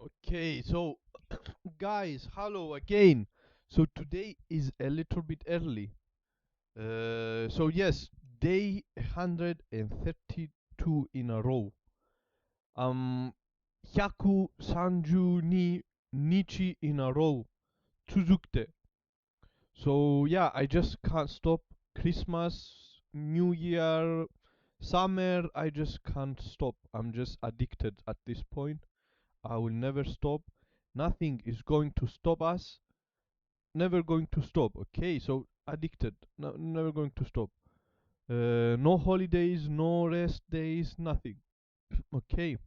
Okay, so guys, hello again. So today is a little bit early. So yes, day 132 in a row. 132日 in a row 続くて. So yeah, I just can't stop. Christmas, New Year, summer, I just can't stop. I'm just addicted at this point. I will never stop. Nothing is going to stop us. Never going to stop. Okay, so addicted. No, never going to stop. No holidays, no rest days, nothing. Okay,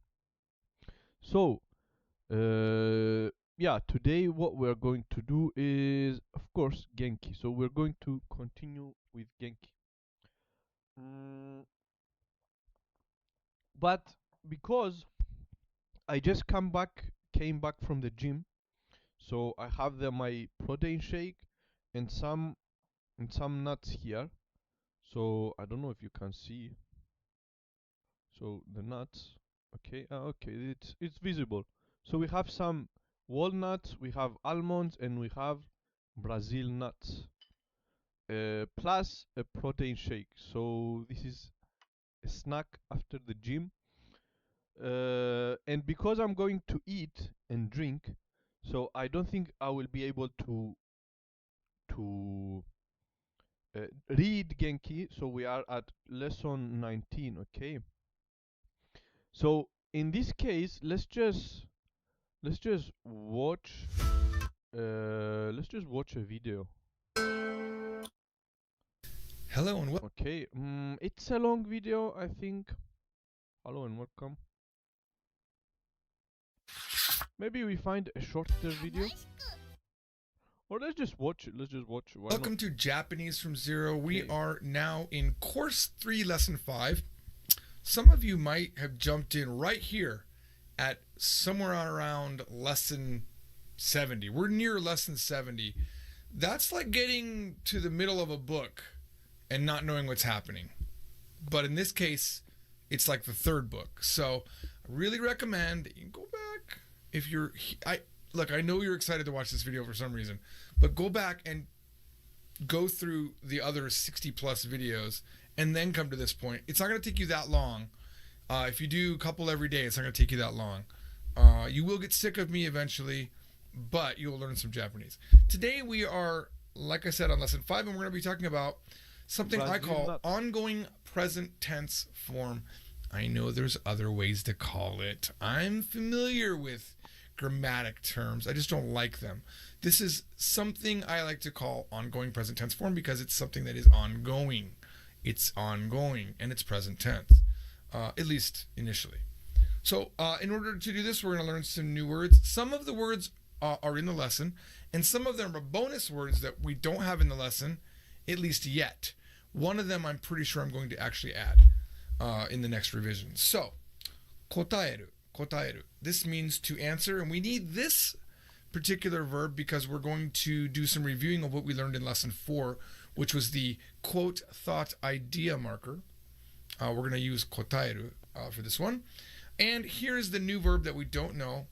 so yeah, today what we're going to do is, of course, Genki. So we're going to continue with Genki. Mm, but because I just came back from the gym, so I have my protein shake and some nuts here. So I don't know if you can see. So the nuts, okay, okay, it's visible. So we have some walnuts, we have almonds, and we have Brazil nuts, plus a protein shake. So this is a snack after the gym. And because I'm going to eat and drink, so I don't think I will be able to read Genki. So we are at lesson 19. Okay. So in this case, let's just watch a video. Hello and welcome. Okay. It's a long video, I think. Hello and welcome. Maybe we find a shorter video, or let's just watch it. Let's just watch it. Why not? Welcome to Japanese from Zero. We Okay. are now in course 3, lesson 5. Some of you might have jumped in right here at somewhere around lesson 70. We're near lesson 70. That's like getting to the middle of a book and not knowing what's happening. But in this case, it's like the third book. So I really recommend that you go back if you're I know you're excited to watch this video for some reason, but go back and go through the other 60 plus videos and then come to this point. It's not going to take you that long. If you do a couple every day, it's not going to take you that long. You will get sick of me eventually, but you will learn some Japanese. Today we are, like I said, on lesson 5, and we're going to be talking about something I Brazil call nuts. ongoing present tense form. I know there's other ways to call it. I'm familiar with grammatic terms. I just don't like them. This is something I like to call ongoing present tense form because it's something that is ongoing. It's ongoing and it's present tense, at least initially. So, in order to do this, we're going to learn some new words. Some of the words are in the lesson, and some of them are bonus words that we don't have in the lesson, at least yet. One of them I'm pretty sure I'm going to actually add in the next revision. So, kotaeru, kotaeru. This means to answer, and we need this particular verb because we're going to do some reviewing of what we learned in lesson 4, which was the quote thought idea marker. We're going to use kotaeru for this one. And here's the new verb that we don't know.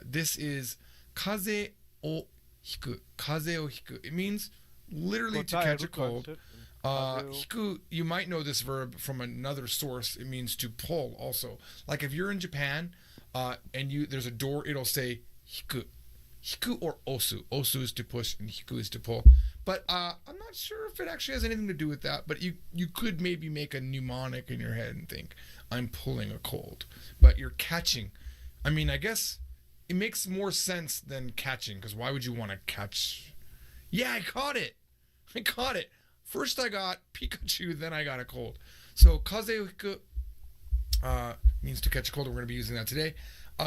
This is kaze o hiku. Kaze o hiku. It means literally to catch a cold. Hiku, you might know this verb from another source. It means to pull also. Like if you're in Japan and there's a door, it'll say hiku. Hiku or osu. Osu is to push and hiku is to pull. But I'm not sure if it actually has anything to do with that. But you could maybe make a mnemonic in your head and think, I'm pulling a cold. But you're catching. I mean, I guess it makes more sense than catching, because why would you want to catch? Yeah, I caught it. I caught it. First I got Pikachu, then I got a cold. So kaze means to catch a cold. We're going to be using that today.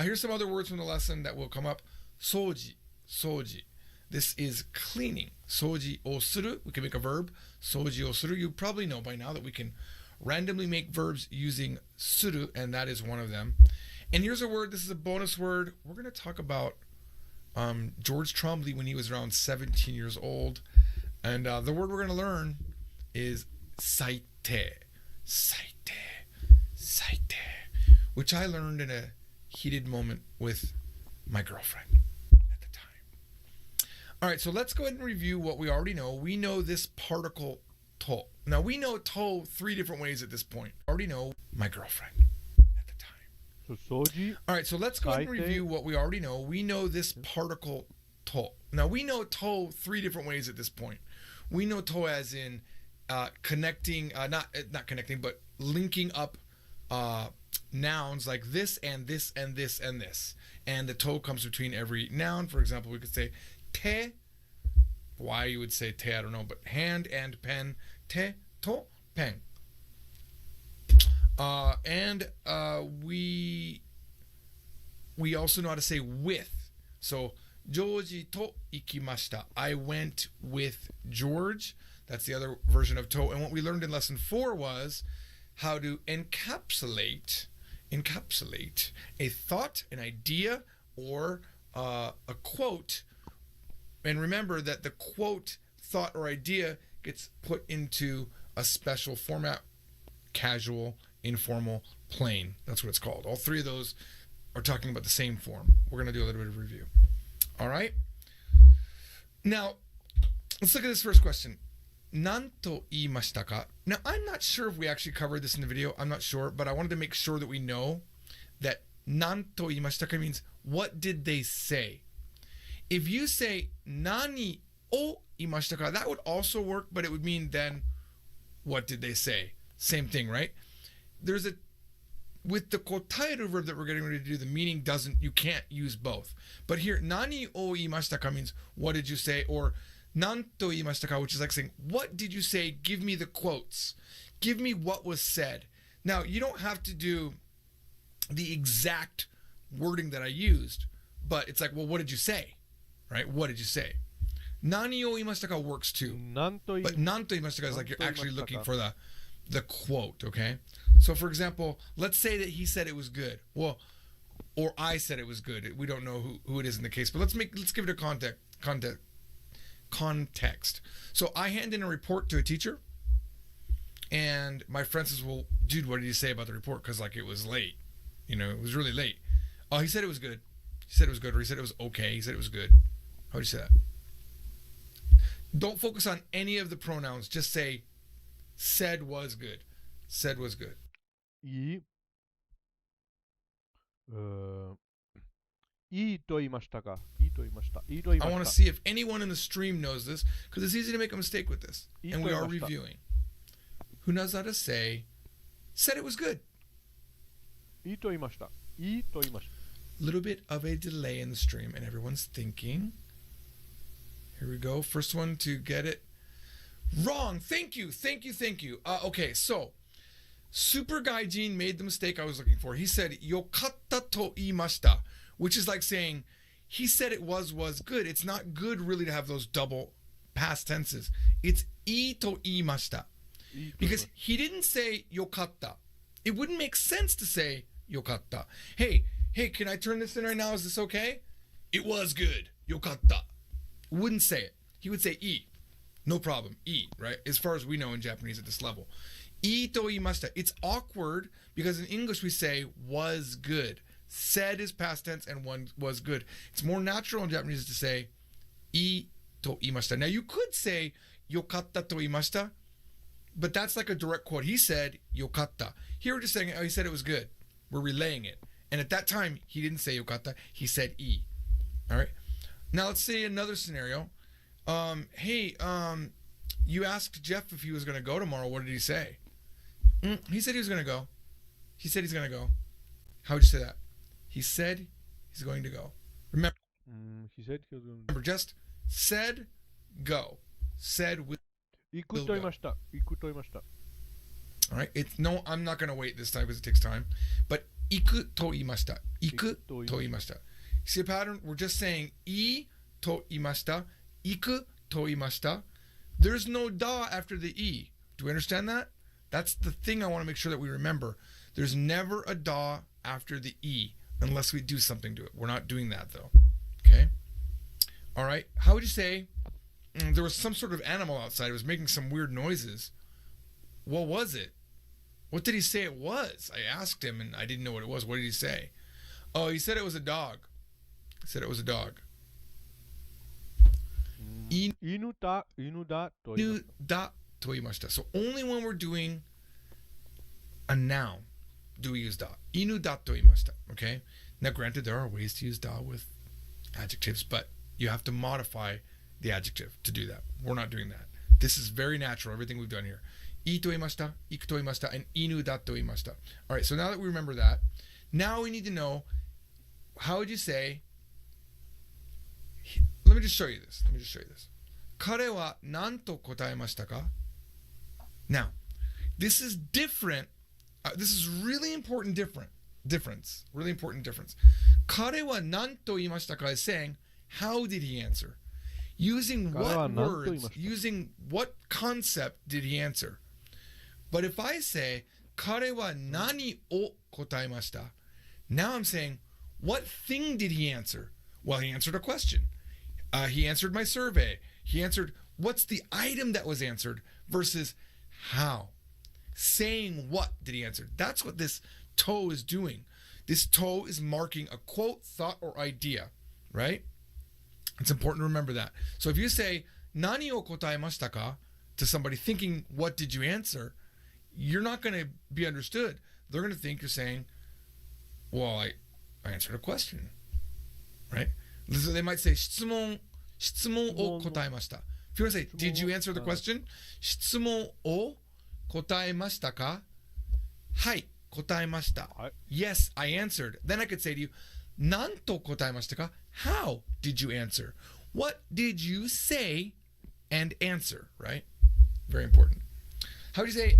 Here's some other words from the lesson that will come up. Soji, soji. This is cleaning. Soji o suru. We can make a verb. Soji o suru. You probably know by now that we can randomly make verbs using suru, and that is one of them. And here's a word. This is a bonus word. We're going to talk about George Trombley when he was around 17 years old. And the word we're going to learn is saite. Saite. Saite. Which I learned in a heated moment with my girlfriend at the time. All right, so let's go ahead and review what we already know. We know this particle to. Now, we know to 3 different ways at this point. Already know my girlfriend at the time. All right, so let's go ahead and review what we already know. We know this particle to. Now, we know to 3 different ways at this point. We know to as in connecting, not connecting, but linking up nouns like this and this and this and this. And the to comes between every noun. For example, we could say te. Why you would say te, I don't know, but hand and pen. Te, to, pen. And we also know how to say with. So, Joji to ikimashita. I went with George. That's the other version of to. And what we learned in lesson 4 was how to encapsulate a thought, an idea, or a quote. And remember that the quote, thought, or idea gets put into a special format: casual, informal, plain. That's what it's called. All 3 of those are talking about the same form. We're going to do a little bit of review. All right? Now, let's look at this first question. Nanto iimashita ka? Now, I'm not sure if we actually covered this in the video. I'm not sure, but I wanted to make sure that we know that nanto iimashita ka means what did they say? If you say nani o iimashita ka, that would also work, but it would mean then what did they say? Same thing, right? With the kotaeru verb that we're getting ready to do, the meaning you can't use both. But here, nani o iimashita ka means what did you say? Or nanto iimashita ka, which is like saying, what did you say? Give me the quotes. Give me what was said. Now, you don't have to do the exact wording that I used, but it's like, well, what did you say? Right? What did you say? Nani o iimashita ka works too. But nanto iimashita ka is like you're actually looking for the quote, okay? So, for example, let's say that he said it was good. Well, or I said it was good. We don't know who it is in the case, but let's give it a context. So I hand in a report to a teacher, and my friend says, well, dude, what did you say about the report? Because, like, it was late. You know, it was really late. Oh, he said it was good. He said it was good, or he said it was okay. He said it was good. How would you say that? Don't focus on any of the pronouns. Just say, said was good. Said was good. いいと言いましたか。いいと言いました。いいと言いました。 I want to see if anyone in the stream knows this, because it's easy to make a mistake with this. And we are reviewing. Who knows how to say, said it was good? いいと言いました。いいと言いました。 Little bit of a delay in the stream, and everyone's thinking. Here we go. First one to get it wrong. Thank you. Okay, so Super Gaijin made the mistake I was looking for. He said yokatta to iimashita, which is like saying he said it was good. It's not good really to have those double past tenses. It's ii to iimashita. Because he didn't say yokatta. It wouldn't make sense to say yokatta. Hey, can I turn this in right now? Is this okay? It was good. Yokatta. Wouldn't say it. He would say ii. No problem. Ii, right? As far as we know in Japanese at this level. Ii to iimashita. It's awkward because in English we say was good. Said is past tense and one was good. It's more natural in Japanese to say ii to iimashita. Now you could say yokatta to iimashita, but that's like a direct quote. He said yokatta. Here we're just saying, oh, he said it was good. We're relaying it. And at that time, he didn't say yokatta. He said ii. All right. Now let's say another scenario. You asked Jeff if he was going to go tomorrow. What did he say? He said he was going to go. He said he's going to go. How would you say that? He said he's going to go. Remember, he said he was going to go. Remember, just said go. Said will go. All right. No, I'm not going to wait this time because it takes time. But iku to iimashita. Iku to iimashita. See a pattern? We're just saying I to iimashita, iku to iimashita. There's no da after the I. Do we understand that? That's the thing I want to make sure that we remember. There's never a da after the I unless we do something to it. We're not doing that though. Okay? All right. How would you say there was some sort of animal outside? It was making some weird noises. What was it? What did he say it was? I asked him and I didn't know what it was. What did he say? Oh, he said it was a dog. He said it was a dog. 犬だと言います。犬だと言いました. So only when we're doing a noun do we use da. 犬だと言いました. Okay? Now granted, there are ways to use da with adjectives, but you have to modify the adjective to do that. We're not doing that. This is very natural, everything we've done here. いいと言いました, 行くと言いました, and 犬だと言いました. All right, so now that we remember that, now we need to know, how would you say, let me just show you this. 彼は何と答えましたか? Now, this is different. This is really important difference. Really important difference. 彼は何と言いましたか is saying, how did he answer? Using what words, using what concept did he answer? But if I say, 彼は何を答えました? Now I'm saying, what thing did he answer? Well, he answered a question. He answered my survey. He answered, what's the item that was answered versus how? Saying what did he answer? That's what this to is doing. This to is marking a quote, thought, or idea, right? It's important to remember that. So if you say, 何を答えましたか to somebody thinking, what did you answer? You're not going to be understood. They're going to think you're saying, well, I answered a question, right? So they might say, 質問を答えました. If you want to say, did you answer the question? 質問を答えましたか? はい、答えました. Yes, I answered. Then I could say to you, 何と答えましたか? How did you answer? What did you say and answer, right? Very important. How would you say,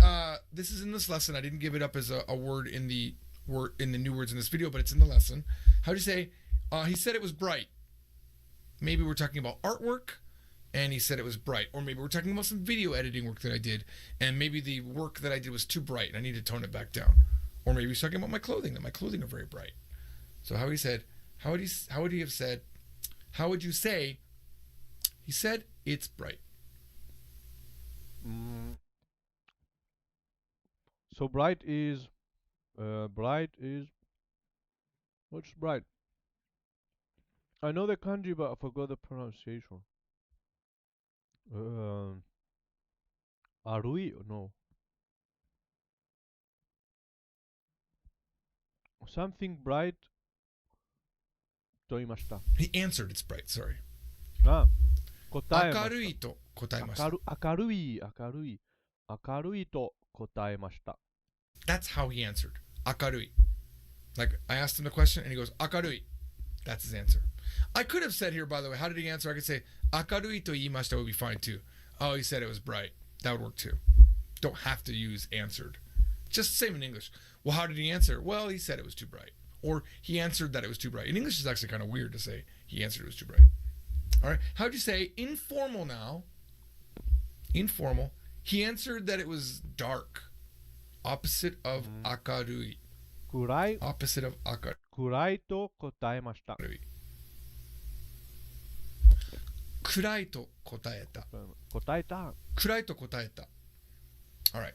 this is in this lesson. I didn't give it up as a word in the new words in this video, but it's in the lesson. How do you say, he said it was bright? Maybe we're talking about artwork, and he said it was bright. Or maybe we're talking about some video editing work that I did, and maybe the work that I did was too bright, and I need to tone it back down. Or maybe he's talking about my clothing, that my clothing are very bright. So how would you say, he said it's bright? So bright is, what's bright? I know the kanji, but I forgot the pronunciation. Arui? No. Something bright. と言いました. He answered it's bright, sorry. 答えました. 明るいと答えました. 明るいと答えました. That's how he answered. 明るい. Like, I asked him the question, and he goes, 明るい. That's his answer. I could have said here, by the way, how did he answer? I could say, 明るいと言いました would be fine too. Oh, he said it was bright. That would work too. Don't have to use answered. Just same in English. Well, how did he answer? Well, he said it was too bright. Or he answered that it was too bright. In English, it's actually kind of weird to say he answered it was too bright. All right. How'd you say informal now? Informal. He answered that it was dark. Opposite of 明るい. 暗い Opposite of 明るい. 暗いと答えました. 暗いと答えた. 答えた. 暗いと答えた. All right.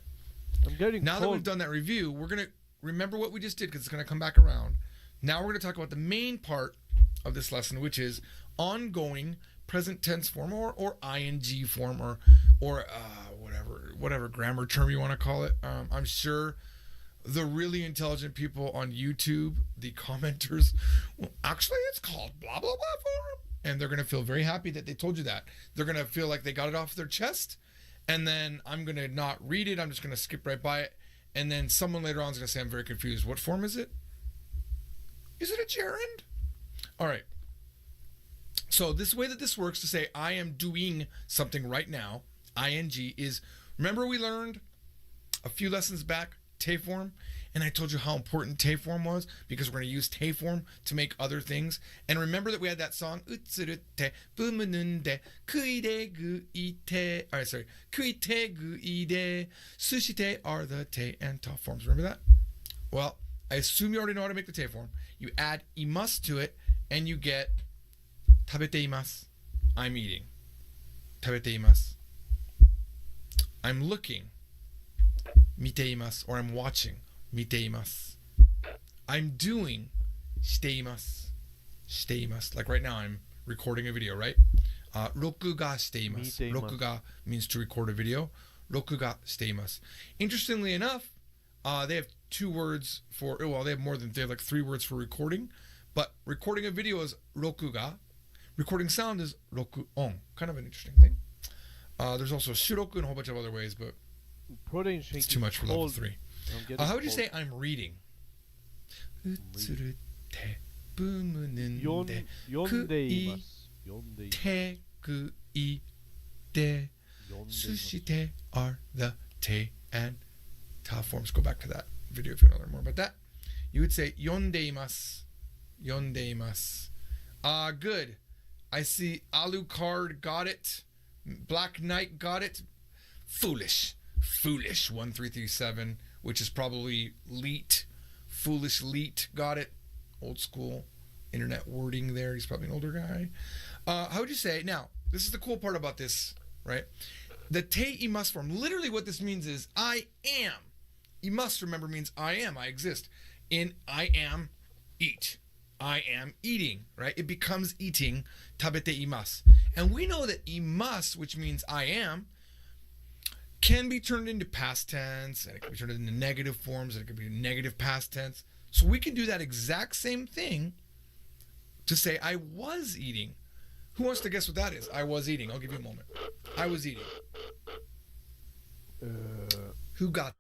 I'm getting now cold. that we've done that review, we're going to remember what we just did because it's going to come back around. Now we're going to talk about the main part of this lesson, which is ongoing present tense form or ing form or whatever grammar term you want to call it. I'm sure the really intelligent people on YouTube, the commenters, well, actually it's called blah, blah, blah form. And they're going to feel very happy that they told you that. They're going to feel like they got it off their chest. And then I'm going to not read it. I'm just going to skip right by it. And then someone later on is going to say, I'm very confused. What form is it? Is it a gerund? All right. So this way that this works to say, I am doing something right now, ing is, remember we learned a few lessons back, te form? And I told you how important te form was because we're going to use te form to make other things. And remember that we had that song, utsurute, bumununde, kuide guite, all right, sorry, kuite guide, sushite are the te and ta forms. Remember that? Well, I assume you already know how to make the te form. You add imasu to it and you get tabete imasu. I'm eating. Tabete imasu. I'm looking. Mite imasu. Or I'm watching. 見ています. I'm doing しています.しています。Like right now, I'm recording a video, right? 録画しています。録画 means to record a video. 録画しています。Interestingly enough, they have two words for, well, they have like three words for recording, but recording a video is 録画. Recording sound is 録音. Kind of an interesting thing. There's also 収録and a whole bunch of other ways, but it's too much for level 3. How would you say I'm reading? 映る手ぶむぬんで読んでいます。手食いでそしてare the 手 and ta forms. Go back to that video if you want to learn more about that. You would say 読んでいます。読んでいます。Good. I see Alucard got it. Black Knight got it. Foolish. 1337, which is probably leet. Foolish leet got it. Old school internet wording there. He's probably an older guy. How would you say, now, this is the cool part about this, right? The te imas form, literally what this means is I am. Imas, remember, means I am, I exist. In I am, eat. I am eating, right? It becomes eating, tabete imas. And we know that imas, which means I am, can be turned into past tense, and it can be turned into negative forms, and it can be negative past tense. So we can do that exact same thing to say I was eating. Who wants to guess what that is? I was eating. I'll give you a moment. I was eating. Who got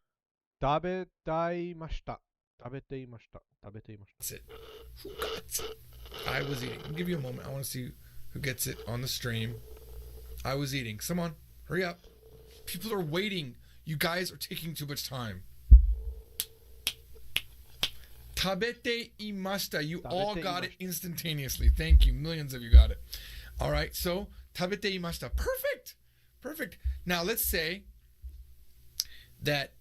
食べたいました。食べていました。食べていました。 That's it. Who got it? I was eating. I'll give you a moment. I want to see who gets it on the stream. I was eating. Come on. Hurry up. People are waiting. You guys are taking too much time. Tabete imashita. You all got it instantaneously. Thank you. Millions of you got it. All right. So, tabete imashita. Perfect. Perfect. Now, let's say that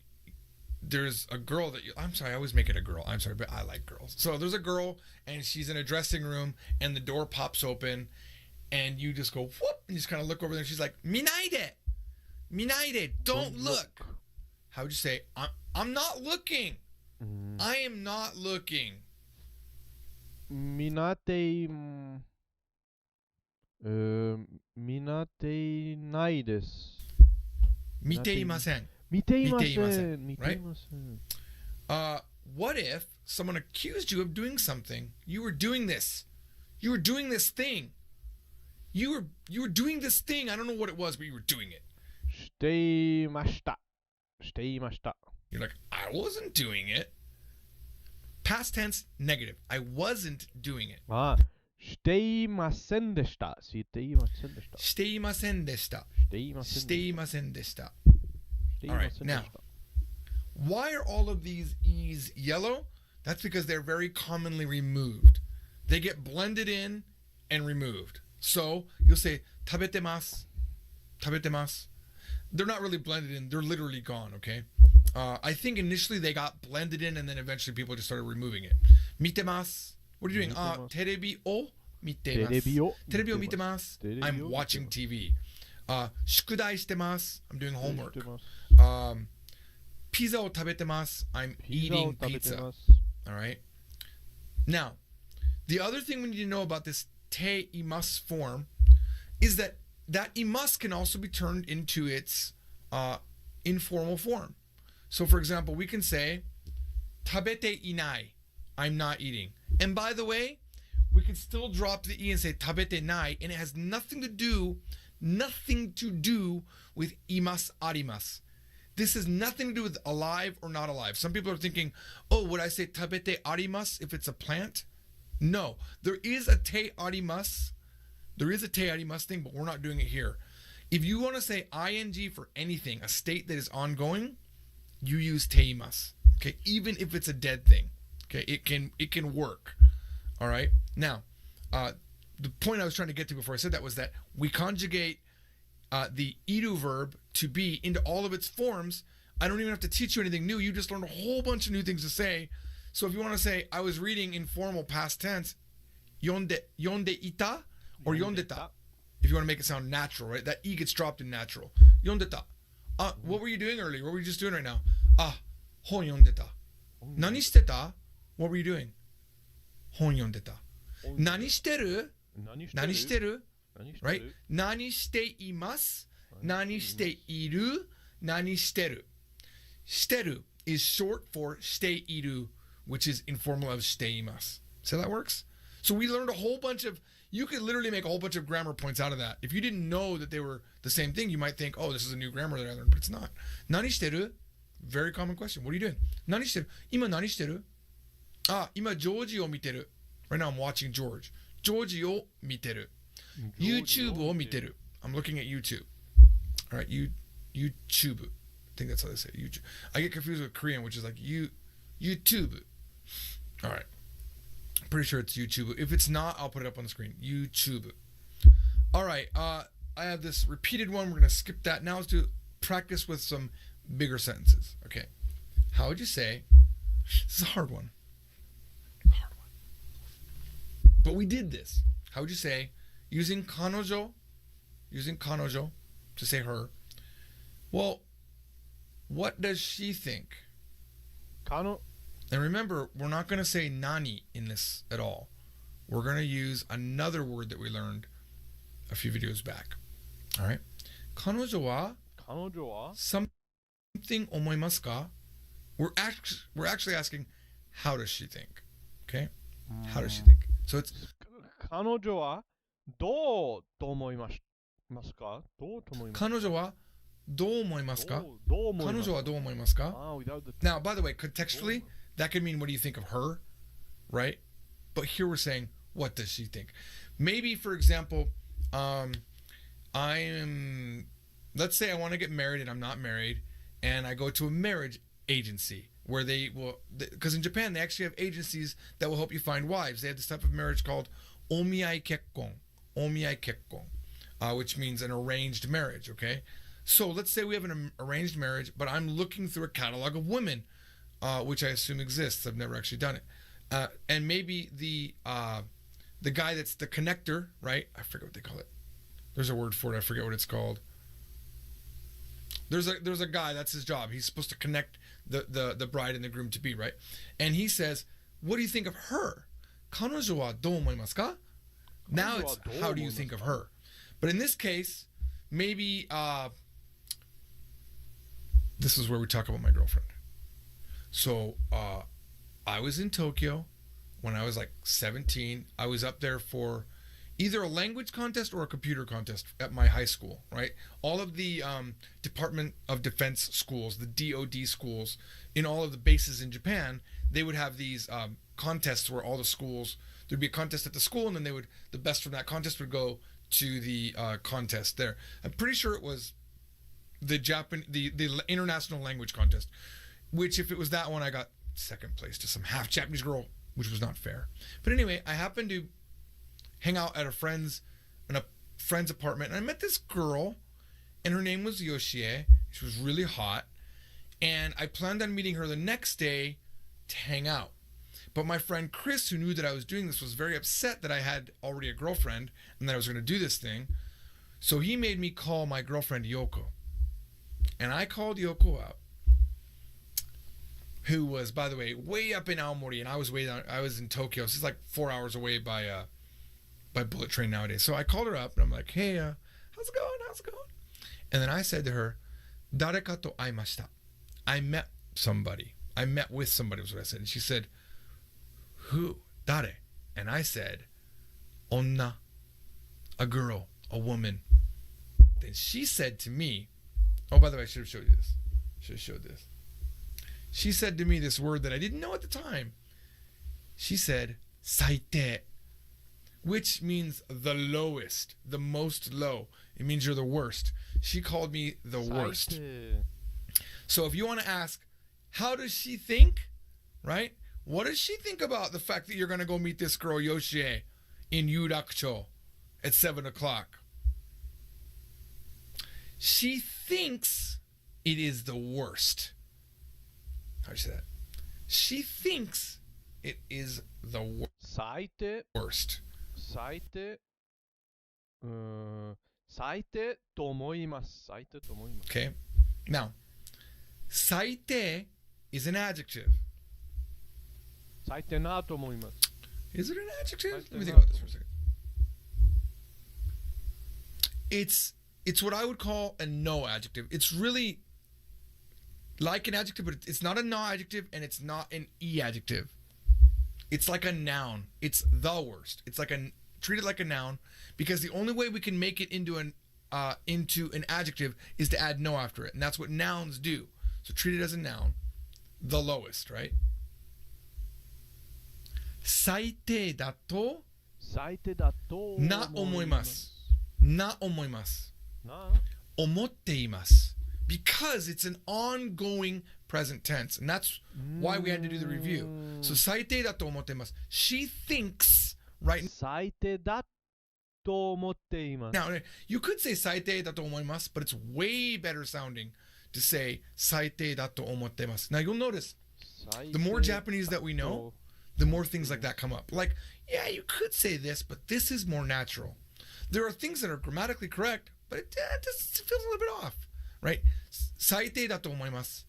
there's a girl that I'm sorry, I always make it a girl. I'm sorry, but I like girls. So there's a girl and she's in a dressing room and the door pops open and you just go, whoop, and you just kind of look over there and she's like, minaide. Minaide. Don't look. How would you say, I'm not looking. I am not looking. 見なていないです。見ていません。見ていません。 Right? What if someone accused you of doing something? You were doing this. You were doing this thing. You were doing this thing. I don't know what it was, but you were doing it. していました。していました。 You're like, I wasn't doing it. Past tense, negative. I wasn't doing it. していませんでした。していませんでした。していませんでした。していませんでした。していませんでした。All right, now, why are all of these E's yellow? That's because they're very commonly removed. They get blended in and removed. So you'll say, 食べてます. 食べてます. They're not really blended in. They're literally gone, okay? I think initially they got blended in and then eventually people just started removing it. 見てます. What are you doing? テレビを見てます. テレビを見てます. I'm watching TV. 宿題してます. I'm doing homework. Pizza を食べてます. I'm eating pizza. All right. Now, the other thing we need to know about this te imas form is that imas can also be turned into its informal form. So, for example, we can say 食べていない. I'm not eating. And by the way, we can still drop the e and say 食べてない, and it has nothing to do with imas arimas. This has nothing to do with alive or not alive. Some people are thinking, oh, would I say tabete arimas if it's a plant? No, there is a te arimas. There is a te arimas thing, but we're not doing it here. If you want to say ing for anything, a state that is ongoing, you use te imas. Okay, even if it's a dead thing. Okay, it can work. All right. Now, the point I was trying to get to before I said that was that we conjugate the iru verb to be into all of its forms. I don't even have to teach you anything new. You just learned a whole bunch of new things to say. So if you want to say, I was reading informal past tense, yonde ita or yondeta. If you want to make it sound natural, right? That e gets dropped in natural. Yondeta. What were you doing earlier? What were you just doing right now? Hon yondeta. Nani shiteta? What were you doing? Hon yondeta. 何してる何してる right? る何しています何している何してるしてる is short for している which is informal of しています So that works? So we learned a whole bunch of you could literally make a whole bunch of grammar points out of that. If you didn't know that they were the same thing, you might think, oh, this is a new grammar that I learned, but it's not. 何してる Very common question. What are you doing? 何してる今何してる今ジョージを見てる Right now I'm watching George. ジョージを見てる YouTube を見てる I'm looking at YouTube. All right, YouTube. I think that's how they say it. YouTube. I get confused with Korean, which is like YouTube. All right. Pretty sure it's YouTube. If it's not, I'll put it up on the screen. YouTube. All right. I have this repeated one. We're going to skip that. Now let's do practice with some bigger sentences. Okay. How would you say? This is a hard one. Hard one. But we did this. How would you say using 彼女 to say her? Well, what does she think? And remember, we're not going to say nani in this at all. We're going to use another word that we learned a few videos back. All right. 彼女は something 思いますか We're actually asking, how does she think? Okay? How does she think? So it's 彼女はどうと思いますかどうと思いますか彼女はどう思いますかどう思いますか彼女はどう思いますか without the Now, by the way, contextually, that could mean what do you think of her, right? But here we're saying, what does she think? Maybe, for example, let's say I want to get married and I'm not married, and I go to a marriage agency where they will, because in Japan, they actually have agencies that will help you find wives. They have this type of marriage called omiai kekkon, which means an arranged marriage, okay? So let's say we have an arranged marriage, but I'm looking through a catalog of women, which I assume exists. I've never actually done it. And maybe the guy that's the connector, right? I forget what they call it. There's a word for it. I forget what it's called. There's a guy, that's his job. He's supposed to connect the bride and the groom to be, right? And he says, what do you think of her? 彼女はどう思いますか? Now it's, how do you think of her? But in this case, maybe this is where we talk about my girlfriend. So I was in Tokyo when I was like 17. I was up there for either a language contest or a computer contest at my high school, right? All of the Department of Defense schools, the DoD schools, in all of the bases in Japan, they would have these contests where all the schools, there'd be a contest at the school, and then the best from that contest would go to the contest there. I'm pretty sure it was the international language contest, which if it was that one, I got second place to some half Japanese girl, which was not fair. But anyway, I happened to hang out at a friend's apartment, and I met this girl, and her name was Yoshie. She was really hot, and I planned on meeting her the next day to hang out. But my friend Chris, who knew that I was doing this, was very upset that I had already a girlfriend and that I was going to do this thing. So he made me call my girlfriend Yoko. And I called Yoko up, who was, by the way, way up in Aomori, and I was way down. I was in Tokyo. So it's like 4 hours away by bullet train nowadays. So I called her up, and I'm like, hey, how's it going? How's it going? And then I said to her, 誰かと会いました. I met somebody. I met with somebody was what I said. And she said, who? 誰? And I said, 女, a girl, a woman. Then she said to me, oh, by the way, I should have showed you this. Should have showed this. She said to me this word that I didn't know at the time. She said, 最低, which means the lowest, the most low. It means you're the worst. She called me the worst. So if you want to ask, how does she think, right? What does she think about the fact that you're going to go meet this girl, Yoshie, in Yurakucho at 7 o'clock? She thinks it is the worst. How do you say that? She thinks it is the worst. 最低最低と思います。最低と思います。Okay. Now, 最低 is an adjective. 最低なと思います。Is it an adjective? Let me think Saiterato. about this for a second. It's what I would call a no adjective. It's really like an adjective, but it's not a no adjective and it's not an e adjective. It's like a noun. It's the worst. It's like treat it like a noun, because the only way we can make it into an adjective is to add no after it, and that's what nouns do. So treat it as a noun. The lowest, right? 最低だと最低だとな思います。な思います。な思っています。Because it's an ongoing present tense, and that's why we had to do the review. So 最低だと思っています。She thinks right 最低だと思っています。 now. You could say 最低だと思います, but it's way better sounding to say 最低だと思っています. Now you'll notice the more Japanese that we know, the more things like that come up. Like, yeah, you could say this, but this is more natural. There are things that are grammatically correct, but it just feels a little bit off, right? 最低だと思います.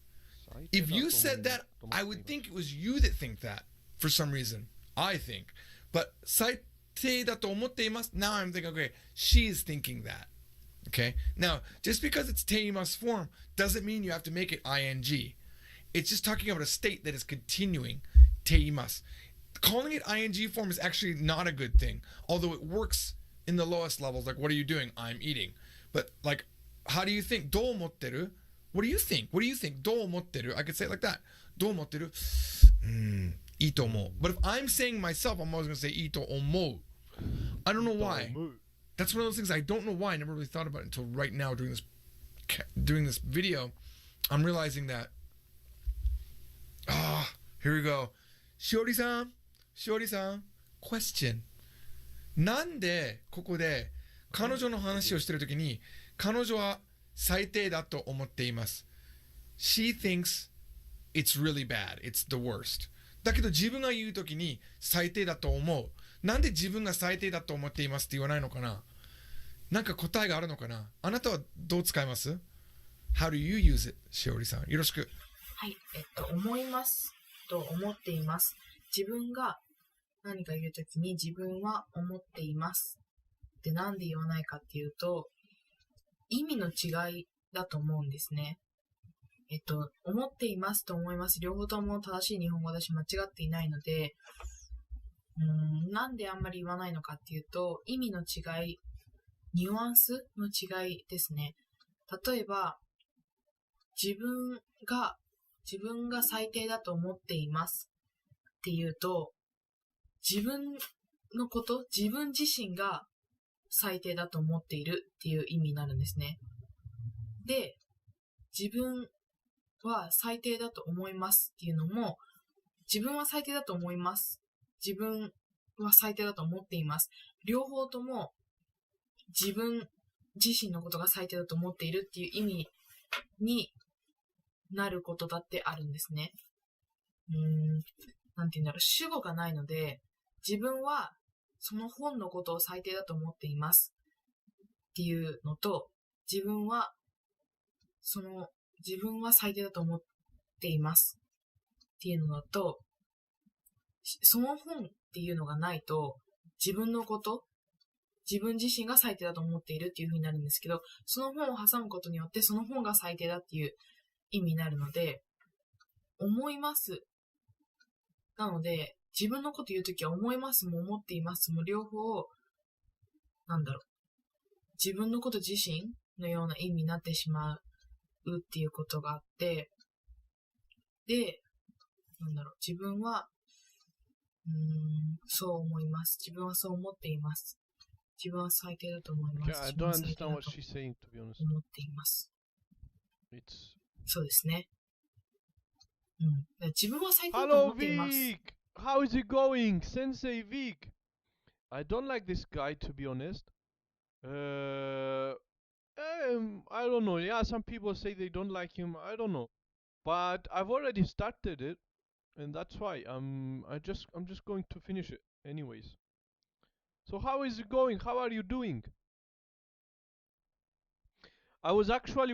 If you said that, I would think it was you that think that for some reason. I think. But 最低だと思っています. Now I'm thinking, okay, she's thinking that. Okay? Now, just because it's ています form doesn't mean you have to make it ing. It's just talking about a state that is continuing. ています. Calling it ing form is actually not a good thing, although it works in the lowest levels. Like, what are you doing? I'm eating. But, like, how do you think? どう思ってる? What do you think? What do you think? どう思ってる? I could say it like that. どう思ってる? いいと思う. But if I'm saying myself, I'm always going to say いいと思う. I don't know why. That's one of those things I don't know why. I never really thought about it until right now doing this video. I'm realizing that. Here we go. Shiori-san, question. なんでここで彼女の話をしているときに彼女は最低だと思っています。She thinks it's really bad. It's the worst. だけど自分が言うときに最低だと思う。なんで自分が最低だと思っていますって言わないのかな？なんか答えがあるのかな？あなたはどう使います？ How do you use it? しおりさん、よろしく。はい、思いますと思っています。自分が何か言うときに自分は思っていますってなんで言わないかっていうと、意味の違いだと思うんですね。思っていますと思います。両方とも正しい日本語だし間違っていないので、なんであんまり言わないのかっていうと、意味の違い、ニュアンスの違いですね。例えば、自分が最低だと思っていますっていうと、自分のこと、自分自身が最低だと思っているっていう意味になるんですね。で、自分は最低だと思いますっていうのも、自分は最低だと思います。自分は最低だと思っています。両方とも自分自身のことが最低だと思っているっていう意味になることだってあるんですね。なんて言うんだろう、主語がないので、自分はその本のことを最低だと思っていますっていうのと、自分は最低だと思っていますっていうのだと、その本っていうのがないと、自分のこと、自分自身が最低だと思っているっていう風になるんですけど、その本を挟むことによって、その本が最低だっていう意味になるので、思います。なので、自分のこと言うときは思いますも思っていますも両方、自分のこと自身のような意味になってしまうっていうことがあって、で、自分は、そう思います。自分はそう思っています。自分は最低だと思います。I don't understand what she's saying, to be honest. 思っています。そうですね。自分は最低だと思っています。Hello, Vic! How is it going? Sensei Vic! I don't like this guy, to be honest. I don't know. Yeah, some people say they don't like him. I don't know. But I've already started it, and that's why I'm just going to finish it anyways. So how is it going? How are you doing? I was actually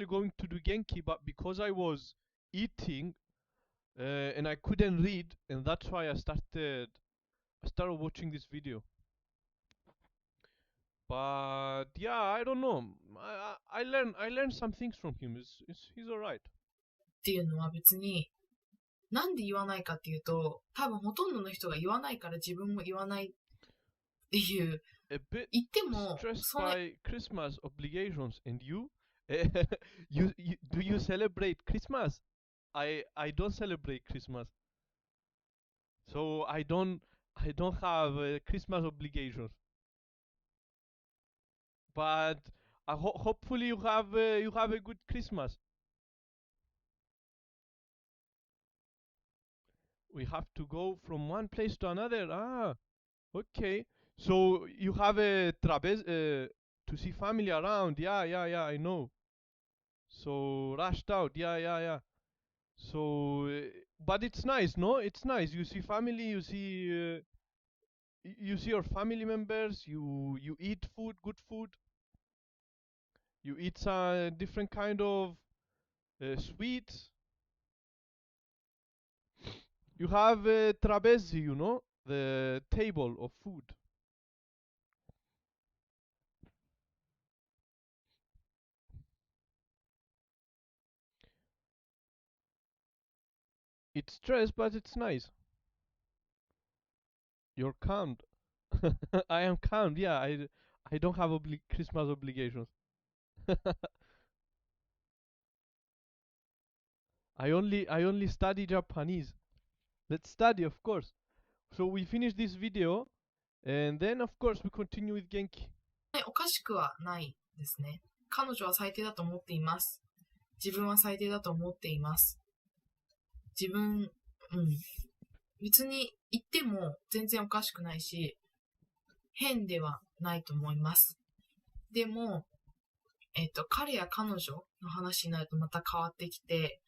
going to do Genki, but because I was eating, and I couldn't read, and that's why I started watching this video. But yeah, I don't know. I learned some things from him. He's alright. っていうのは別に、なんで言わないかっていうと、多分ほとんどの人が言わないから自分も言わないっていう、A bit 言っても、stressed それ、 by Christmas obligations, and you? Do you celebrate Christmas? I don't celebrate Christmas, so I don't have Christmas obligations. But hopefully you have a good Christmas. We have to go from one place to another. Ah, okay. So you have a trapeze to see family around. Yeah. I know. So rushed out. Yeah. So, but it's nice, no? It's nice. You see family. You see your family members. You eat food, good food. You eat some different kind of sweets. You have a trapeze, the table of food. It's stress, but it's nice. You're calm. I am calm. Yeah, I don't have Christmas obligations. I only study Japanese. Let's study, of course. So we finish this video, and then of course we continue with Genki. おかしくはないですね。彼女は最低だと思っています。自分は最低だと思っています。自分、別に言っても全然おかしくないし、変ではないと思います。でも、彼や彼女の話になるとまた変わってきて、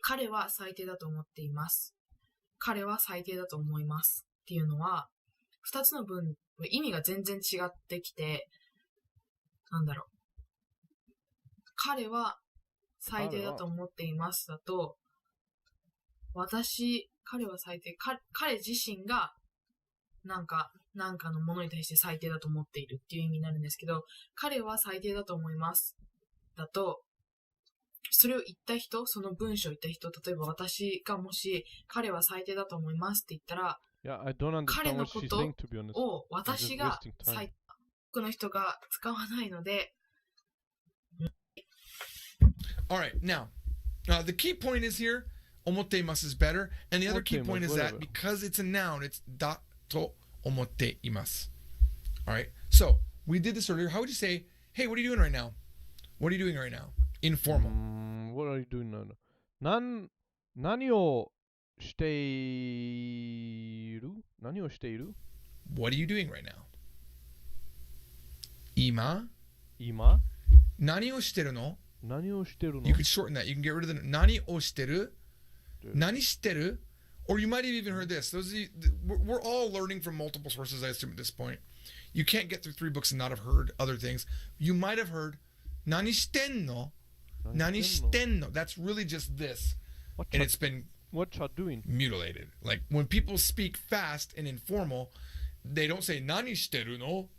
彼は最低だと思っています。彼は最低だと思いますっていうのは、二つの文、意味が全然違ってきて、彼は最低だと思っていますだと、彼は最低、彼自身がなんかのものに対して最低だと思っているっていう意味になるんですけど、彼は最低だと思いますだと、それを言った人、その文章を言った人、例えば私がもし彼は最低だと思いますって言ったら、彼のことを私が最低、多くの人が使わないので。Alright, now, the key point is here, 思っています is better, and the other key point is that because it's a noun, it's だと思っています. Alright, so we did this earlier. How would you say, hey, what are you doing right now? What are you doing right now? Informal. What are you doing now? 何をしている? What are you doing right now? 今何をしてるの? You could shorten that. You can get rid of the 何をしてる? 何してる? Or you might have even heard this. We're all learning from multiple sources, I assume, at this point. You can't get through 3 books and not have heard other things. You might have heard 何してんの? 何してんの? That's really just this. And it's been mutilated. Like when people speak fast and informal, they don't say 何してるの?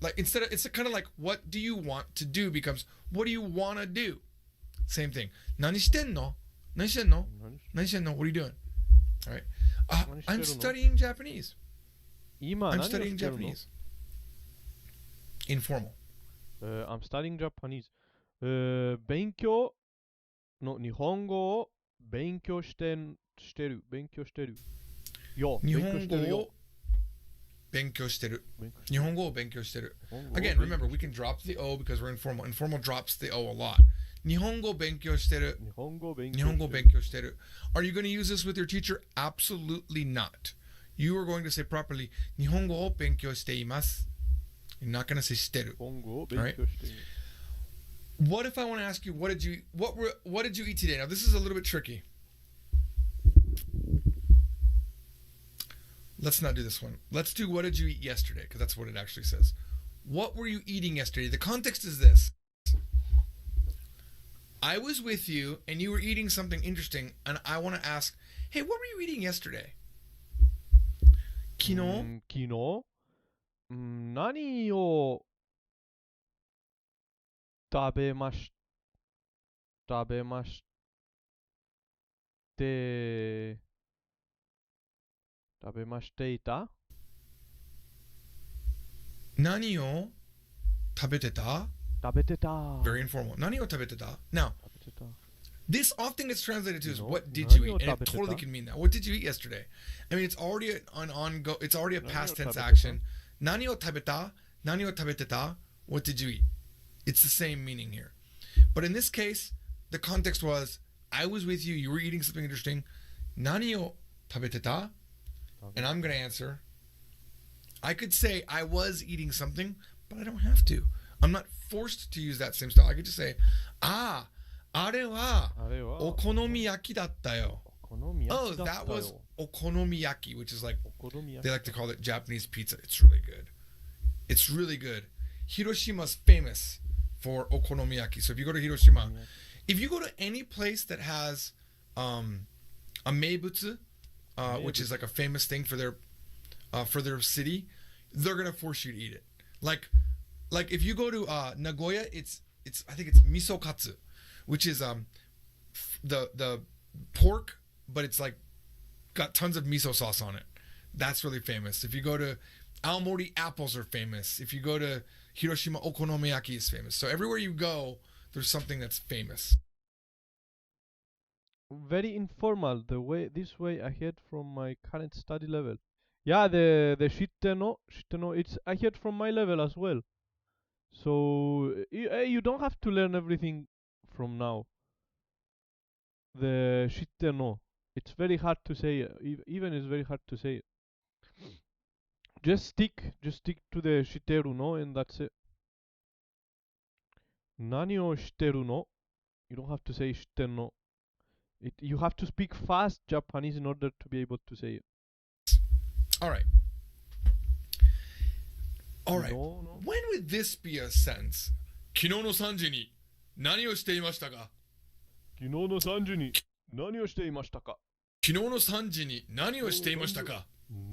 Like instead of, it's kind of like what do you want to do becomes what do you want to do? Same thing. 何してんの? 何してんの? 何してんの? What are you doing? All right. I'm studying Japanese. I'm studying Japanese. Informal. I'm studying Japanese. 勉強の日本語を勉強してるよ。日本語を勉強してる。日本語を勉強してる。Again, remember, we can drop the O because we're informal. Informal drops the O a lot. 日本語を勉強してる。日本語を勉強してる。Are you going to use this with your teacher? Absolutely not. You are going to say properly, 日本語を勉強しています。You're not going to say してる。Alright? What if I want to ask you, what did you eat today? Now, this is a little bit tricky. Let's not do this one. Let's do what did you eat yesterday, because that's what it actually says. What were you eating yesterday? The context is this. I was with you and you were eating something interesting, and I want to ask, hey, what were you eating yesterday? 昨日、昨日、何を食べまし、食べまして、食べましていた何を食べてた食べてた Very informal. 何を食べてた Now, 食べてた this often gets translated to as No, what did you eat? And it 何を食べてた totally can mean that. What did you eat yesterday? I mean, it's already an ongo. It's already a 何を past 食べ tense てた action. 何を食べた何を食べてた What did you eat? It's the same meaning here. But in this case, the context was, I was with you, you were eating something interesting. 何を食べてた And I'm going to answer. I could say I was eating something, but I don't have to. I'm not forced to use that same style. I could just say, あれはあれはお好み焼きだったよ。お好み Oh, 焼きだった that よ was okonomiyaki, which is like, お好み焼 they き like to call it Japanese pizza. It's really good. It's really good. Hiroshima's famous for okonomiyaki. So if you go to Hiroshima, if you go to any place that has a meibutsu, which is like a famous thing for their city, they're gonna force you to eat it. Like if you go to Nagoya, it's I think it's miso katsu, which is the pork, but it's like got tons of miso sauce on it. That's really famous. If you go to Aomori, apples are famous. If you go to Hiroshima, okonomiyaki is famous. So everywhere you go, there's something that's famous. Very informal, this way I heard from my current study level. Yeah, the shitte no, it's I heard from my level as well. So you don't have to learn everything from now. The shitte no, it's very hard to say. Even it's very hard to say. Just stick to the shiteru no, and that's it. Nani o shiteru no? You don't have to say shitte no. You have to speak fast Japanese in order to be able to say it. All right. All right. No. When would this be a sentence? 昨日の3時に何をしていましたか昨日の3時に何をしていましたか昨日の3時に何をしていましたか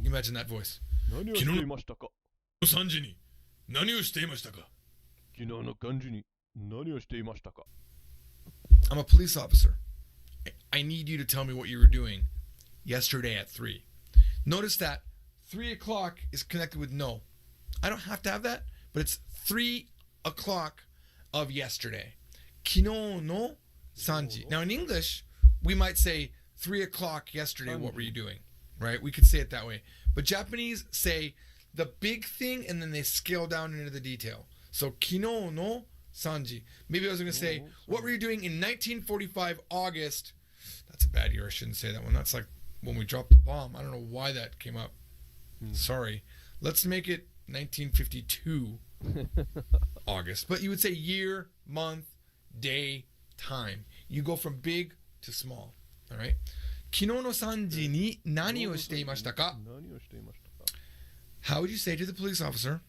Imagine that voice. 何をしていましたか昨日の3時に何をしていましたか昨日の3時に何をしていましたか I'm a police officer. I need you to tell me what you were doing yesterday at 3. Notice that 3 o'clock is connected with no. I don't have to have that, but it's 3 o'clock of yesterday. 昨日の3時. Now in English, we might say 3 o'clock yesterday, what were you doing? Right? We could say it that way. But Japanese say the big thing and then they scale down into the detail. So 昨日の3時. Maybe I was going to say, what were you doing in 1945 August? That's a bad year. I shouldn't say that one. That's like when we dropped the bomb. I don't know why that came up. Sorry. Let's make it 1952 August. But you would say year, month, day, time. You go from big to small. All right? 昨日の3時に何をしていましたか How would you say to the police officer,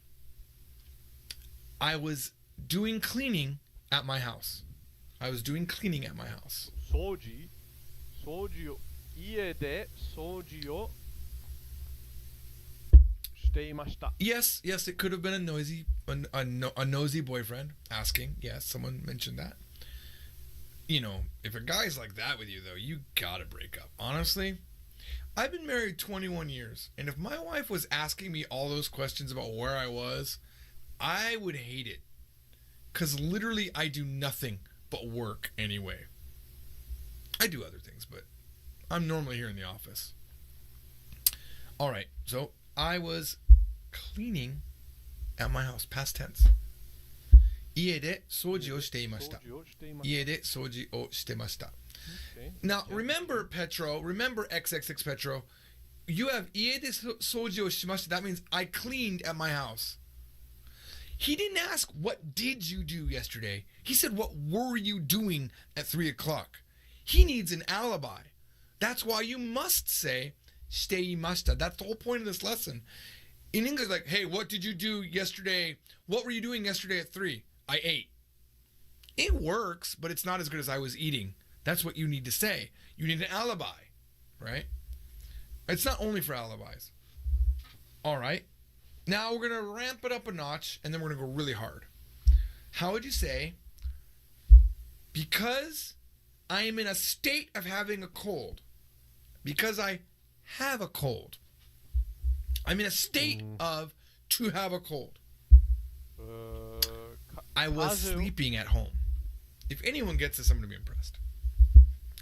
I was doing cleaning at my house. I was doing cleaning at my house. 掃除を家で掃除をしていました Yes, it could have been a nosy boyfriend asking. Yes, someone mentioned that. You know, if a guy's like that with you, though, you gotta break up. Honestly, I've been married 21 years, and if my wife was asking me all those questions about where I was, I would hate it. Because literally, I do nothing but work anyway. I do other things, but I'm normally here in the office. All right, so I was cleaning at my house, past tense. 家で掃除をしていました。家で掃除をしてました。Now, remember, Petro, remember XXX Petro, you have 家で掃除をしました. That means I cleaned at my house. He didn't ask, what did you do yesterday? He said, what were you doing at 3 o'clock? He needs an alibi. That's why you must say, していました. That's the whole point of this lesson. In English, like, hey, what did you do yesterday? What were you doing yesterday at 3? I ate. It works, but it's not as good as I was eating. That's what you need to say. You need an alibi, right? It's not only for alibis. All right. Now we're going to ramp it up a notch, and then we're going to go really hard. How would you say, because I am in a state of having a cold, because I have a cold, I'm in a state of to have a cold. I was sleeping at home. If anyone gets this, I'm going to be impressed.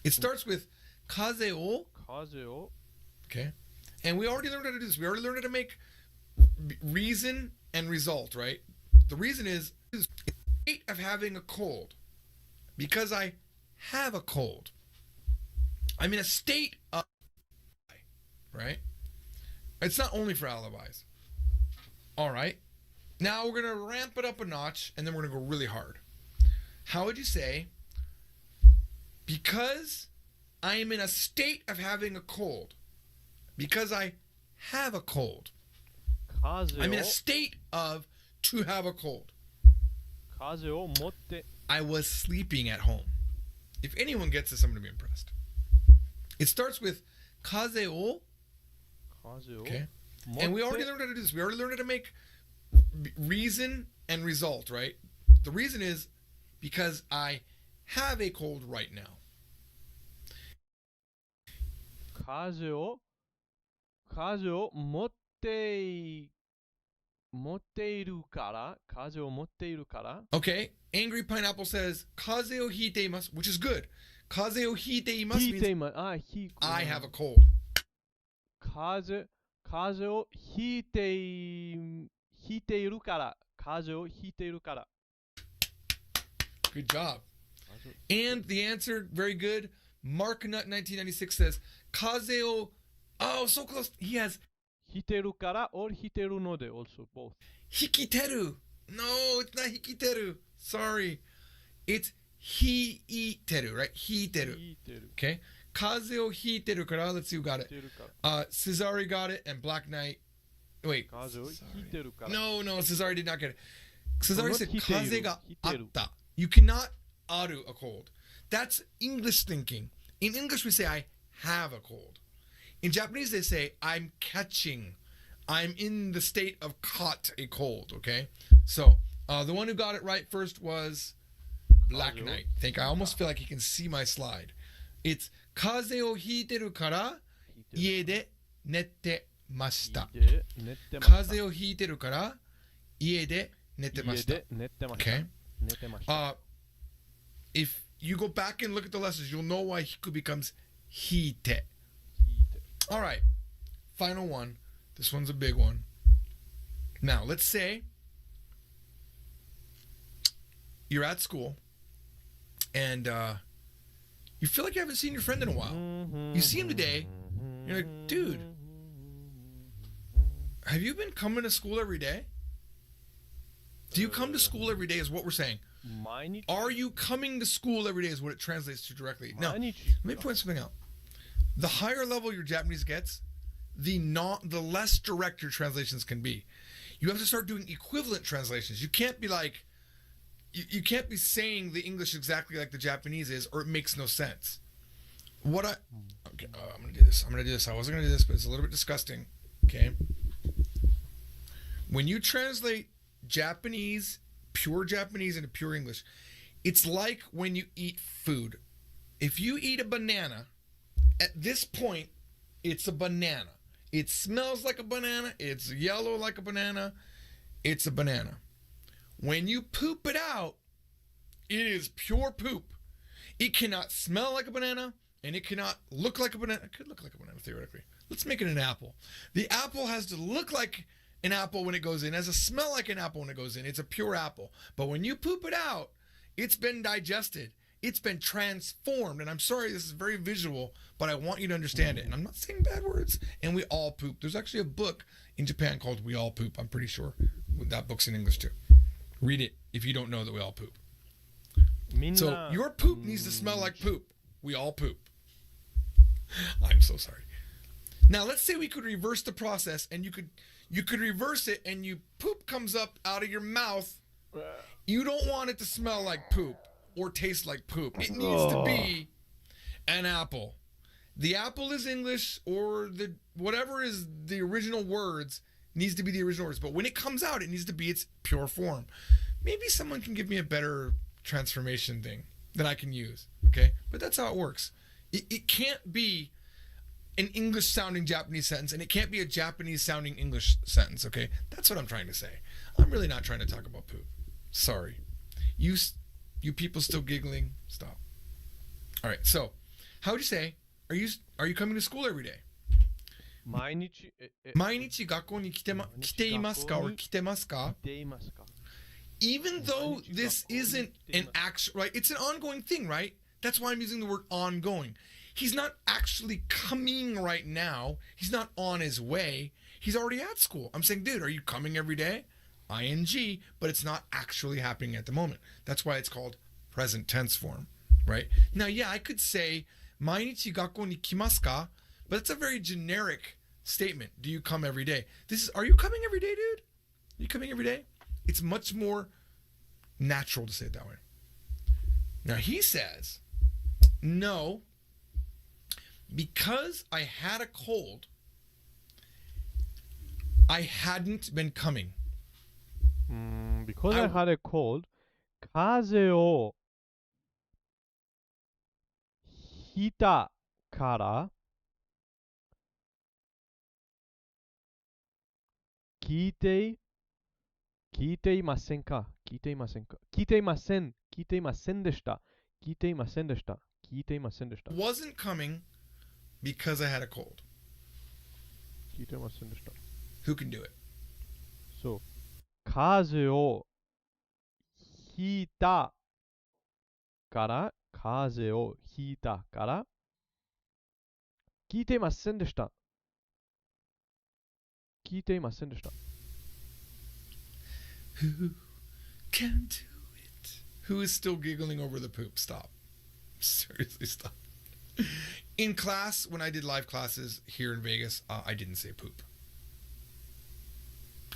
It starts with kaze o. Okay. And we already learned how to do this. We already learned how to make reason and result, right? The reason is state of having a cold. Because I have a cold. I'm in a state of, right? It's not only for alibis. All right. Now we're going to ramp it up a notch, and then we're going to go really hard. How would you say, because I am in a state of having a cold, because I have a cold, I'm in a state of to have a cold. I was sleeping at home. If anyone gets this, I'm going to be impressed. It starts with kaze o. Okay. And we already learned how to do this. We already learned how to make reason and result, right? The reason is because I have a cold right now. 風を持っているから Okay. Angry Pineapple says 風邪をひいています which is good. 風邪をひいています means I have a cold. 風邪をひいているから Good job. And the answer, very good. Marknut 1996 says 風邪を Oh, so close. He has ひいてるから or ひいてるので also both. ひきてる No, it's not ひきてる Sorry. It's ひいてる right? ひいてる Okay. 風邪をひいてるから Let's see who got it. Cesare got it and Black Knight. Wait. No, Cesare did not get it. Cesare said 風があった You cannot aru a cold. That's English thinking. In English we say I have a cold. In Japanese they say I'm catching. I'm in the state of caught a cold, okay? So, the one who got it right first was Black Knight. I almost feel like he can see my slide. It's 風邪をひいてるから家で寝てました。風邪をひいてるから家で寝てました。Okay? If you go back and look at the lessons, you'll know why hiku becomes hite. All right, final one. This one's a big one. Now, let's say you're at school and you feel like you haven't seen your friend in a while. You see him today. You're like, dude, have you been coming to school every day? Do you come to school every day is what we're saying. Are you coming to school every day is what it translates to directly. Now, let me point something out. The higher level your Japanese gets, the less direct your translations can be. You have to start doing equivalent translations. You can't be like, you can't be saying the English exactly like the Japanese is, or it makes no sense. I'm going to do this. I wasn't going to do this, but it's a little bit disgusting. Okay. When you translate Japanese, pure Japanese into pure English, it's like when you eat food. If you eat a banana, at this point, it's a banana. It smells like a banana. It's yellow like a banana. It's a banana. When you poop it out, it is pure poop. It cannot smell like a banana, and it cannot look like a banana. It could look like a banana, theoretically. Let's make it an apple. The apple has to look like an apple when it goes in. It has to smell like an apple when it goes in. It's a pure apple. But when you poop it out, it's been digested. It's been transformed. And I'm sorry, this is very visual, but I want you to understand it. And I'm not saying bad words. And we all poop. There's actually a book in Japan called We All Poop. I'm pretty sure that book's in English too. Read it if you don't know that we all poop. So your poop needs to smell like poop. We all poop. I'm so sorry. Now let's say we could reverse the process, and you could reverse it, and poop comes up out of your mouth. You don't want it to smell like poop. or taste like poop. It needs to be an apple. The apple is English, or the whatever is the original words needs to be the original words. But when it comes out, it needs to be its pure form. Maybe someone can give me a better transformation thing that I can use. Okay, but that's how it works. It can't be an English sounding Japanese sentence, and it can't be a Japanese sounding English sentence. Okay, that's what I'm trying to say. I'm really not trying to talk about poop. Sorry. You people still giggling? Stop. All right. So, how would you say? Are you coming to school every day? 毎日、毎日学校に来ていますか or 来てますか? 来ていますか? Even though this isn't an actual, right? It's an ongoing thing, right? That's why I'm using the word ongoing. He's not actually coming right now. He's not on his way. He's already at school. I'm saying, dude, are you coming every day? ING, but it's not actually happening at the moment. That's why it's called present tense form, right? Now, yeah, I could say, 毎日学校に来ますか? But it's a very generic statement. Do you come every day? This is, are you coming every day, dude? Are you coming every day? It's much more natural to say it that way. Now, he says, no, because I had a cold, I hadn't been coming. Because I had a cold, 風邪をひいたから聞いていませんか聞いていませんか聞いていません聞いていませんでした聞いていませんでした聞いていませんでした Wasn't coming because I had a cold. 聞いていませんでした Who can do it? そう風邪をひいたから風邪をひいたから聞いていませんでした聞いていませんでした Who can do it? Who is still giggling over the poop? Stop. Seriously, stop. In class, when I did live classes here in Vegas, I didn't say poop.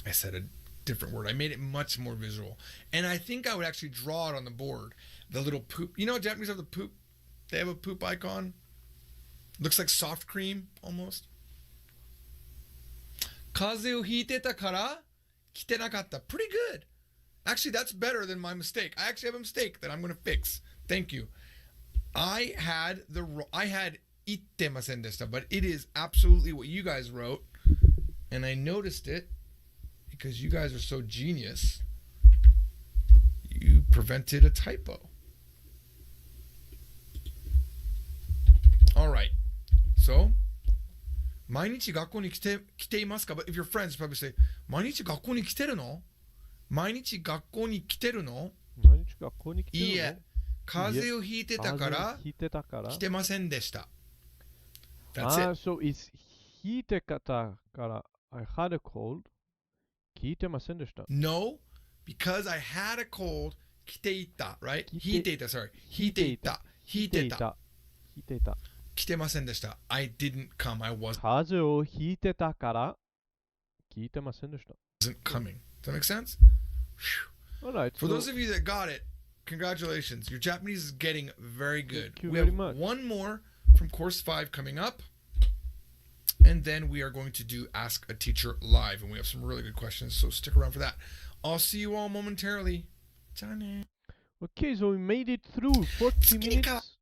I said a different word. I made it much more visual. And I think I would actually draw it on the board. The little poop. You know, Japanese have the poop? They have a poop icon. Looks like soft cream, almost. 風邪をひいてたから来てなかった. Pretty good. Actually, that's better than my mistake. I actually have a mistake that I'm going to fix. Thank you. I had 言ってませんでした, but it is absolutely what you guys wrote. And I noticed it because you guys are so genius. You prevented a typo. All right. So, 毎日学校に来ていますか? But if your friends probably say, 毎日学校に来てるの? 毎日学校に来てるの? 毎日学校に来てるの? いいえ、風邪をひいてたから来てませんでした. That's it. So it's ひいてたから I had a cold 聞いてませんでした No, because I had a cold 来ていた, right? ひいていた, sorry. ひいていた. ひいていた. 来てませんでした. I didn't come. I wasn't 風邪をひいてたから聞いてませんでした coming. Does that make sense? Alright, For those of you that got it, congratulations. Your Japanese is getting very good. Thank you We very have much. one more from course 5 coming up. And then we are going to do Ask a Teacher Live. And we have some really good questions, so stick around for that. I'll see you all momentarily. Okay, so we made it through 40 minutes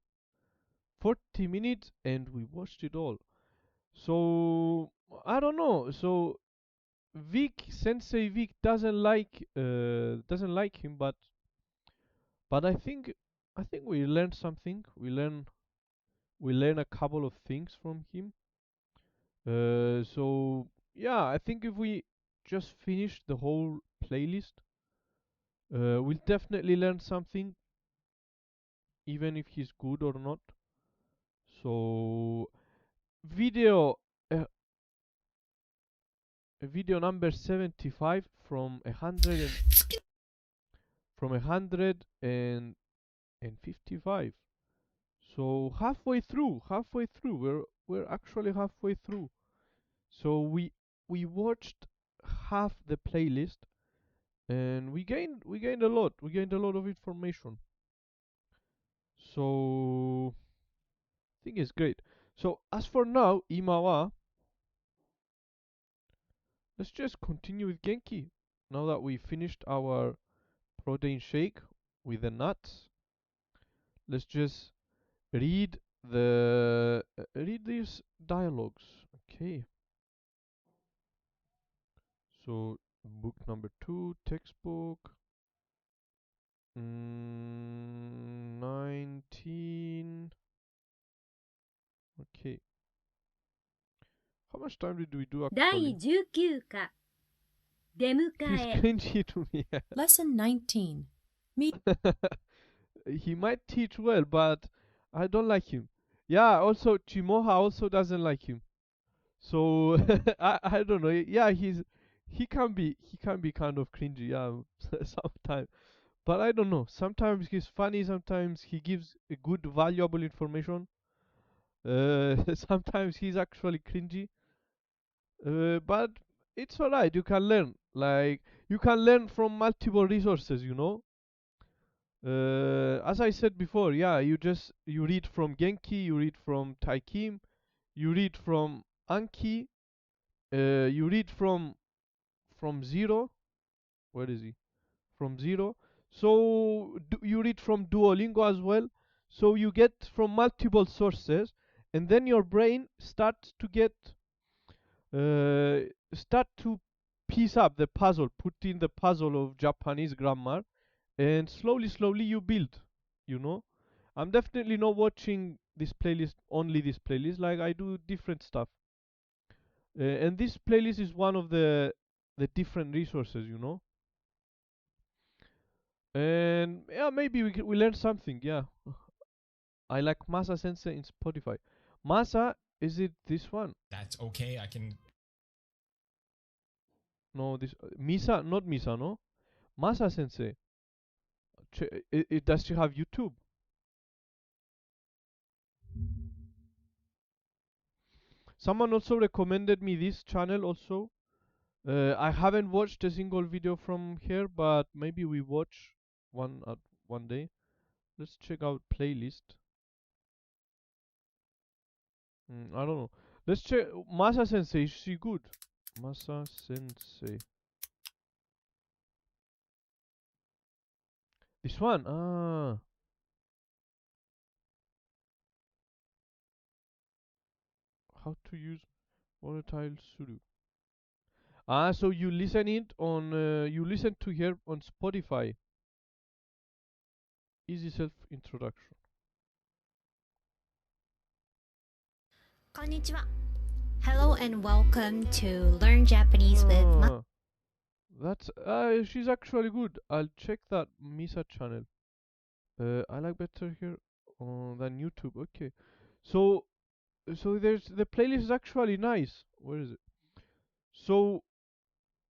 40 minutes and we watched it all. So I don't know. So Sensei Vic doesn't like him, but I think we learned something. We learn a couple of things from him. So yeah, I think if we just finish the whole playlist, we'll definitely learn something, even if he's good or not. So video video number 75 from 155. So halfway through. We're actually halfway through. So we watched half the playlist and we gained a lot. We gained a lot of information. So I think it's great. So as for now, Imawa, let's just continue with Genki. Now that we finished our protein shake with the nuts, let's just read these dialogues. Okay. So book number 2, textbook 19. Okay. How much time did we do 第 actually? 19課出迎 He's え cringy to me. Lesson 19. He might teach well, but I don't like him. Yeah, also Chimoha also doesn't like him. So I don't know. Yeah, he can be kind of cringy, yeah, sometimes. But I don't know. Sometimes he's funny, sometimes he gives a good valuable information. Sometimes he's actually cringy. But it's alright. You can learn. Like you can learn from multiple resources, you know. As I said before, yeah, you read from Genki, you read from Taikim, you read from Anki, you read from Zero. Where is he? From Zero. So you read from Duolingo as well. So you get from multiple sources, and then your brain start to piece up the puzzle, put in the puzzle of Japanese grammar, and slowly you build. You know, I'm definitely not watching this playlist, only this playlist. Like I do different stuff, and this playlist is one of the different resources. You know, and yeah, maybe we learn something. Yeah, I like Masa Sensei in Spotify. Masa, is it this one? That's okay. I can. No, this Misa, not Misa, no. Masa Sensei. Does she have YouTube? Someone also recommended me this channel also. I haven't watched a single video from here, but maybe we watch one day. Let's check out playlist. I don't know. Let's check Masa Sensei. Is she good? Masa Sensei. This one. How to use volatile sudo. So you listen to here on Spotify. Easy self introduction. こんにちは Hello and welcome to Learn Japanese with Ma That's she's actually good. I'll check that Misa channel. I like better here than YouTube. Okay, so there's the playlist is actually nice. Where is it? So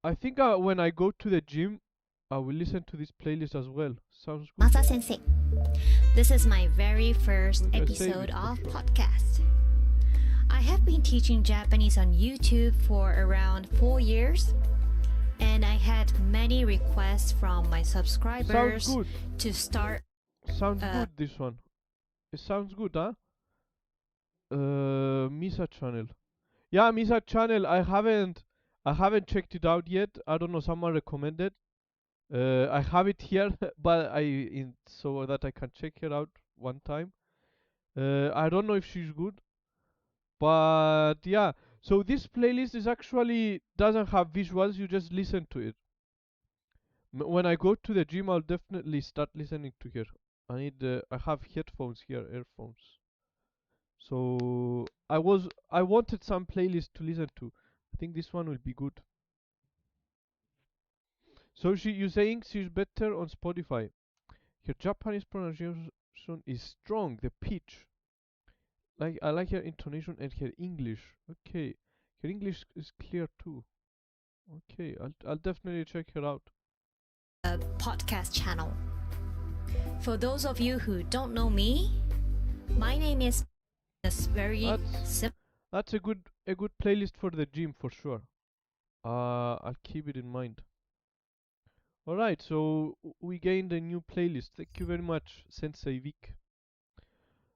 I think when I go to the gym, I will listen to this playlist as well. Sounds good. Masa Sensei. This is my very first We're gonna save episode it for of sure. podcast. I have been teaching Japanese on YouTube for around 4 years, and I had many requests from my subscribers Sounds good. to start. Sounds good. This one. It sounds good, huh? Misa channel. Yeah, Misa channel. I haven't checked it out yet. I don't know. Someone recommended. I have it here, but so that I can check it out one time. I don't know if she's good, but yeah. So this playlist is actually doesn't have visuals. You just listen to it. When I go to the gym, I'll definitely start listening to her. I have headphones here, earphones. So I wanted some playlist to listen to. I think this one will be good. So you saying she's better on Spotify? Her Japanese pronunciation is strong. The pitch, like I like her intonation and her English. Okay, her English is clear too. Okay, I'll definitely check her out. A podcast channel. For those of you who don't know me, my name is very That's- simple. That's a good playlist for the gym for sure. I'll keep it in mind. Alright, so we gained a new playlist. Thank you very much, Sensei Vic.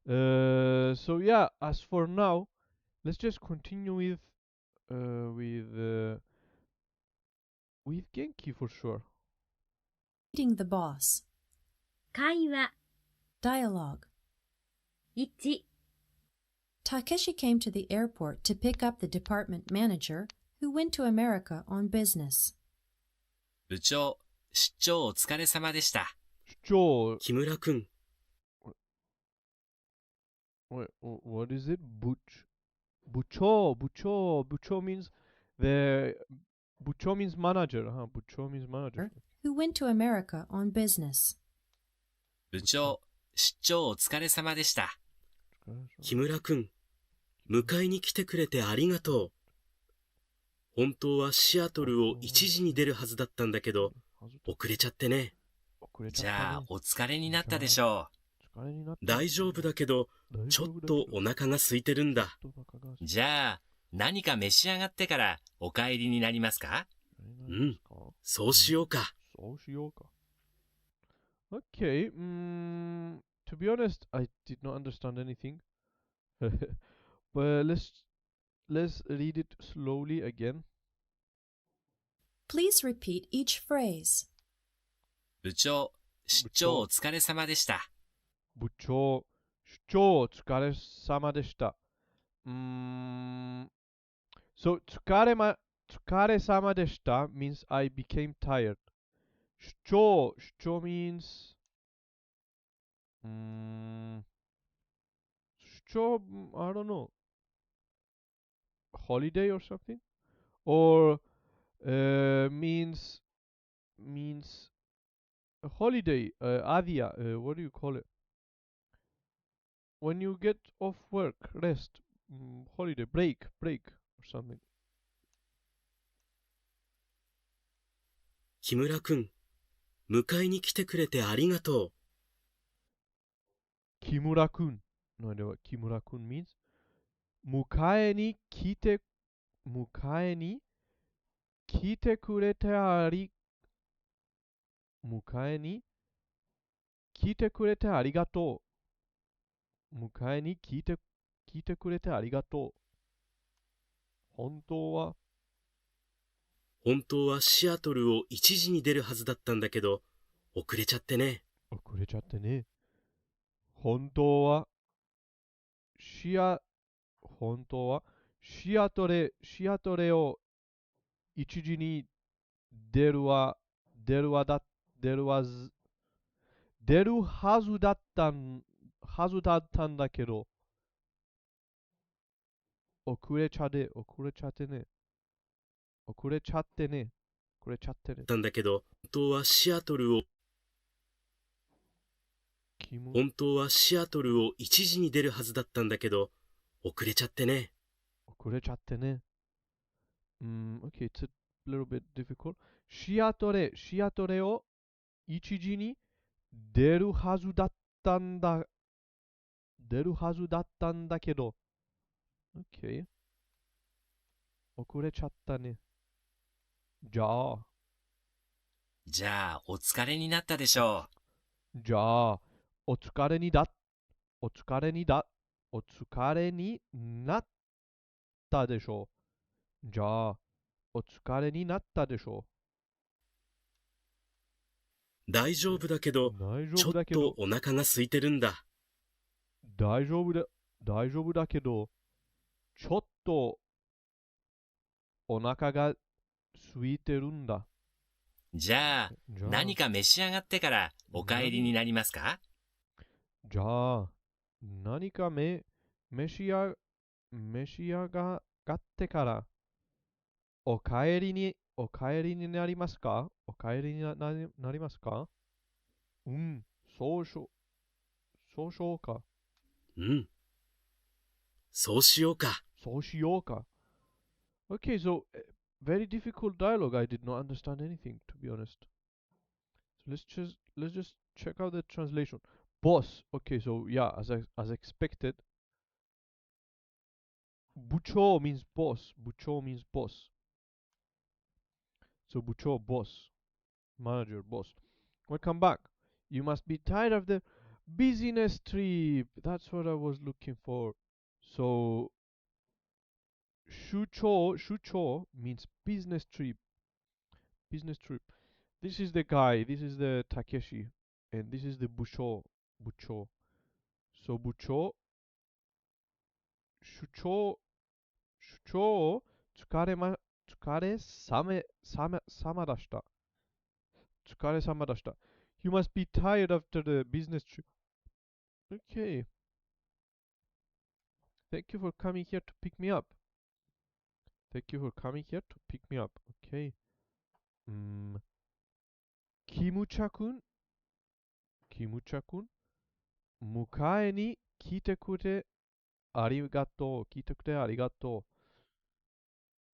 So yeah, as for now, let's just continue with uh, with Genki for sure. Meeting the boss. 会話 Dialogue. 1、 Takeshi came to the airport to pick up the department manager who went to America on business. 部長、出張お疲れ様でした。 Joe, 木村くん、 what is it? Bucho means the Bucho means manager. Bucho means manager. Who went to America on business. 部長、出張お疲れ様でした。木村くん、迎えに来てくれてありがとう。本当はシアトルを1時に出るはずだったんだけど、遅れちゃってね。じゃあ、お疲れになったでしょ大丈夫だけど、ちょっとお腹が空いてるんだ。う。じゃあ、何か召し上がってからお帰りになりますか？うん、そうしようか。Okay, to be honest, I did not understand anything. But let's read it slowly again. Please repeat each phrase. 部長、出張お疲れ様でした。部長、出張お疲れ様でした。So 疲れ様でした means I became tired. 出張 means 出張 I don't know, holiday or something, or means a holiday, adia, what do you call it? When you get off work, rest, holiday, break or something. 木村くん、迎えに来てくれてありがとう。木村くん。No, では木村くん means 迎えに来てくれてあり迎えに来てくれてありがとう。迎えに来てくれてありがとう。本当はシアトルを1時に出るはずだったんだけど、遅れちゃってね。本当はシアトレを1時に出るはずだったんだけど、遅れちゃってね。なんだけど、本当はシアトルを1時に出るはずだったんだけど、遅れちゃってね。Okay, it's a little bit difficult. シアトレを1時に出るはずだったんだけど、Okay. 遅れちゃったね。じゃあ、お疲れになったでしょお疲れになったでしょう。じゃあ、お疲れになったでしょ大丈夫だけど、う。ちょっとお腹が空いてるんだ。大丈夫だけど、ちょっとお腹が空いてるんだ。う。じゃあ、何か召し上がってからお帰りになりますか？じゃあ、何か召し上がってからお帰りになりますか？うん、そうしようか。うん。そうしようか。Okay, so very difficult dialogue. I did not understand anything, to be honest. So let's just check out the translation. Boss. Okay, so yeah, as expected. Bucho means boss. So bucho, boss, manager, boss. Welcome back. You must be tired of the Business trip. That's what I was looking for. So, shucho means business trip. Business trip. This is the guy. This is the Takeshi. And this is the Bucho. So, Bucho, shucho, shucho, 疲れさまだした. 疲れ様だした. You must be tired after the business trip. Okay. Thank you for coming here to pick me up. Thank you for coming here to pick me up. Okay. キムチャ君迎えに来てくれありがとう。来てくれありがとう。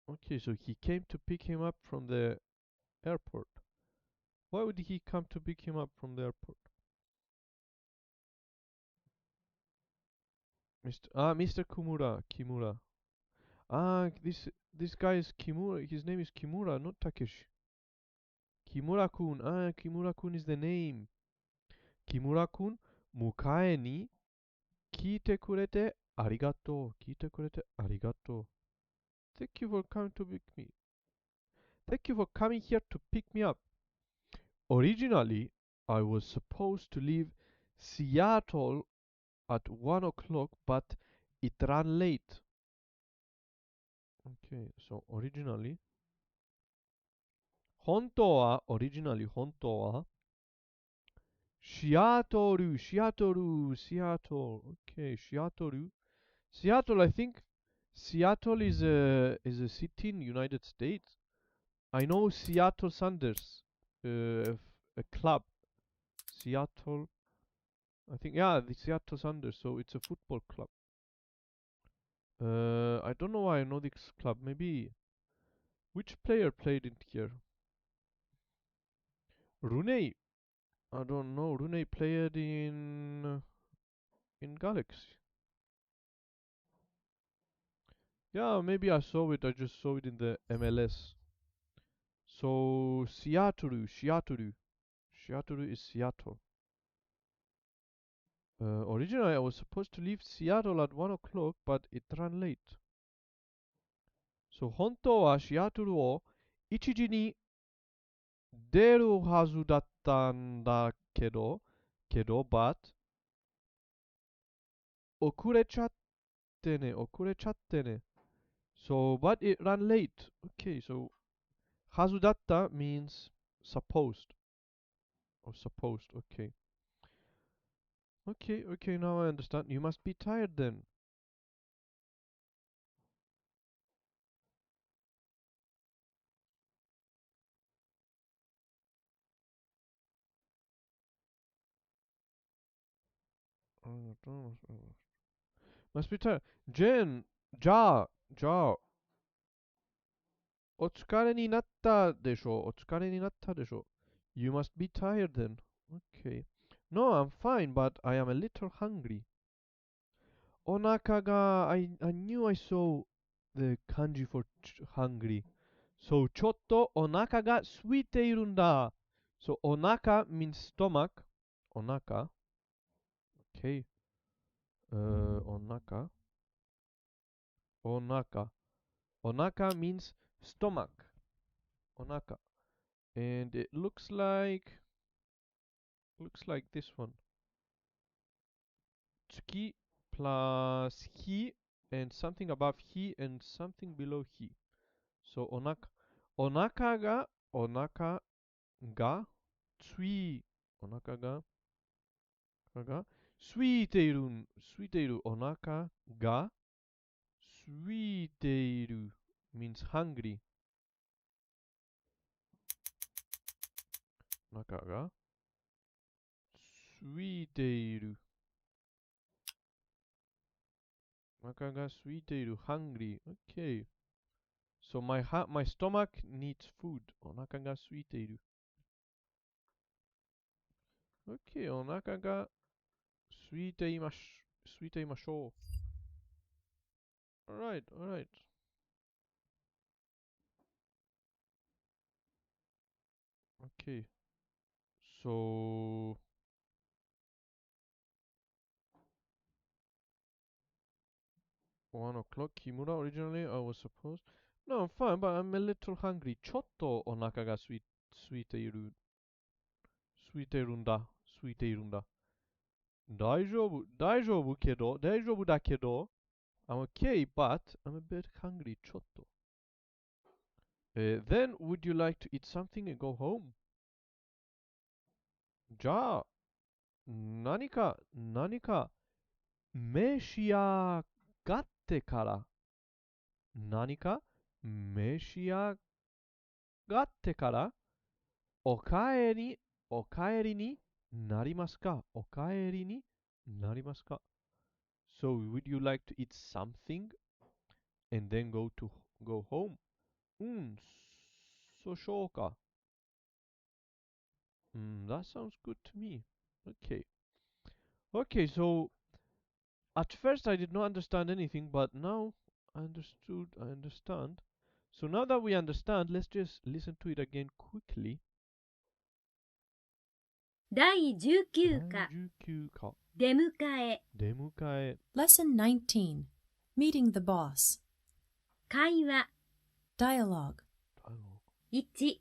Okay, so he came to pick him up from the airport. Why would he come to pick him up from the airport? Mr. Kimura. This guy is Kimura. His name is Kimura, not Takeshi. Kimura-kun. Kimura-kun is the name. Kimura-kun, 迎えに来てくれてありがとう。来てくれてありがとう。Thank you for coming to pick me. Thank you for coming here to pick me up. Originally, I was supposed to leave Seattle at 1 o'clock, but it ran late. Okay, so originally, 本当はシアトル、Okay, Seattle, I think Seattle is a city in United States. I know Seattle Sanders, a club. Seattle, I think, yeah, the Seattle Sanders. So it's a football club. I don't know why I know this club. Maybe which player played in here? Rooney. I don't know. Rooney played in Galaxy. Yeah, maybe I saw it. I just saw it in the MLS. So Seattle. Seattle is Seattle. Originally, I was supposed to leave Seattle at 1 o'clock, but it ran late. So 本当はシアトルを1時に出るはずだったんだbut 遅れちゃってね。So, but it ran late. Okay, so はずだった means supposed. Or supposed, okay. Okay, now I understand. You must be tired then. Must be tired. Jen, じゃあ、お疲れになったでしょ。You must be tired then. Okay. No, I'm fine, but I am a little hungry. お腹が、I knew I saw the kanji for hungry. So, ちょっとお腹が空いているんだ. So, お腹 means stomach. お腹. Okay. お腹. お腹. お腹 means stomach. お腹. And it looks like this one. Tsuki plus he and something above he and something below he. So お腹がお腹が空いているお腹が空いている means hungry お腹が空いている hungry. Okay. So my stomach needs food. お腹が空いている Okay, お腹が空いていましょう Alright. Okay. So 1 o'clock. Kimura, originally I was supposed. No, I'm fine, but I'm a little hungry. ちょっとお腹が空いている。空いているんだ。空いているんだ。大丈夫だけど、I'm okay, but I'm a bit hungry. ちょっと。Then, would you like to eat something and go home? じゃあ、何か召し上がってから何か召し上がってからお帰りになりますか？お帰りになりますか？ So, would you like to eat something and then go home? そうしようか。That sounds good to me. Okay. Okay, so at first I did not understand anything, but now I understand. So now that we understand, let's just listen to it again quickly. 第19課19課出迎え出迎え Lesson 19 Meeting the Boss. 会話 Dialogue. 1 1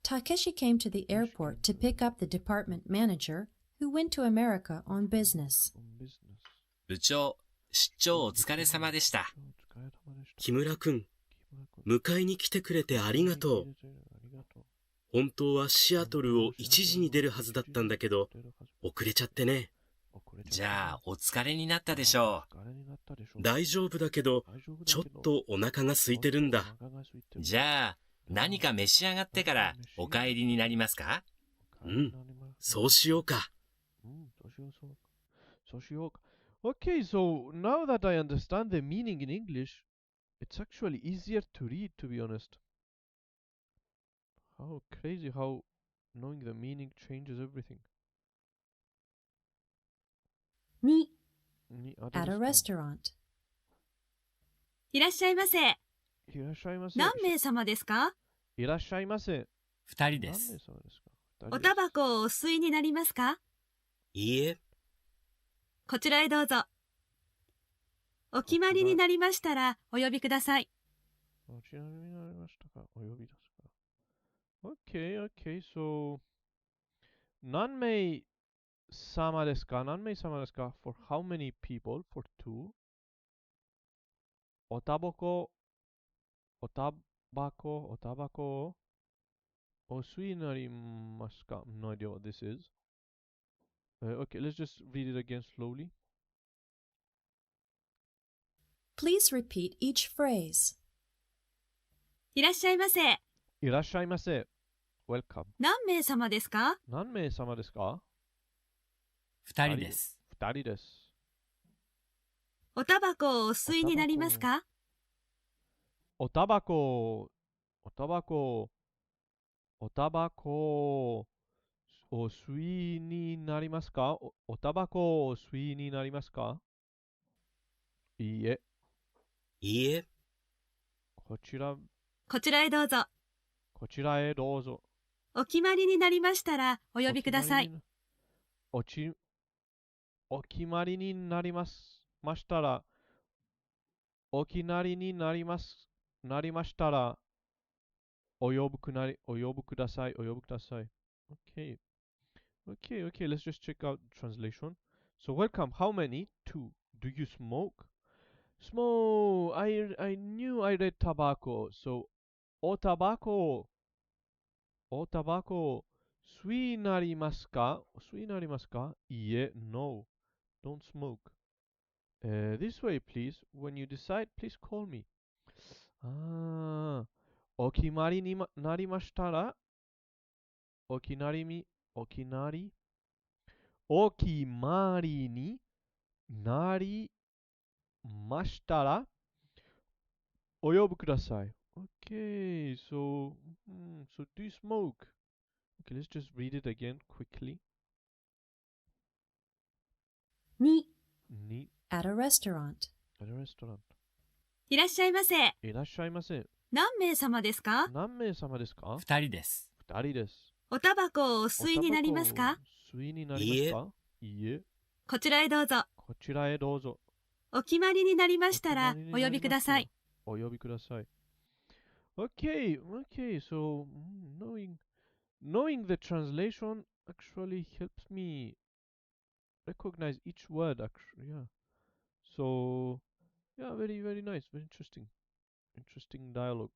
Takeshi came to the airport to pick up the department manager who went to America on business. on business. 部長、出張お疲れ様でした。お疲れ様でした。木村くん、木村君迎えに来てくれてありがとう。ありがとう。本当はシアトルを1時に出るはずだったんだけど、遅れちゃってね。じゃあ、お疲れになったでしょお疲れになったでしょう。大丈夫だけど、ちょっとお腹が空いてるんだ。う。じゃあ、何か召し上がってからお帰りになりますか？そうしようか。そうしようか。Okay, so now that I understand the meaning in English, it's actually easier to read, to be honest. How crazy how knowing the meaning changes everything. 2 At a restaurant. いらっしゃいませ。いらっしゃいませ。何名様ですか？いらっしゃいませ。二人で何名す。様ですか？おタバコをお吸いになりますか？いいえ、こちらへどうぞ。お決まりになりましたらお呼びください。おちなみになりましたか？お呼びですか？ Okay, okay, so 何名様ですか？何名様ですか？ For how many people? For two? おタバコをお吸いになりますか？ No idea what this is. Okay, let's just read it again slowly. Please repeat each phrase. いらっしゃいませ。いらっしゃいませ。Welcome. 何名様ですか？何名様ですか？二人です。二人です。おタバコをお吸いになりますか？おタバコをお吸いになりますか？おタバコを吸いになりますか？いいえ。いいえ、こちらへどうぞ。こちらへどうぞ。お決まりになりましたらお呼びください。お決まりになりましたら、お決まりになりましたら、お呼ぶください。Okay. Okay, let's just check out translation. So, welcome. How many? Two. Do you smoke? Smoke. I knew I read tobacco. So, おタバコ吸いなりますか？いいえ。No. Don't smoke. This way, please. When you decide, please call me. お決まりになりましたら、お決まりになりましたら、お呼びください。Okay, so do you smoke? Okay, let's just read it again quickly. 2 At a restaurant. At a restaurant. いらっしゃいませ。いらっしゃいませ。何名様ですか？何名様ですか？二人です。二人です。おタバコをお吸いになりますか？吸いになりますか？いいえ。こちらへどうぞ。こちらへどうぞ。お決まりになりましたらお呼びください。お呼びください。Okay, okay, so knowing the translation actually helps me recognize each word actually, yeah. So, yeah, very, very nice, very interesting. Interesting dialogue.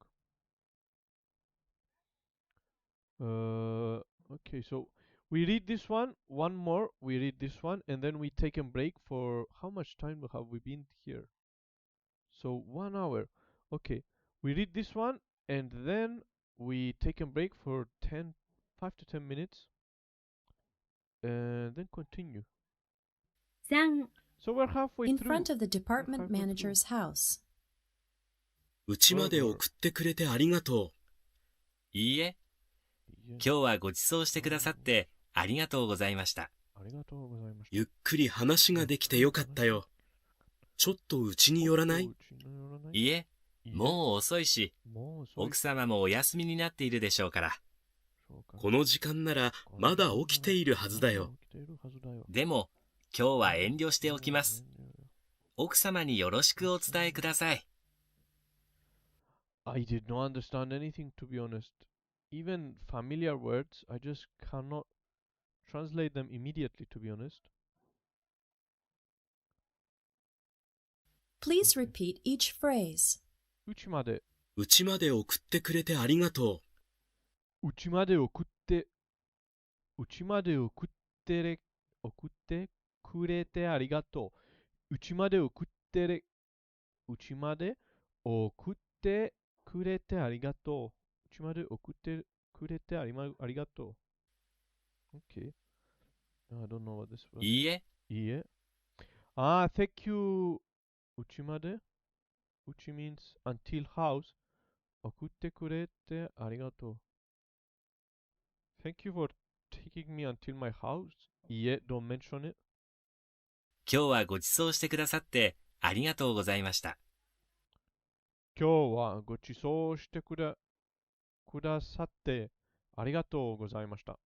Okay, so we read this one more, we read this one, and then we take a break for how much time have we been here? So 1 hour. Okay, we read this one, and then we take a break for 5 to 10 minutes, and then continue. 3、So we're halfway In through. front of the department Halfway through. manager's house. うちまで送ってくれてありがといいえ、 Yeah. 今日はご馳走してくださってありがとうございました。う。ゆっくり話ができてよかったよ。ちょっとうちに寄らない？いいえ、もう遅いし、奥様もお休みになっているでしょうから。この時間ならまだ起きているはずだよ。でも、今日は遠慮しておきます。奥様によろしくお伝えください。I did not understand anything, to be honest. Even familiar words, I just cannot translate them immediately, to be honest. Please repeat each phrase. うちまでうちまで送ってくれてありがとうちまで送ってうちまで送ってくれてありがとう。うちまで送ってうちまで送ってくれてありがとう。うちまで送ってくれてありがとう。Okay. I don't know what this was. いいえ、いいえ。Thank you. うちまでうち means until house. 送ってくれてありがとう。Thank you for taking me until my house. いいえ、don't mention it. 今日はご馳走してくださってありがとうございました。今日はご馳走してくださってありがとうございました。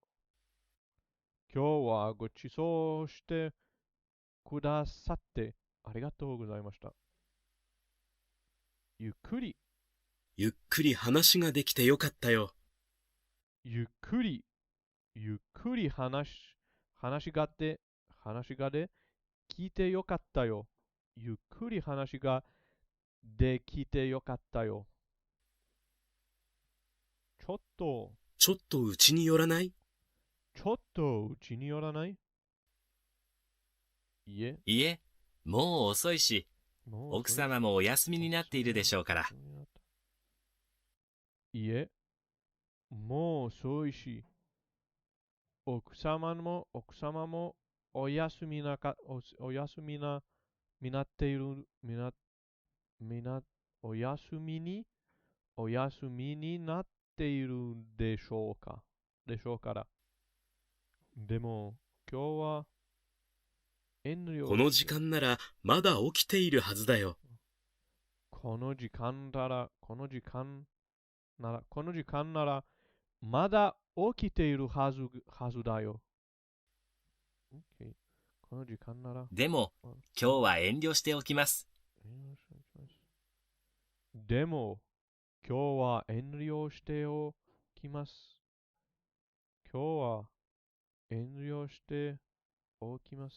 今日はご馳走してくださってありがとうございました。ゆっくり、ゆっくり話ができてよかったよ。ゆっくり話がで聞いてよかったよ。ゆっくり話ができてよかったよ。ちょっとうちに寄らない？うちに寄らない？いえ、いいえ、もう遅いし、奥様もお休みになっているでしょうから。いえ、もう遅いし、奥様もお休みなっているお休みになっているでしょうから。でも今日は遠慮してこの時間ならまだ起きているはずだよ。この時間ならまだ起きているはずだよ。Okay. この時間なら。でも、今日は遠慮しておきます。でも、今日は遠慮しておきます。今日は遠慮しておきます。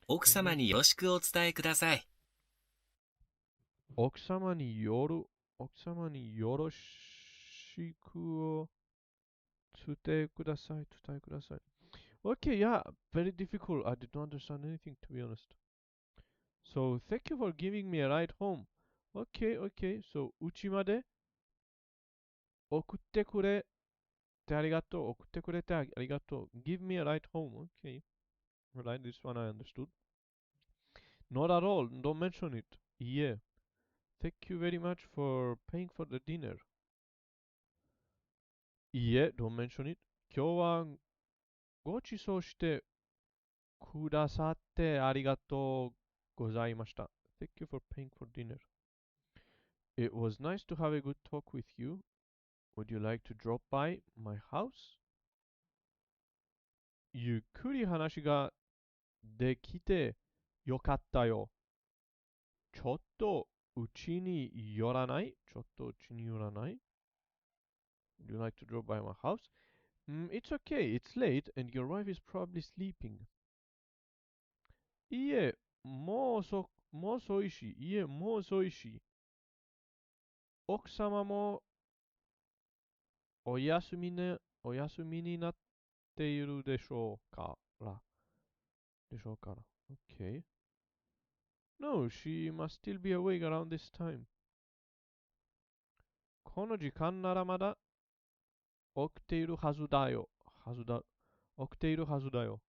奥様によろしくお伝えください。奥様によろしくを伝えください。Okay, yeah, very difficult. I did not understand anything, to be honest. So, thank you for giving me a ride home. Okay. So, うちまで送ってくれてありがとう。Give me a ride home. Okay. Right, this one I understood. Not at all. Don't mention it. Yeah. Thank you very much for paying for the dinner. Yeah, don't mention it. 今日はご馳走してくださってありがとうございました。Thank you for paying for dinner. It was nice to have a good talk with you. Would you like to drop by my house? ゆっくり話ができてよかったよ。ちょっとうちに寄らないちょっとうちに寄らない Do you like to drop by my house? It's okay, it's late and your wife is probably sleeping. いえ、もう遅いし、いえ、もう遅いし。奥様もお休みになっているでしょうから。Okay. No, she must still be awake around this time. この時間ならまだ起きているはずだよ。起きているはずだよ。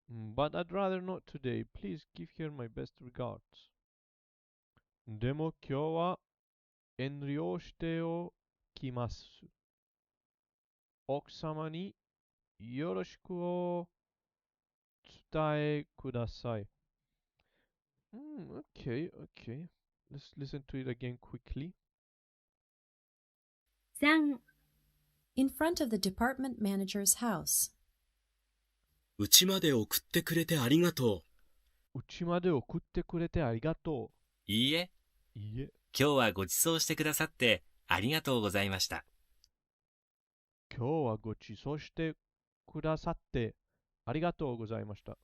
But I'd rather not today. Please give her my best regards. でも今日は遠慮しておきます。奥様によろしくお伝えください。Okay, okay. Let's listen to it again quickly. 3、 In front of the department manager's house. うちまで送ってくれてありがとう。うちまで送ってくれてありがといいえ、う。いいえ、今日はご馳走してくださってありがとうございました。今日はご馳走してくださってありがとうございました。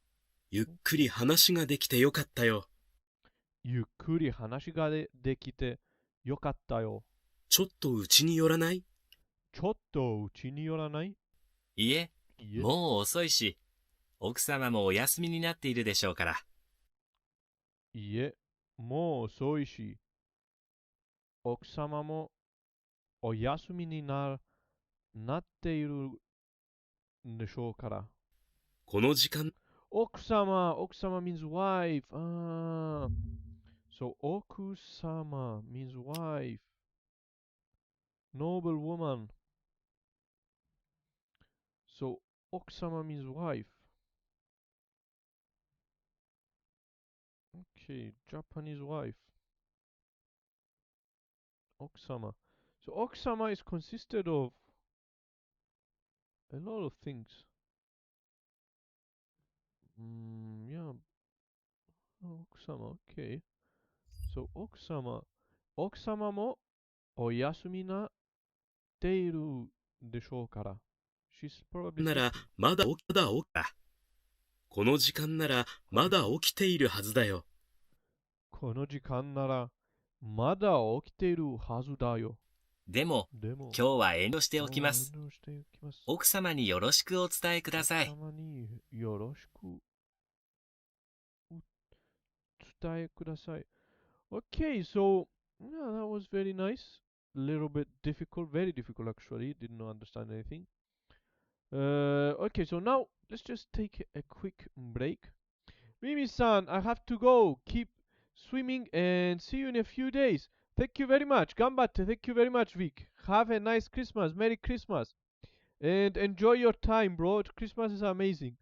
ゆっくり話ができてよかったよ。ゆっくり話ができてよかったよ。ちょっとうちに寄らない？ちょっとうちに寄らない？いいえ、いいえ、もう遅いし、奥様もお休みになっているでしょうから。いいえ、もう遅いし、奥様もお休みになっているんでしょうから。この時間、奥様 means wife. So 奥様 means wife. Noble woman. So 奥様 means wife. Okay, Japanese wife. 奥様. So 奥様 is consisted of a lot of things. Yeah. 奥様 okay. So 奥様もお休みなっているでしょうから。She's probably なら sleeping. まだ起きた。この時間ならまだ起きているはずだよ。この時間ならまだ起きているはずだよ。でも、でも、今日は遠慮しておきます。遠慮しておきます。奥様によろしくお伝えください。奥様によろしくお伝えください。Okay, so yeah, that was very nice. A little bit difficult, very difficult actually. Did not understand anything. Okay, so now let's just take a quick break. Mimi-san, I have to go. Keep swimming and see you in a few days. Thank you very much. Gambatte. Thank you very much, Vic. Have a nice Christmas. Merry Christmas. And enjoy your time, bro. Christmas is amazing.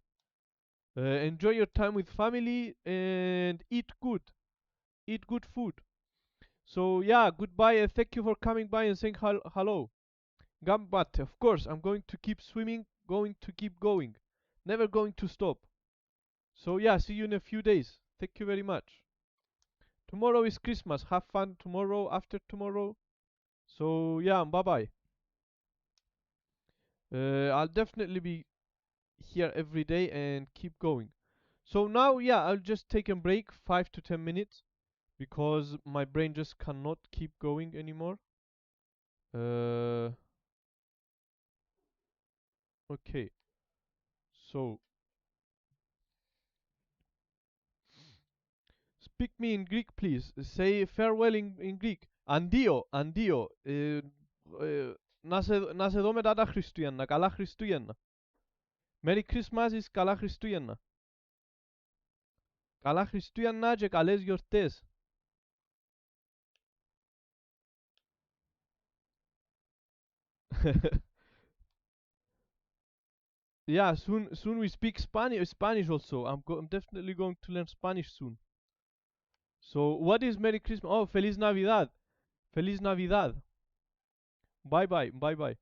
Enjoy your time with family and eat good. Eat good food. So, yeah, goodbye and thank you for coming by and saying hello. Gambatte. Of course, I'm going to keep swimming, going to keep going. Never going to stop. So, yeah, see you in a few days. Thank you very much. Tomorrow is Christmas. Have fun tomorrow, after tomorrow. So, yeah, bye bye. I'll definitely be here every day and keep going. So now, yeah, I'll just take a break 5 to 10 minutes because my brain just cannot keep going anymore. Okay. So, speak me in Greek, please. Say farewell in Greek. Αντίο. Να σε δω μετά τα Χριστούγεννα. Καλά Χριστούγεννα. Merry Christmas is καλά Χριστούγεννα. Καλά Χριστούγεννα και καλές γιορτές. Yeah, soon we speak Spanish also. I'm definitely going to learn Spanish soon. So, what is Merry Christmas? Oh, Feliz Navidad. Feliz Navidad. Bye bye.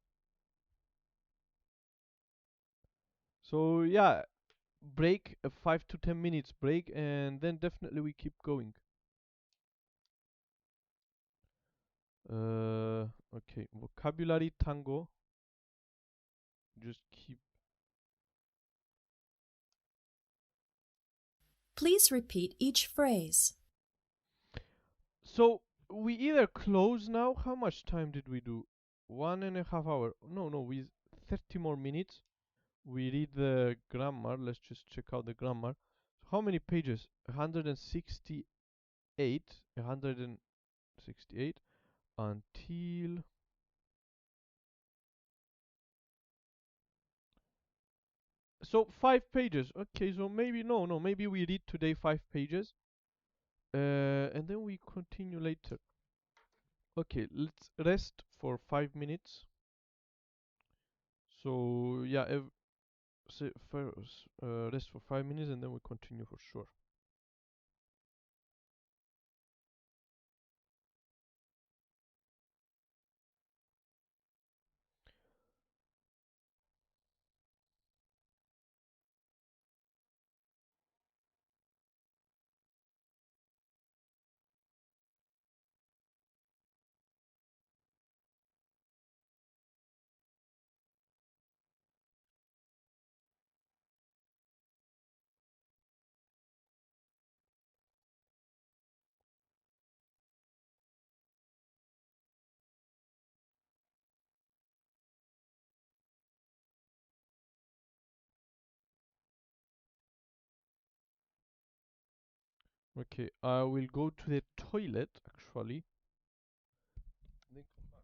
So, yeah, break a 5 to 10 minutes break and then definitely we keep going. Okay, vocabulary tango. Just keep. Please repeat each phrase. So we either close now. How much time did we do? 1.5 hour. No, we 30 more minutes. We read the grammar. Let's just check out the grammar. How many pages? 168. 168 until. So 5 pages. Okay, so maybe no. Maybe we read today 5 pages. And then we continue later. Okay, let's rest for 5 minutes. So yeah, first, rest for 5 minutes and then we continue for sure. Okay, I will go to the toilet actually. Then come back.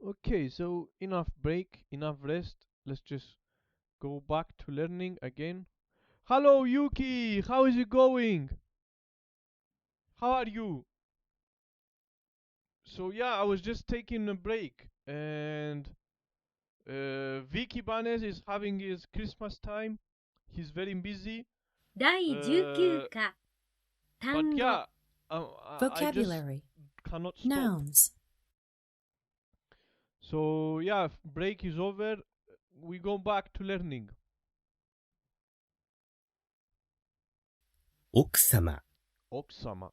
Okay, so enough break, enough rest. Let's just go back to learning again. Hello, Yuki! How is it going? How are you? So, yeah, I was just taking a break, and Vicky Banes is having his Christmas time. He's very busy. 第19課 But 単語 yeah, I just Vocabulary. cannot stop. Nouns. So, yeah, break is over. We go back to learning. 奥様、 Oksama,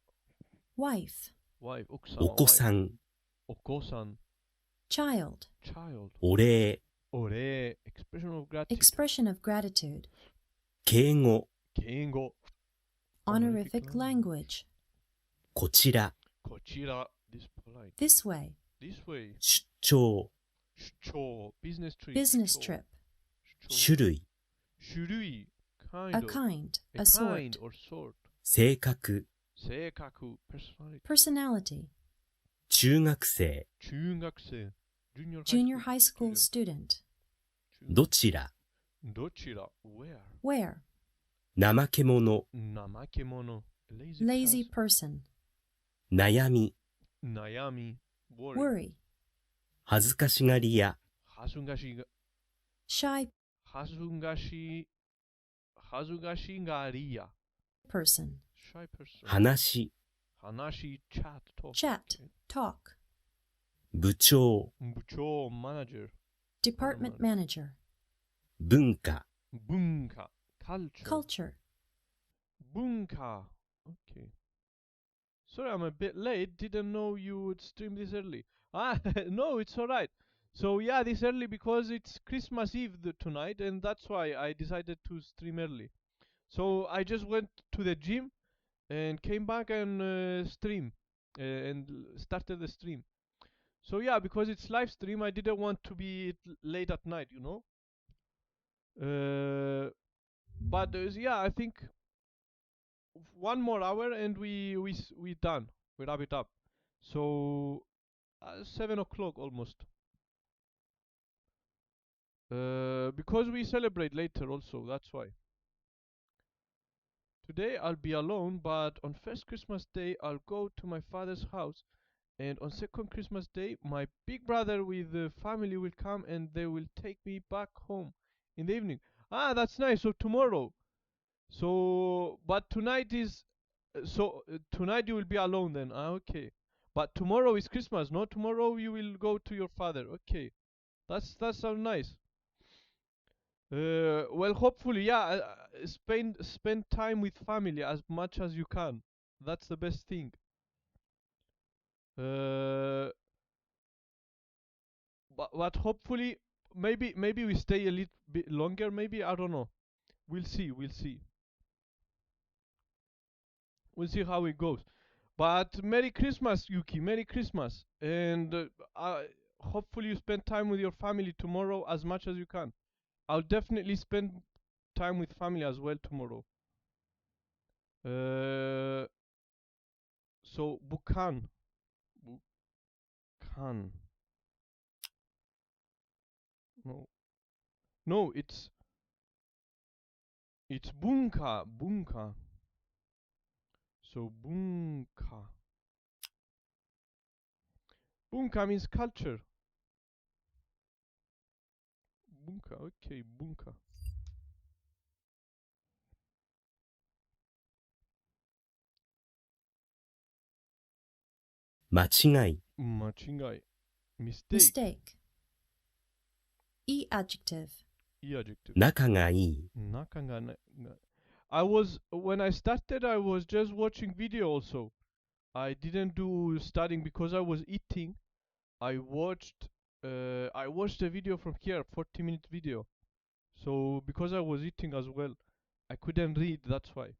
Wife. wife, お Oksama, 子 wife. さん、 Okosan, Child. child. お礼、 Ore, expression of gratitude. Expression of gratitude. 敬語、 Keingo, Honorific language. こちら、 kochira, this polite. This way. This way. 出張、 Shucho, business trip. Business Shucho. trip. 種類、 Shurui, kind A of. kind. A A sort. kind or sort. 性格、 Seikaku, personality. Personality. 中学生、 Chungakse, Junior high school student. どちら、 Dochira, where? Where? 怠け者、 Namakemono, Lazy person. person. 悩み、 Nayami, worry. Worry. 恥ずかしがり屋、 Hasungashi, Shy. hasungashi, 恥ずかしがり屋。 person. Shy person. 話、話、chat, talk. Chat, talk. 部長、部長、manager. Department manager. 文化、文化、culture. Culture. 文化. Okay. Sorry, I'm a bit late. Didn't know you would stream this early. Ah, no, it's alright. So yeah, this early because it's Christmas Eve tonight, and that's why I decided to stream early. So I just went to the gym and came back and and started the stream. So yeah, because it's live stream, I didn't want to be late at night, you know. But yeah, I think one more hour and we done. We wrap it up. So 7 o'clock almost. Because we celebrate later also, that's why. Today I'll be alone, but on first Christmas Day I'll go to my father's house, and on second Christmas Day my big brother with the family will come and they will take me back home in the evening. Ah, that's nice. So tomorrow. So, but tonight is tonight you will be alone then. Ah, okay. But tomorrow is Christmas, no? Tomorrow you will go to your father. Okay. That sounds nice. Well, hopefully, yeah. Spend time with family as much as you can. That's the best thing. But hopefully, maybe we stay a little bit longer. Maybe I don't know. We'll see. We'll see. We'll see how it goes. But Merry Christmas, Yuki. Merry Christmas, and hopefully you spend time with your family tomorrow as much as you can. I'll definitely spend time with family as well tomorrow. So bukan. No. No, it's bunka. So bunka. Bunka means culture. Bunka, okay, bunka.間違い、間違い. Mistake. Mistake. E adjective. E adjective. 仲がいい、仲がな- when I started, I was just watching video also. I didn't do studying because I was eating. I watched a video from here, 40-minute video. So because I was eating as well, I couldn't read, that's why.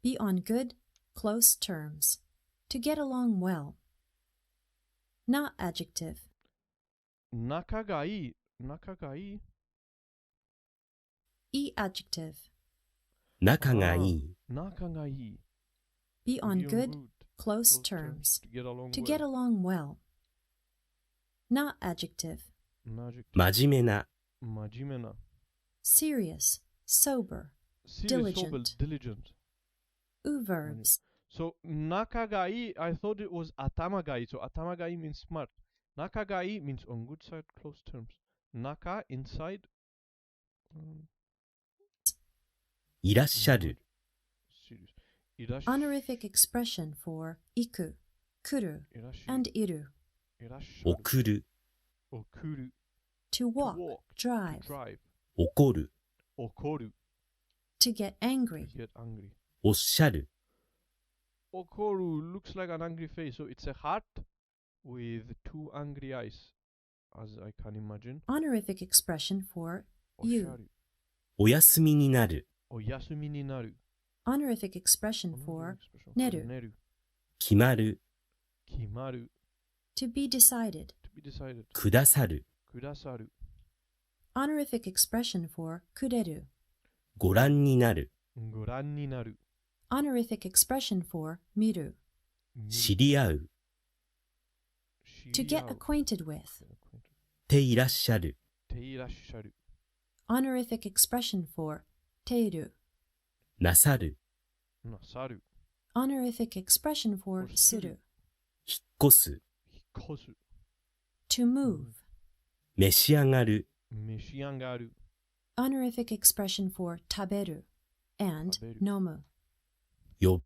Be on good, close terms. To get along well. Not adjective. 仲がいい. E adjective. 仲がいい、仲がいい. Be on Be on good, good, close close terms. To get along To well. get along well. Not adjective. Adjective. 真面目な、真面目な. Serious, sober. Serious, sober, Diligent. diligent. verbs. So nakagai, I thought it was atamagai. So atamagai means smart. Nakagai means on good side, close terms. Naka inside. いらっしゃる、 Serious. Irash. Honorific expression for iku, kuru, and iru. いらっしゃる。送る、送る。To walk, walk, drive. To drive. 怒る、怒る。To get angry. To get angry. おっしゃる、怒る looks like an angry face. So it's a heart with two angry eyes, as I can imagine. Honorific expression for おしゃ you. る。お休みになる、お休みになる。 Honorific expression for 寝る。寝る。決まる、決まる。 to be decided. To be decided. くださる、くださる。 Honorific expression for kureru. ご覧になる、ご覧になる。 Honorific expression for miru. 知り合う、 To get acquainted with. ていらっしゃる、ていらっしゃる。 Honorific expression for teiru. なさる、なさる。 Honorific expression for suru. 引っ越す、引っ越す。 To move. 召し上がる、召し上がる。Honorific expression for 食べる and 食べる。飲む。呼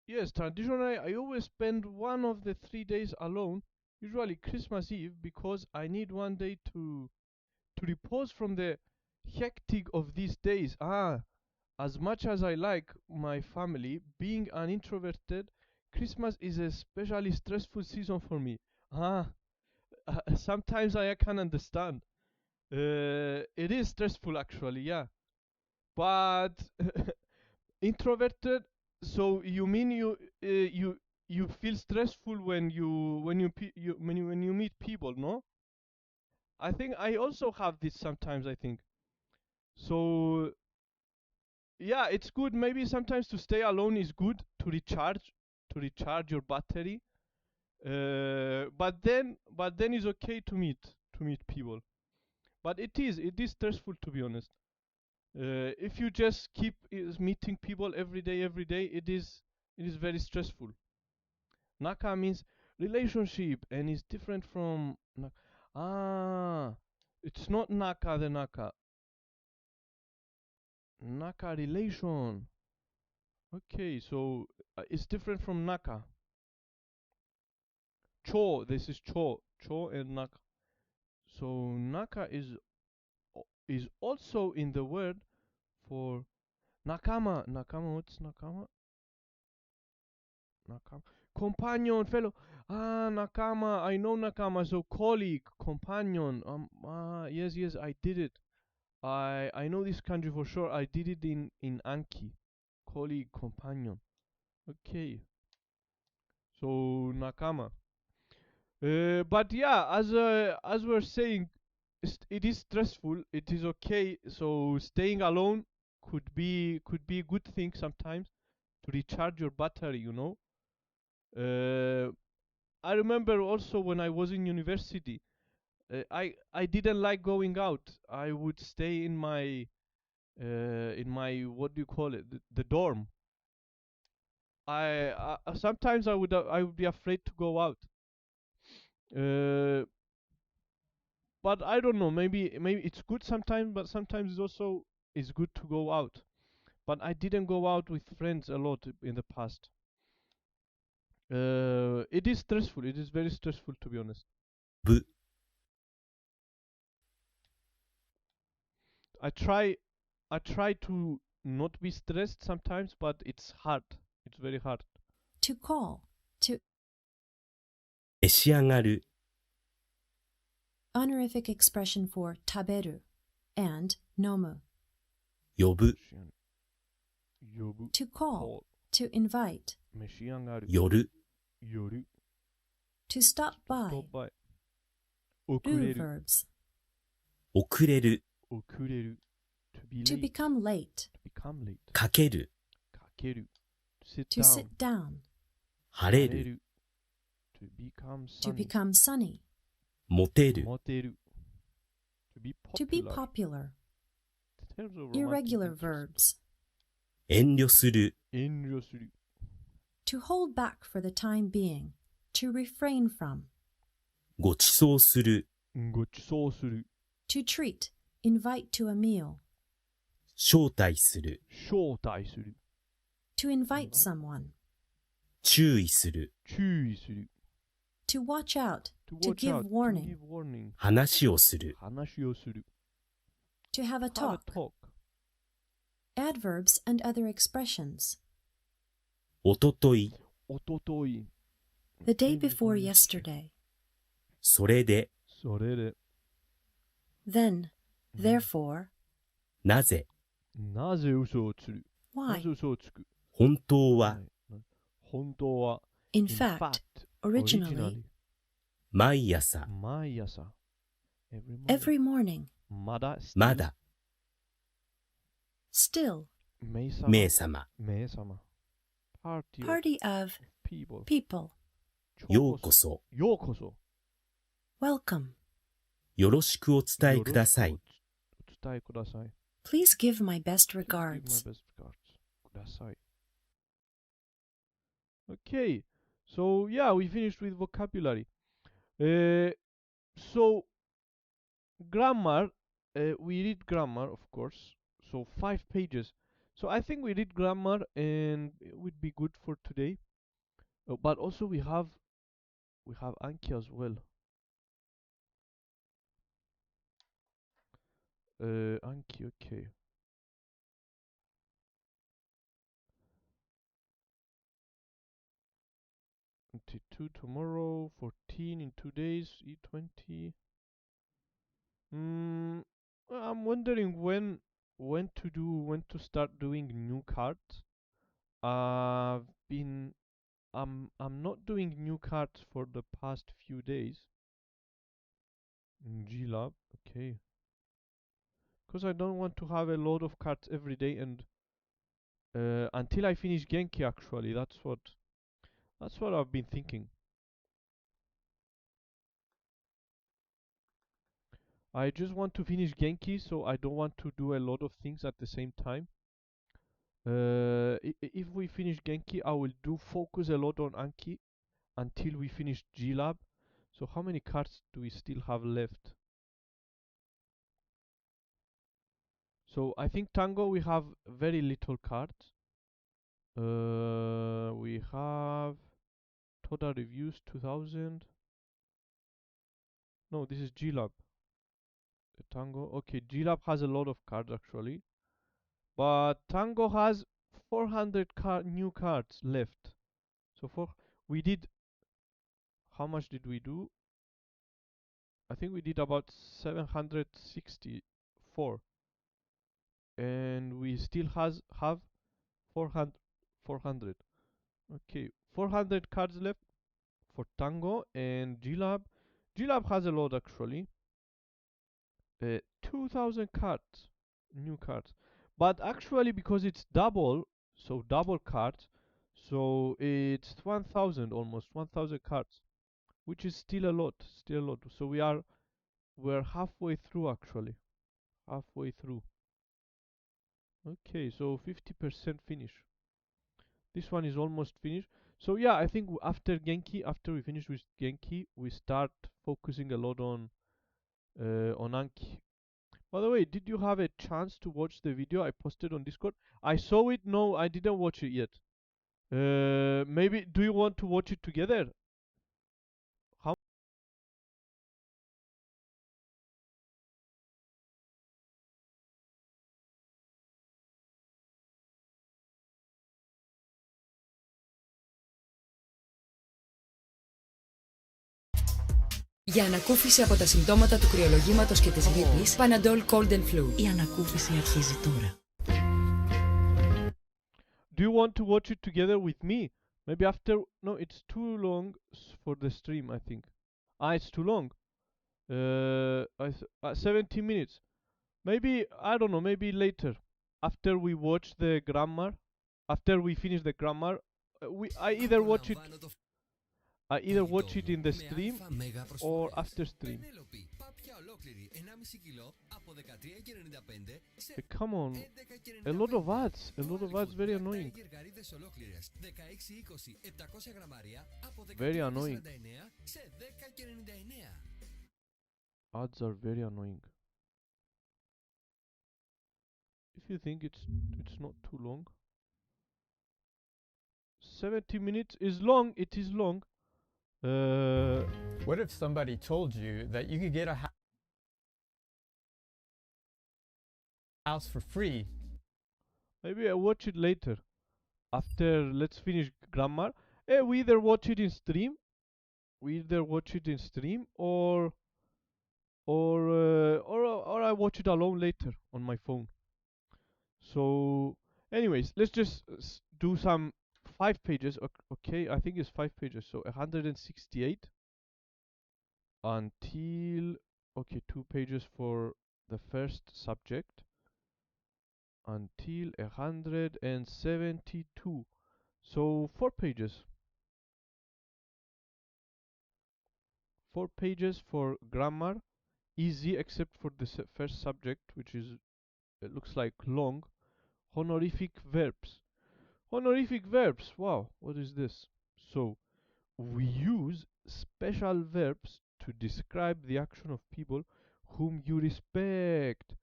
Yes, traditionally I always spend one of the 3 days alone, usually Christmas Eve, because I need one day to repose from the hectic of these days. As much as I like my family, being an introverted, Christmas is a especially stressful season for me. Sometimes I can understand. It is stressful actually, yeah. But introverted, so you mean you feel stressful when you meet people, no? I think I also have this sometimes, I think. So yeah, it's good maybe sometimes to stay alone is good to recharge your battery. But then it's okay to meet people. But it is stressful, to be honest. If you just keep meeting people every day, it is very stressful. Naka means relationship and is different from it's not naka, the naka relation. Okay, so it's different from naka. Cho, this is cho and naka. So naka is also in the word for nakama. What's nakama? Companion, fellow. Nakama. I know nakama. So colleague, companion. Yes, I did it. I know this country for sure. I did it in Anki. Colleague, companion. Okay. So nakama. But yeah, as we're saying, it is stressful. It is okay. So staying alone could be a good thing sometimes to recharge your battery. I remember also when I was in university, I didn't like going out. I would stay in my what do you call it, the dorm. Sometimes I would be afraid to go out. Uh, but I don't know. Maybe it's good sometimes, but sometimes it's good to go out. But I didn't go out with friends a lot in the past. It is stressful. It is very stressful, to be honest. ぶ I try to not be stressed sometimes, but it's hard. It's very hard. To call, to 召し上がる honorific expression for 食べる and 飲む。呼ぶ呼ぶ To call, to invite, 召し上がる寄る寄る to stop by. stop by 遅 Do れる verbs. 遅れる遅れる to be To late become late, to become late かけるかける to sit to down sit down, 晴れる晴れる to become to sunny become sunny, モテるモテる to to be be popular popular. In terms of romantic Irregular interest. verbs. 遠慮する遠慮する To hold back for the time being, to refrain from. ご馳走するごちそうする To treat, invite to a meal. 招待する招待する To invite someone. 注意する注意する To watch out, to to watch give out warning. to give warning 話をする話をする To have a have a talk. talk Adverbs and other expressions. おとといおととい The day before yesterday. それでそれで Then, therefore, なぜなぜ嘘をつるな why. ぜ嘘をつく本当ははい本当は In in fact, originally, 毎朝毎朝 every morning, まだまだ still, 名様名様名様 party of party of people people. ようこそようこそ Welcome. よろしくお伝えくださいよろしくお伝えください Please give my best Please give my regards. best regards. ください Okay, so yeah, we finished with vocabulary. So grammar, we read grammar, of course. So 5 pages. So I think we read grammar and it would be good for today. But also we have Anki as well. Anki, okay. 22 tomorrow, 14 in 2 days, E20. I'm wondering when to start doing new cards. I've been I'm not doing new cards for the past few days. Glab, okay. Because I don't want to have a load of cards every day and until I finish Genki actually. That's what I've been thinking. I just want to finish Genki, so I don't want to do a lot of things at the same time. If we finish Genki, I will do focus a lot on Anki until we finish Glab. So how many cards do we still have left? So I think Tango we have very little cards. We have total reviews 2000. No, this is Glab. Tango. Okay, Glab has a lot of cards actually, but Tango has 400 new cards left. So we did. How much did we do? I think we did about 764, and we still have 400. 400. Okay, 400 cards left for Tango and Glab. Glab has a lot actually. 2000 cards, new cards. But actually, because it's double, so double cards, so it's 1000, almost 1000 cards, which is still a lot, still a lot. So we're halfway through actually, halfway through. Okay, so 50% finish. This one is almost finished. So yeah, I think after Genki, after we finish with Genki, we start focusing a lot on Anki. By the way, did you have a chance to watch the video I posted on Discord? I saw it. No, I didn't watch it yet. Maybe do you want to watch it together? How? Για ανακούφιση από τα συμπτώματα του κρυολογήματος και της γρίπης, Panadol Cold and Flu. Η ανακούφιση αρχίζει τώρα. Do you want to watch it together with me? Maybe after. No, it's too long for the stream, I think. It's too long. 70 minutes. Maybe, I don't know, maybe later. After we watch the grammar. After we finish the grammar. I either watch it in the stream or after stream. Hey, come on. A lot of ads, very annoying. Very annoying. Ads are very annoying. If you think it's not too long. 70 minutes is long, it is long. What if somebody told you that you could get a house for free? Maybe I watch it later. After let's finish grammar. We either watch it in stream. Or I watch it alone later on my phone. So, anyways, let's just do some 5 pages. Okay, I think it's 5 pages. So 168 until 2 pages for the first subject until 172. So 4 pages. 4 pages for grammar, easy except for the first subject, which is it looks like long. Honorific verbs. Honorific verbs. Wow, what is this? So we use special verbs to describe the action of people whom you respect.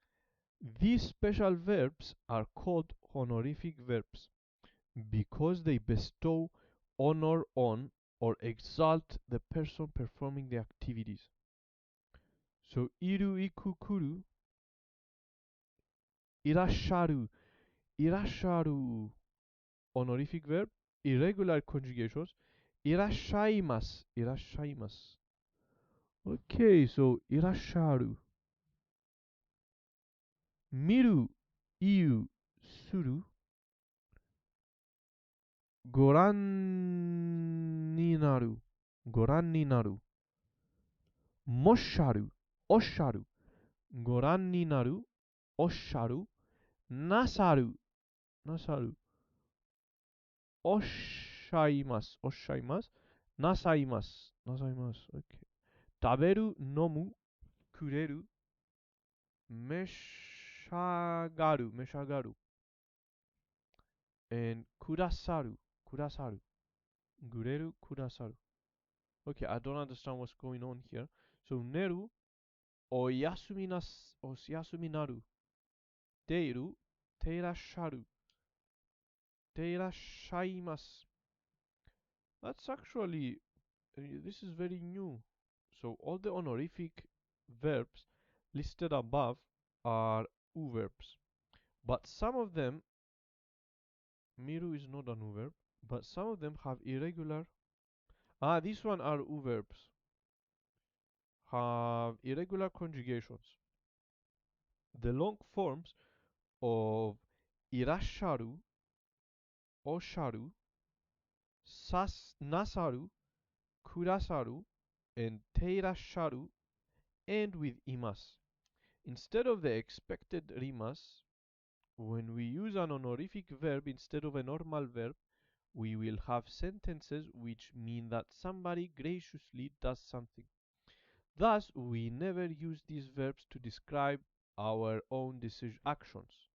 These special verbs are called honorific verbs because they bestow honor on or exalt the person performing the activities. So, iru, iku, kuru, irasharu, irasharu, honorific verb, irregular conjugations, irashaimasu, irashaimasu. Okay, so irasharu. Miru, iu, suru, goran ni naru, goran ni naru. Mosharu, osharu, goran ni naru, osharu, nasaru, nasaru, oshaimasu, oshaimasu, nasaimasu, nasaimasu. Okay. Taberu, nomu, kureru, meshagaru, meshagaru. And kudasaru, kudasaru. Gureru, kudasaru. Okay, I don't understand what's going on here. So, neru, oyasumi naru. Teiru, teirasharu, teirashaimasu. That's actually, this is very new. So, all the honorific verbs listed above are u verbs. But some of them, miru is not an u verb, but some of them have irregular. These one are u verbs. Have irregular conjugations. The long forms of irasharu, osharu, nasaru, kudasaru, and teirasharu end with imas. Instead of the expected rimas, when we use an honorific verb instead of a normal verb, we will have sentences which mean that somebody graciously does something. Thus, we never use these verbs to describe our own actions.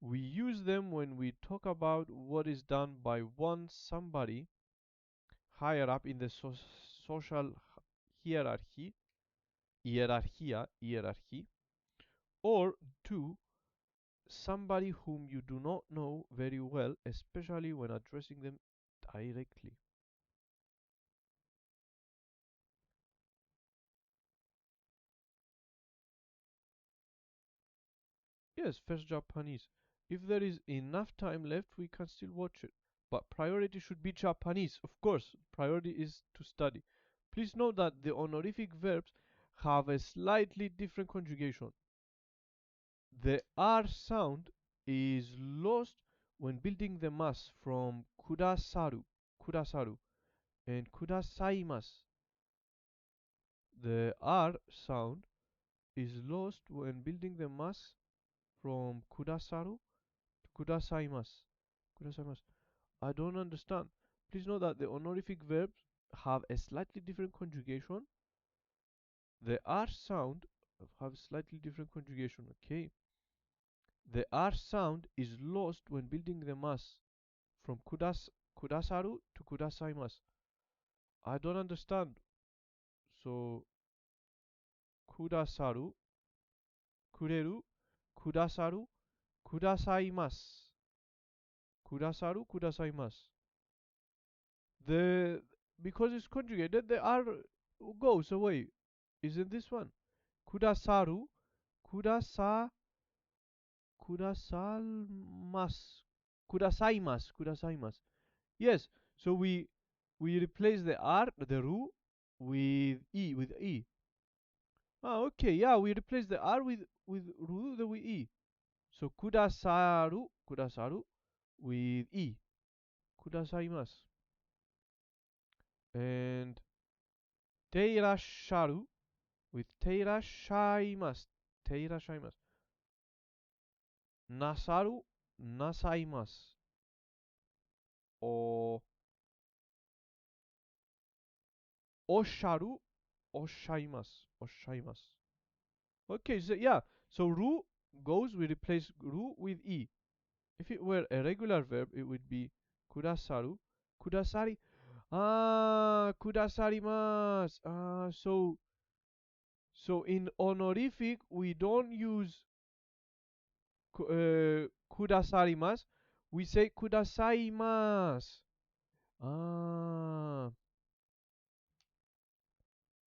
We use them when we talk about what is done by somebody higher up in the social hierarchy, hierarchy, or two, somebody whom you do not know very well, especially when addressing them directly. Yes, first Japanese. If there is enough time left, we can still watch it. But priority should be Japanese. Of course, priority is to study. Please note that the honorific verbs have a slightly different conjugation. The R sound is lost when building the mass from kudasaru, and kudasaimasu. The R sound is lost when building the mass from kudasaru to kudasaimasu. I don't understand. Please note that the honorific verbs have a slightly different conjugation. The R sound have slightly different conjugation, okay? The R sound is lost when building the mass from kudasaru to kudasaimasu. I don't understand. So, kudasaru, kureru, kudasaru, kudasaimasu. Kudasaru, kudasaimasu. Because it's conjugated, the R goes away. Isn't this one? Kudasaru, kudasaimasu. Yes, so we replace the R, the ru, with E. Okay, yeah, we replace the R with ru, then with E. So kudasaru with E. Kudasaimasu. And teirasharu with teirashaimasu. Nasaru, nasaimasu. Or osharu, oshaimasu. Okay, so yeah, so ru goes, we replace ru with E. If it were a regular verb, it would be kudasaru, kudasari. Ah, kudasarimasu. So in honorific we don't use kudasarimasu. We say kudasaimasu. Ah,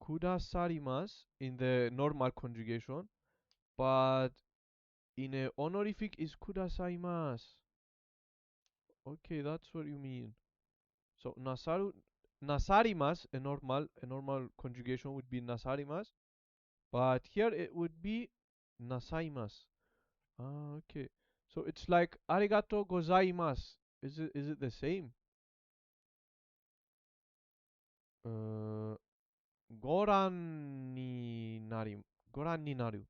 kudasarimasu in the normal conjugation, but in a honorific is kudasaimasu. Okay, that's what you mean. So nasarimas, a normal conjugation would be nasarimas, but here it would be nasaimas. Ah, okay. So it's like arigato gozaimasu. Is it the same? Uh, goran ni nari goran ni naru.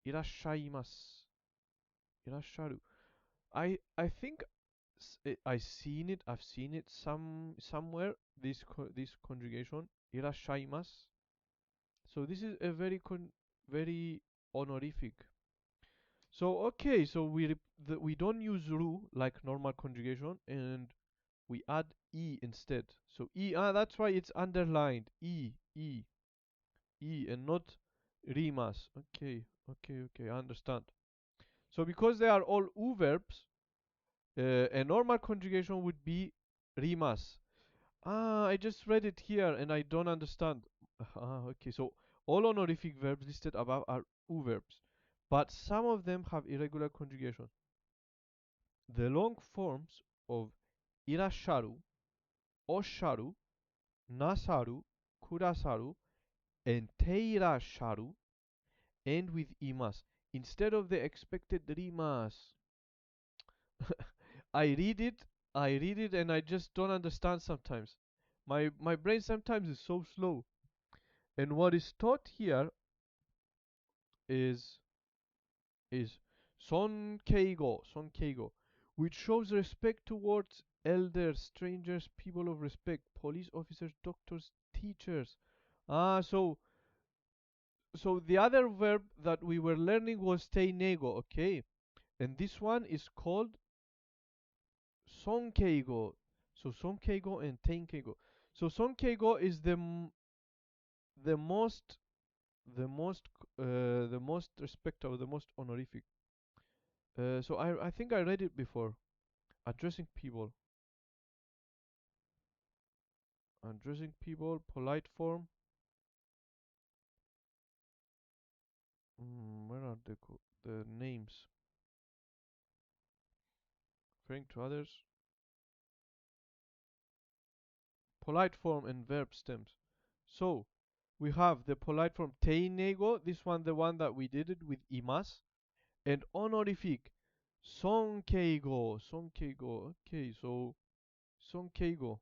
Irashaimasu. Irasharu. I think I've seen it somewhere. This conjugation irashaimasu. So this is a very honorific. So okay, so we don't use ru like normal conjugation, and we add e instead. So e, that's why it's underlined, e and not rimas. Okay, I understand. So because they are all u verbs, a normal conjugation would be rimas. I just read it here and I don't understand. Okay, so all honorific verbs listed above are u verbs, but some of them have irregular conjugation. The long forms of irasharu, osharu, nasaru, kurasaru, and teirasharu end with imas instead of the expected rimas. I read it, and I just don't understand sometimes. My brain sometimes is so slow. And what is taught here is is sonkeigo, which shows respect towards elders, strangers, people of respect, police officers, doctors, teachers. So the other verb that we were learning was teinego, okay, and this one is called sonkeigo. So sonkeigo and tenkeigo. So sonkeigo is the most the most the most respectable, the most honorific. So I think I read it before. Addressing people, polite form. Where are the names? Referring to others, polite form and verb stems. So we have the polite form teinego. This one, the one that we did it with imas, and honorific sonkeigo. Okay, so sonkeigo.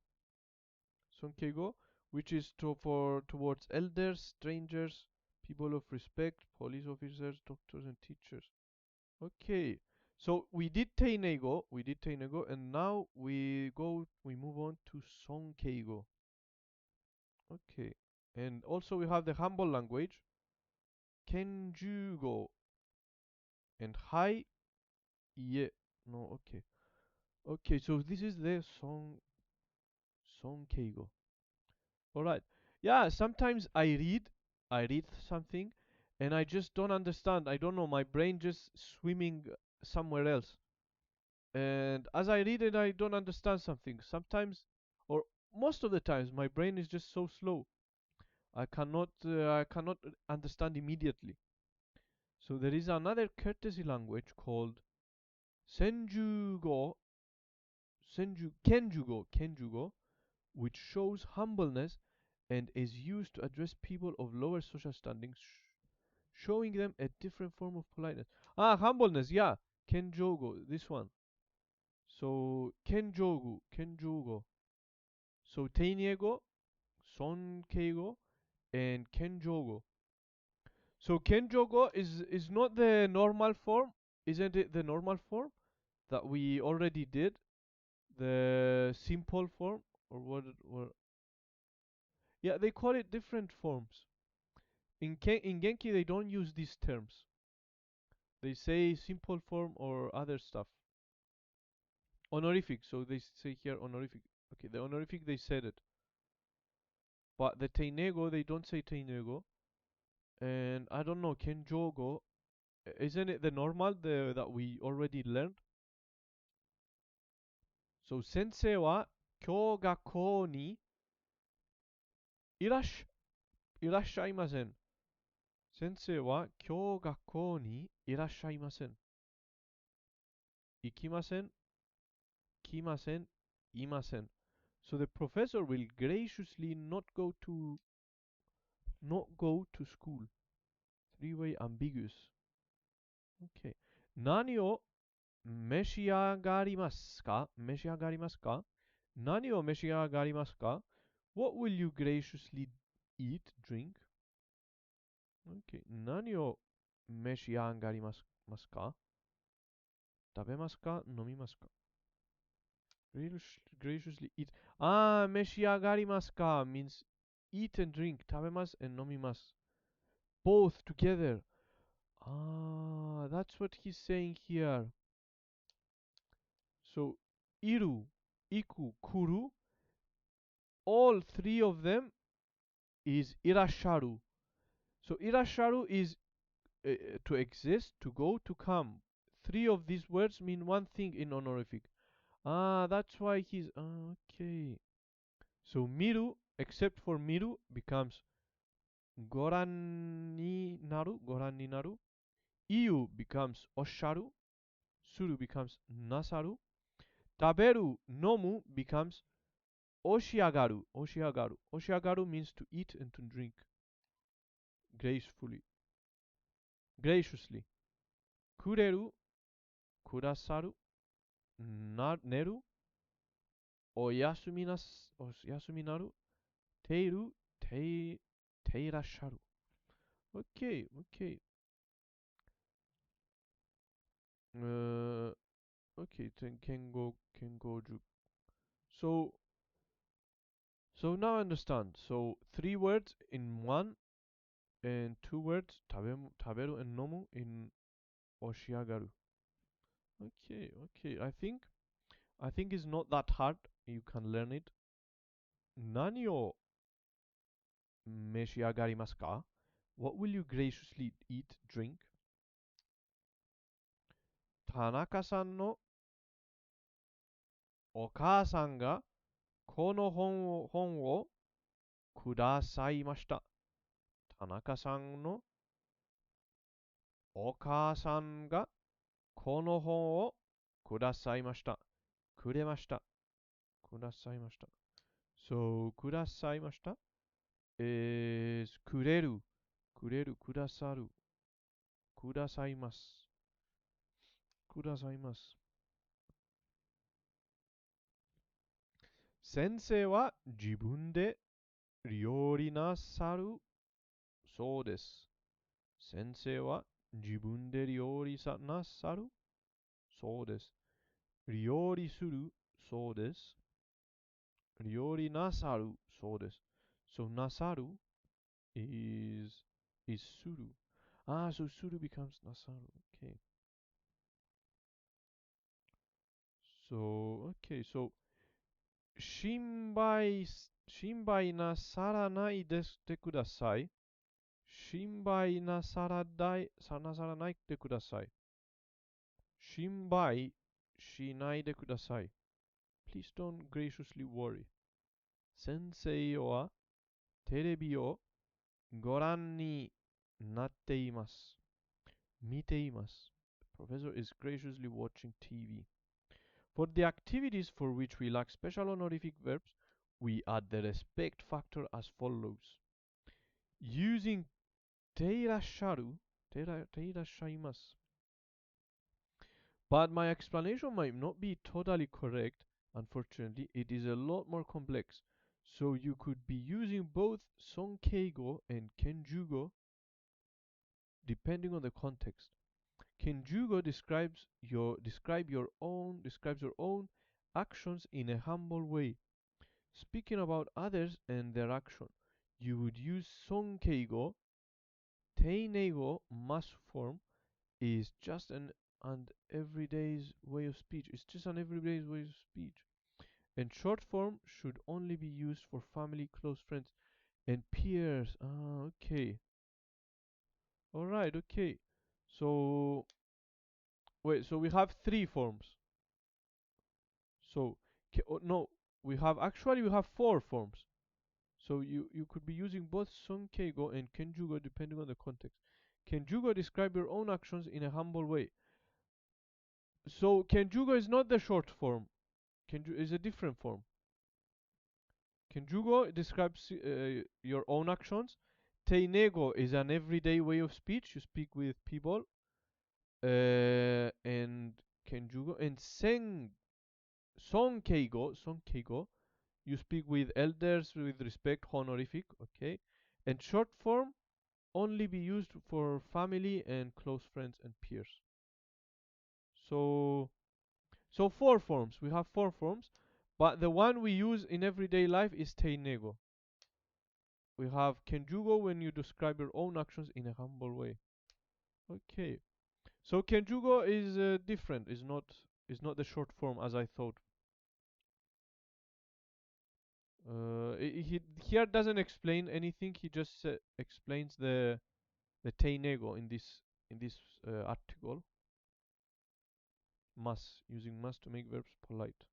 Sonkeigo, which is for towards elders, strangers, people of respect, police officers, doctors, and teachers. Okay, so we did teinego, and now we move on to sonkeigo. Okay, and also we have the humble language, kenjugo, and hai ye. No, okay. So this is the sonkeigo. All right. Yeah, sometimes I read something and I just don't understand. I don't know, my brain just swimming somewhere else. And as I read it, I don't understand something. Sometimes, or most of the times, my brain is just so slow. I cannot understand immediately. So there is another courtesy language called senjugo, kenjugo, which shows humbleness and is used to address people of lower social standing, showing them a different form of politeness. Humbleness, yeah. Kenjogo, this one. So, kenjugo. So, teiniego, sonkeigo, and kenjogo. So, kenjogo is not the normal form, isn't it? The normal form that we already did, the simple form, or what? Yeah, they call it different forms. In Genki, they don't use these terms. They say simple form or other stuff. Honorific, so they say here honorific. Okay, the honorific they said it. But the teinego they don't say teinego. And I don't know, kenjogo. Isn't it the normal that we already learned? So 先生は今日学校にいらっしいらっしゃいません。先生は今日学校にいらっしゃいません。行きません、来ません、いません。So the professor will graciously not go to school. Three-way ambiguous. Okay. 何を召し上がりますか召し上がりますか何を召し上がりますか What will you graciously eat, drink? Okay. 何を召し上がりますか食べますか飲みますか graciously eat. 召し上がりますか means eat and drink. 食べます and 飲みます。Both together. That's what he's saying here. So, いる、行く、来る all three of them is いらっしゃる. So, いらっしゃる is to exist, to go, to come. Three of these words mean one thing in honorific. That's why he's okay. So 見る except for 見る becomes ご覧になるご覧になる言う becomes おっしゃるする becomes なさる食べる飲む becomes 押し上がる押し上がる押し上がる means to eat and to drink graciously くれるくださる寝るおやすみなるているていらっしゃる Okay. Okay, then Kengoju. So now I understand. So three words in one and two words taberu and nomu in oshiagaru. Okay. I think it's not that hard. You can learn it. Nani o meshiagarimasu ka? What will you graciously eat, drink? Tanaka-san no お母さんがこの本をくださいました。田中さんのお母さんがこの本をくださいました。くれました。くださいました。So, くださいました is くれる、くれる、くださる、くださいます。くださいます。先生は自分で料理なさるそうです。先生は自分で料理なさるそうです。料理するそうです。料理なさるそうです。So なさる is suru. So suru becomes nasaru. Okay. So 心配なさらないでください。心配なさらないでください。心配しないでください。Please don't graciously worry. 先生はテレビをご覧になっています。見ています。The professor is graciously watching TV. For the activities for which we lack special honorific verbs, we add the respect factor as follows. Using ていらっしゃる、ていらっしゃいます。But my explanation might not be totally correct. Unfortunately, it is a lot more complex. So you could be using both sonkeigo and kenjugo depending on the context. Kenjugo describes your own actions in a humble way. Speaking about others and their action, you would use sonkeigo. Teinego must form is just an everyday's way of speech. It's just an everyday way of speech. And short form should only be used for family, close friends, and peers. Ah, okay. Alright, okay. So, wait, so we have three forms. So, no, actually we have four forms. So you could be using both Sonkeigo and Kenjugo depending on the context. Kenjugo describe your own actions in a humble way. So Kenjugo is not the short form. Kenjugo is a different form. Kenjugo describes your own actions. Teinego is an everyday way of speech. You speak with people. And Kenjugo and Sonkeigo, you speak with elders with respect, honorific, okay? And short form only be used for family and close friends and peers. So four forms. We have four forms, but the one we use in everyday life is teinego. We have kenjugo when you describe your own actions in a humble way. Okay. So kenjugo is different. Is not the short form as I thought. He here doesn't explain anything. He just explains the teinego in this article. Must, using must to make verbs polite.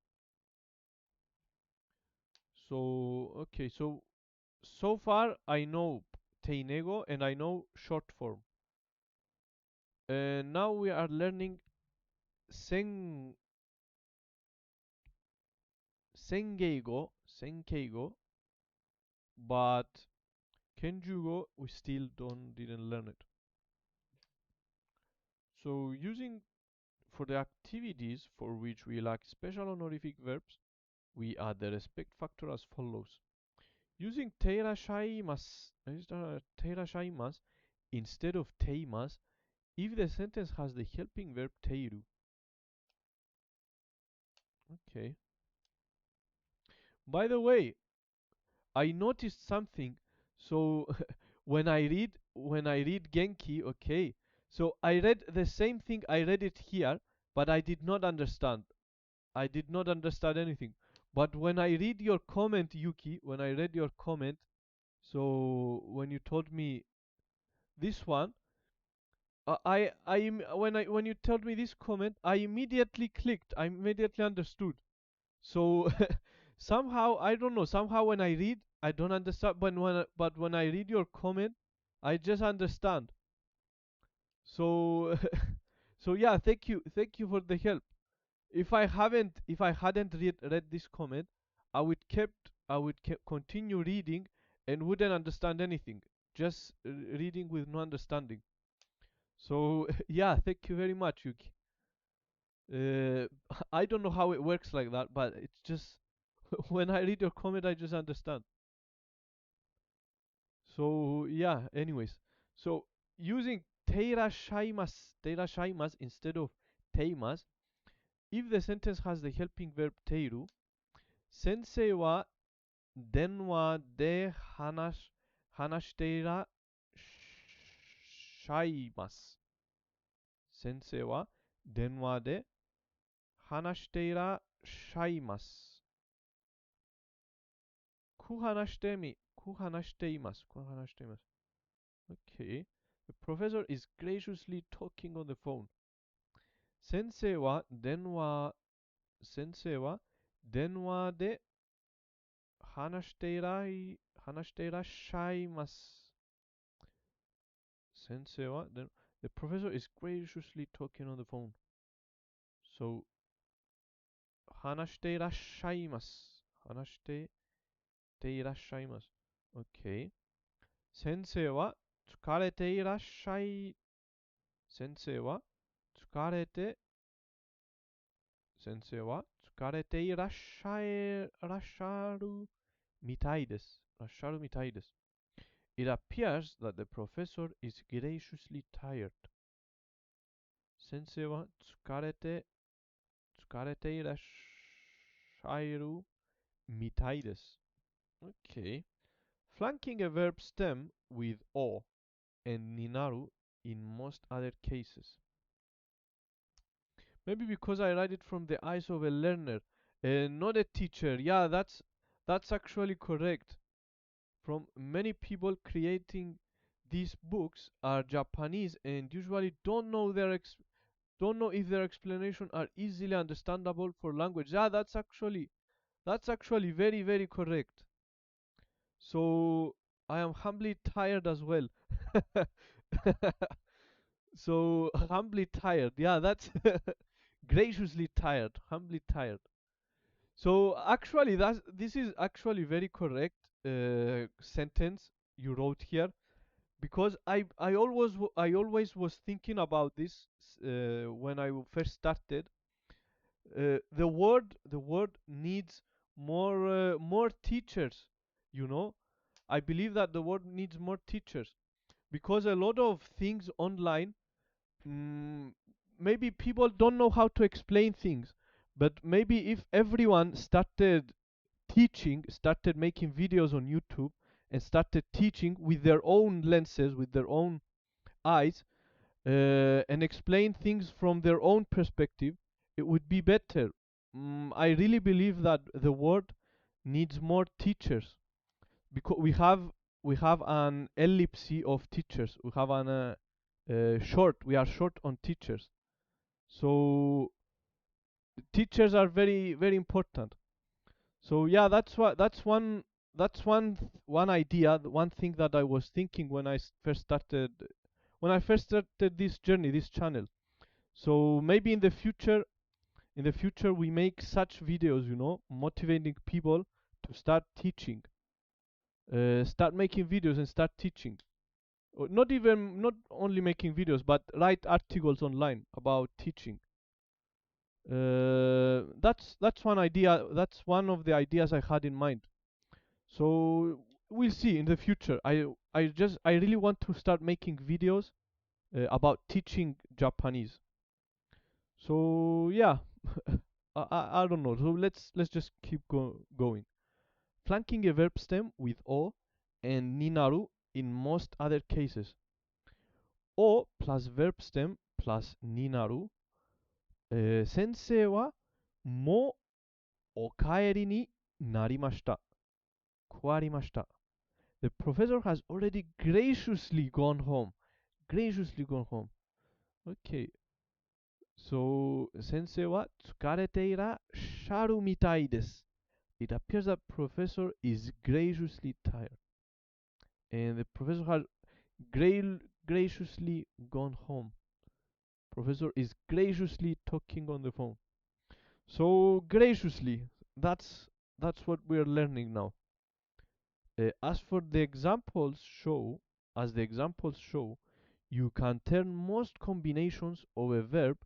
So okay, so far I know teinego and I know short form. And now we are learning senkeigo, but kenjugo we still didn't learn it. So using for the activities for which we lack special honorific verbs, we add the respect factor as follows. Using teirashaimasu instead of teimasu if the sentence has the helping verb teiru. Okay. By the way, I noticed something. So when I read Genki, okay. So I read the same thing. I read it here, but I did not understand. I did not understand anything. But when I read your comment, Yuki, when I read your comment, so when you told me this one, when you told me this comment, I immediately clicked. I immediately understood. So somehow I don't know. Somehow when I read, I don't understand. But when I read your comment, I just understand. So so yeah, thank you for the help. If I hadn't read this comment, I would continue reading and wouldn't understand anything. Just reading with no understanding. So yeah, thank you very much, Yuki. I don't know how it works like that, but it's just when I read your comment, I just understand. So yeah, anyways, so using teirashaimasu instead of teimasu, if the sentence has the helping verb teiru, sensei wa denwa de hanashite irashaimasu. Sensei wa denwa de hanashite irashaimasu. く話しています。Okay. The professor is graciously talking on the phone. 先生は電話で話していらっしゃいます。 The professor is graciously talking on the phone. So 話していらっしゃいます。Okay. 先生は疲れていらっしゃい。先生は先生は疲れていらっしゃるみたいです。It appears that the professor is graciously tired. 先生は疲れていらっしゃるみたいです。Okay. Flanking a verb stem with o and ninaru in most other cases. Maybe because I write it from the eyes of a learner Not a teacher. Yeah, that's actually correct. From many people creating these books are Japanese and usually don't know if their explanation are easily understandable for language. Yeah, that's actually very correct. So I am humbly tired as well. So humbly tired. Yeah, that's graciously tired. Humbly tired. So actually, this is actually very correct sentence you wrote here because I always was thinking about this when I first started. The word needs more teachers. You know, I believe that the word needs more teachers because a lot of things online, mm, maybe people don't know how to explain things. But maybe if everyone started making videos on YouTube and started teaching with their own lenses, with their own eyes, and explain things from their own perspective, it would be better. I really believe that the world needs more teachers because we have an ellipse of teachers. We have an short. We are short on teachers. So teachers are very important. So yeah, that's one idea, one thing that I was thinking when I first started this journey, this channel. So maybe in the future we make such videos, motivating people to start teaching, start making videos and start teaching. Or not only making videos, but write articles online about teaching. That's one idea. That's one of the ideas I had in mind. So we'll see in the future. I really want to start making videos about teaching Japanese. So yeah, I don't know. So let's just keep going. Flanking a verb stem with o and ninaru in most other cases. O plus verb stem plus ninaru. 先生はもうお帰りになりました。変わりました。The professor has already graciously gone home. Graciously gone home. Okay. So, 先生は疲れていらっしゃるみたいです。It appears that professor is graciously tired. And the professor has graciously gone home. Professor is graciously talking on the phone. So, graciously, that's what we're learning now. As the examples show, you can turn most combinations of a verb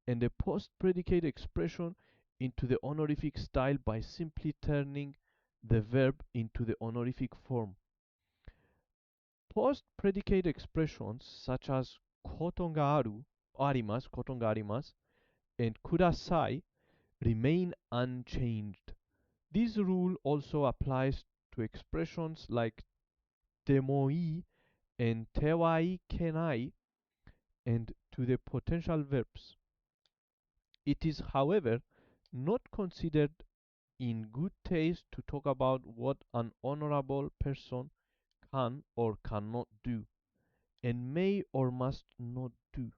and a post-predicate expression into the honorific style by simply turning the verb into the honorific form. Post-predicate expressions such as ことがある, あります, ことがあります, and ください remain unchanged. This rule also applies to expressions like でもいい and てはいけない and to the potential verbs. It is, however, not considered in good taste to talk about what an honorable person can or cannot do, and may or must not do.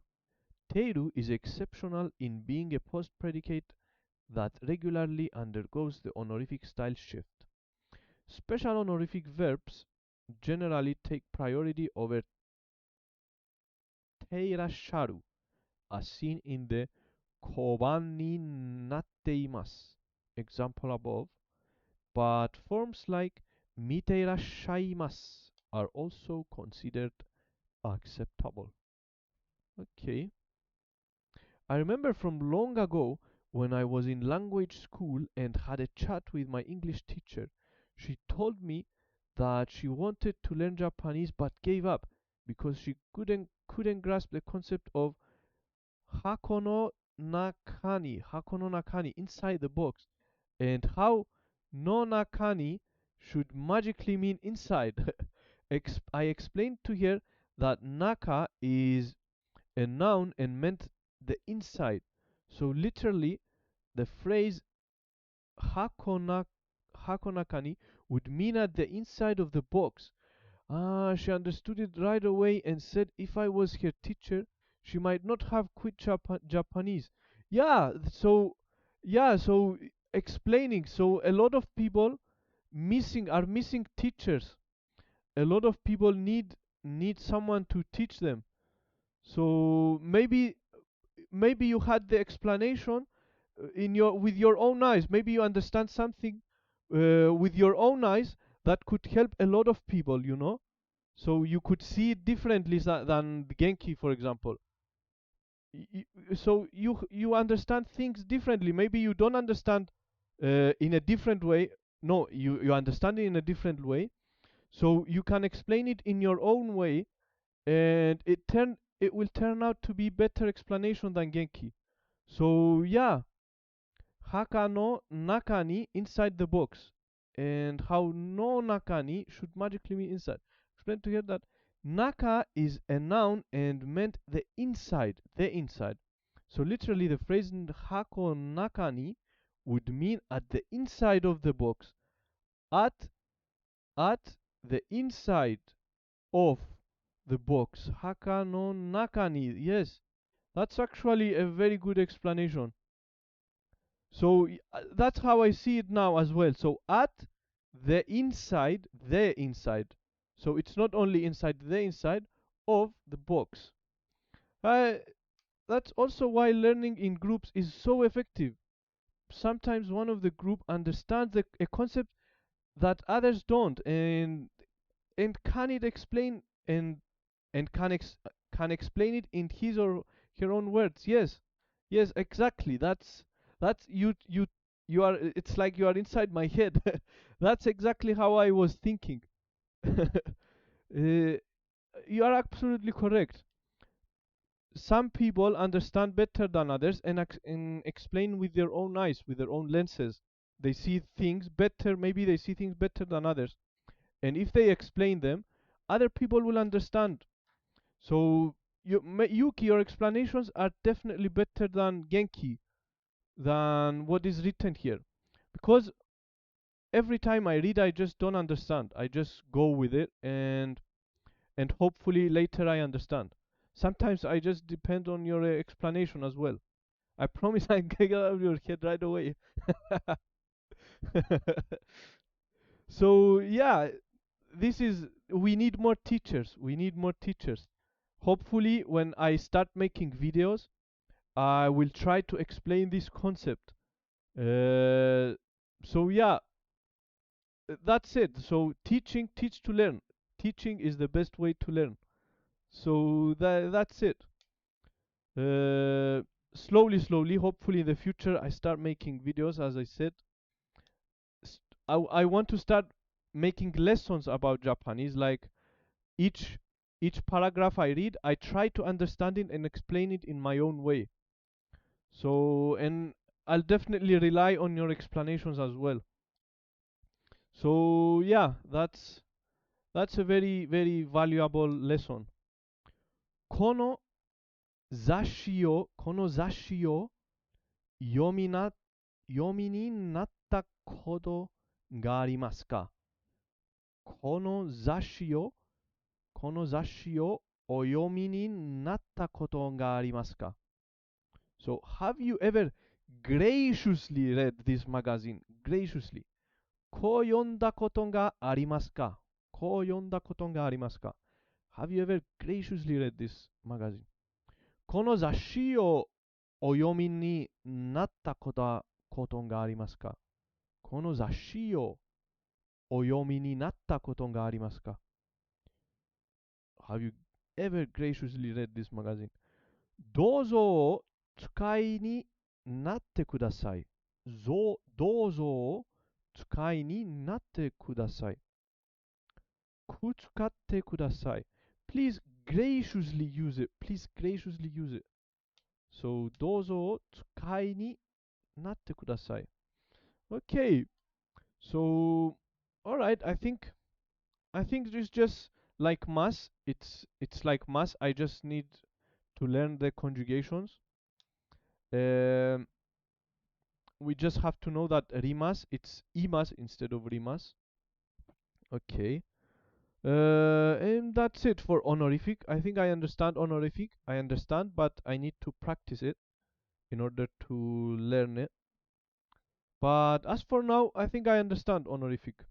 Teiru is exceptional in being a post predicate that regularly undergoes the honorific style shift. Special honorific verbs generally take priority over teirasharu, as seen in the 小判になっています example above, but forms like 見ていらっしゃいます are also considered acceptable. Okay. I remember from long ago when I was in language school and had a chat with my English teacher. She told me that she wanted to learn Japanese but gave up because she couldn't grasp the concept of hakono nakani, inside the box, and how no nakani should magically mean inside. I explained to her that naka is a noun and meant the inside. So literally, the phrase Hakona, hakonakani would mean at the inside of the box. Ah, she understood it right away and said if I was her teacher, she might not have quit Japanese. Yeah, so explaining. So a lot of people are missing teachers. A lot of people need someone to teach them. So maybe you had the explanation in your with your own eyes. Maybe you understand something with your own eyes that could help a lot of people, you know. So you could see it differently than the Genki, for example. So you understand things differently. Maybe you don't understand in a different way. No, you understand it in a different way. So you can explain it in your own way, and it will turn out to be better explanation than Genki. So yeah, Haka no Nakani inside the box, and how no Nakani should magically mean inside. Explain to here that Naka is a noun and meant the inside, the inside. So literally the phrase Hako Nakani would mean at the inside of the box, at the inside of the box. Haka no Nakani. Yes, that's actually a very good explanation. So that's how I see it now as well. So at the inside, the inside. So it's not only inside the inside of the box. That's also why learning in groups is so effective. Sometimes one of the group understands a concept that others don't, and can it explain and can explain it in his or her own words. Yes, exactly. That's you are. It's like you are inside my head. That's exactly how I was thinking. You are absolutely correct. Some people understand better than others and explain with their own eyes, with their own lenses. They see things better. Maybe they see things better than others, and if they explain them, other people will understand. So Yuki, your explanations are definitely better than Genki, than what is written here, because every time I read, I just don't understand. I just go with it, and hopefully later I understand. Sometimes I just depend on your explanation as well. I promise I get out of your head right away. So yeah, we need more teachers. We need more teachers. Hopefully, when I start making videos, I will try to explain this concept. So yeah, that's it. So teach to learn. Teaching is the best way to learn. So that's it. Slowly, hopefully in the future I start making videos. As I said, I want to start making lessons about Japanese. Like each paragraph I read, I try to understand it and explain it in my own way. So, and I'll definitely rely on your explanations as well. So yeah, that's a very very valuable lesson. この雑誌を読みな読みになったことがありますか？この雑誌をお読みになったことがありますか？ So, have you ever graciously read this magazine? Graciously. こう読んだことがありますか？こう読んだことがありますか？ Have you ever graciously read this magazine? この雑誌をお読みになったことがありますか？この雑誌をお読みになったことがありますか？ Have you ever graciously read this magazine? どうぞ使いになってください。どうぞ使いになってください。使ってください。Please graciously use it. Please graciously use it. So, どうぞ使いになってください。Okay. So, alright, I think it's just like mass. It's like mass. I just need to learn the conjugations. we just have to know that rimas, it's imas instead of rimas. Okay. And that's it for honorific. I think I understand honorific. I understand, but I need to practice it in order to learn it. But as for now, I think I understand honorific.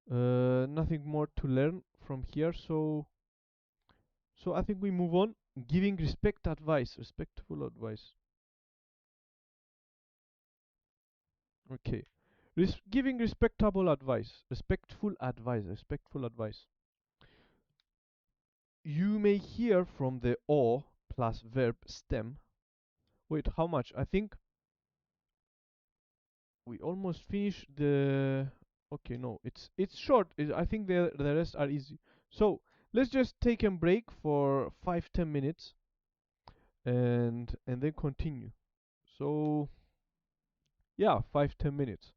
Nothing more to learn from here, so I think we move on. Giving respectful advice. Okay. Giving respectful advice. You may hear from the o plus verb stem. Wait, how much? I think we almost finished the... Okay, no, it's short. I think the rest are easy. So let's just take a break for 5-10 minutes and then continue. So yeah, 5-10 minutes.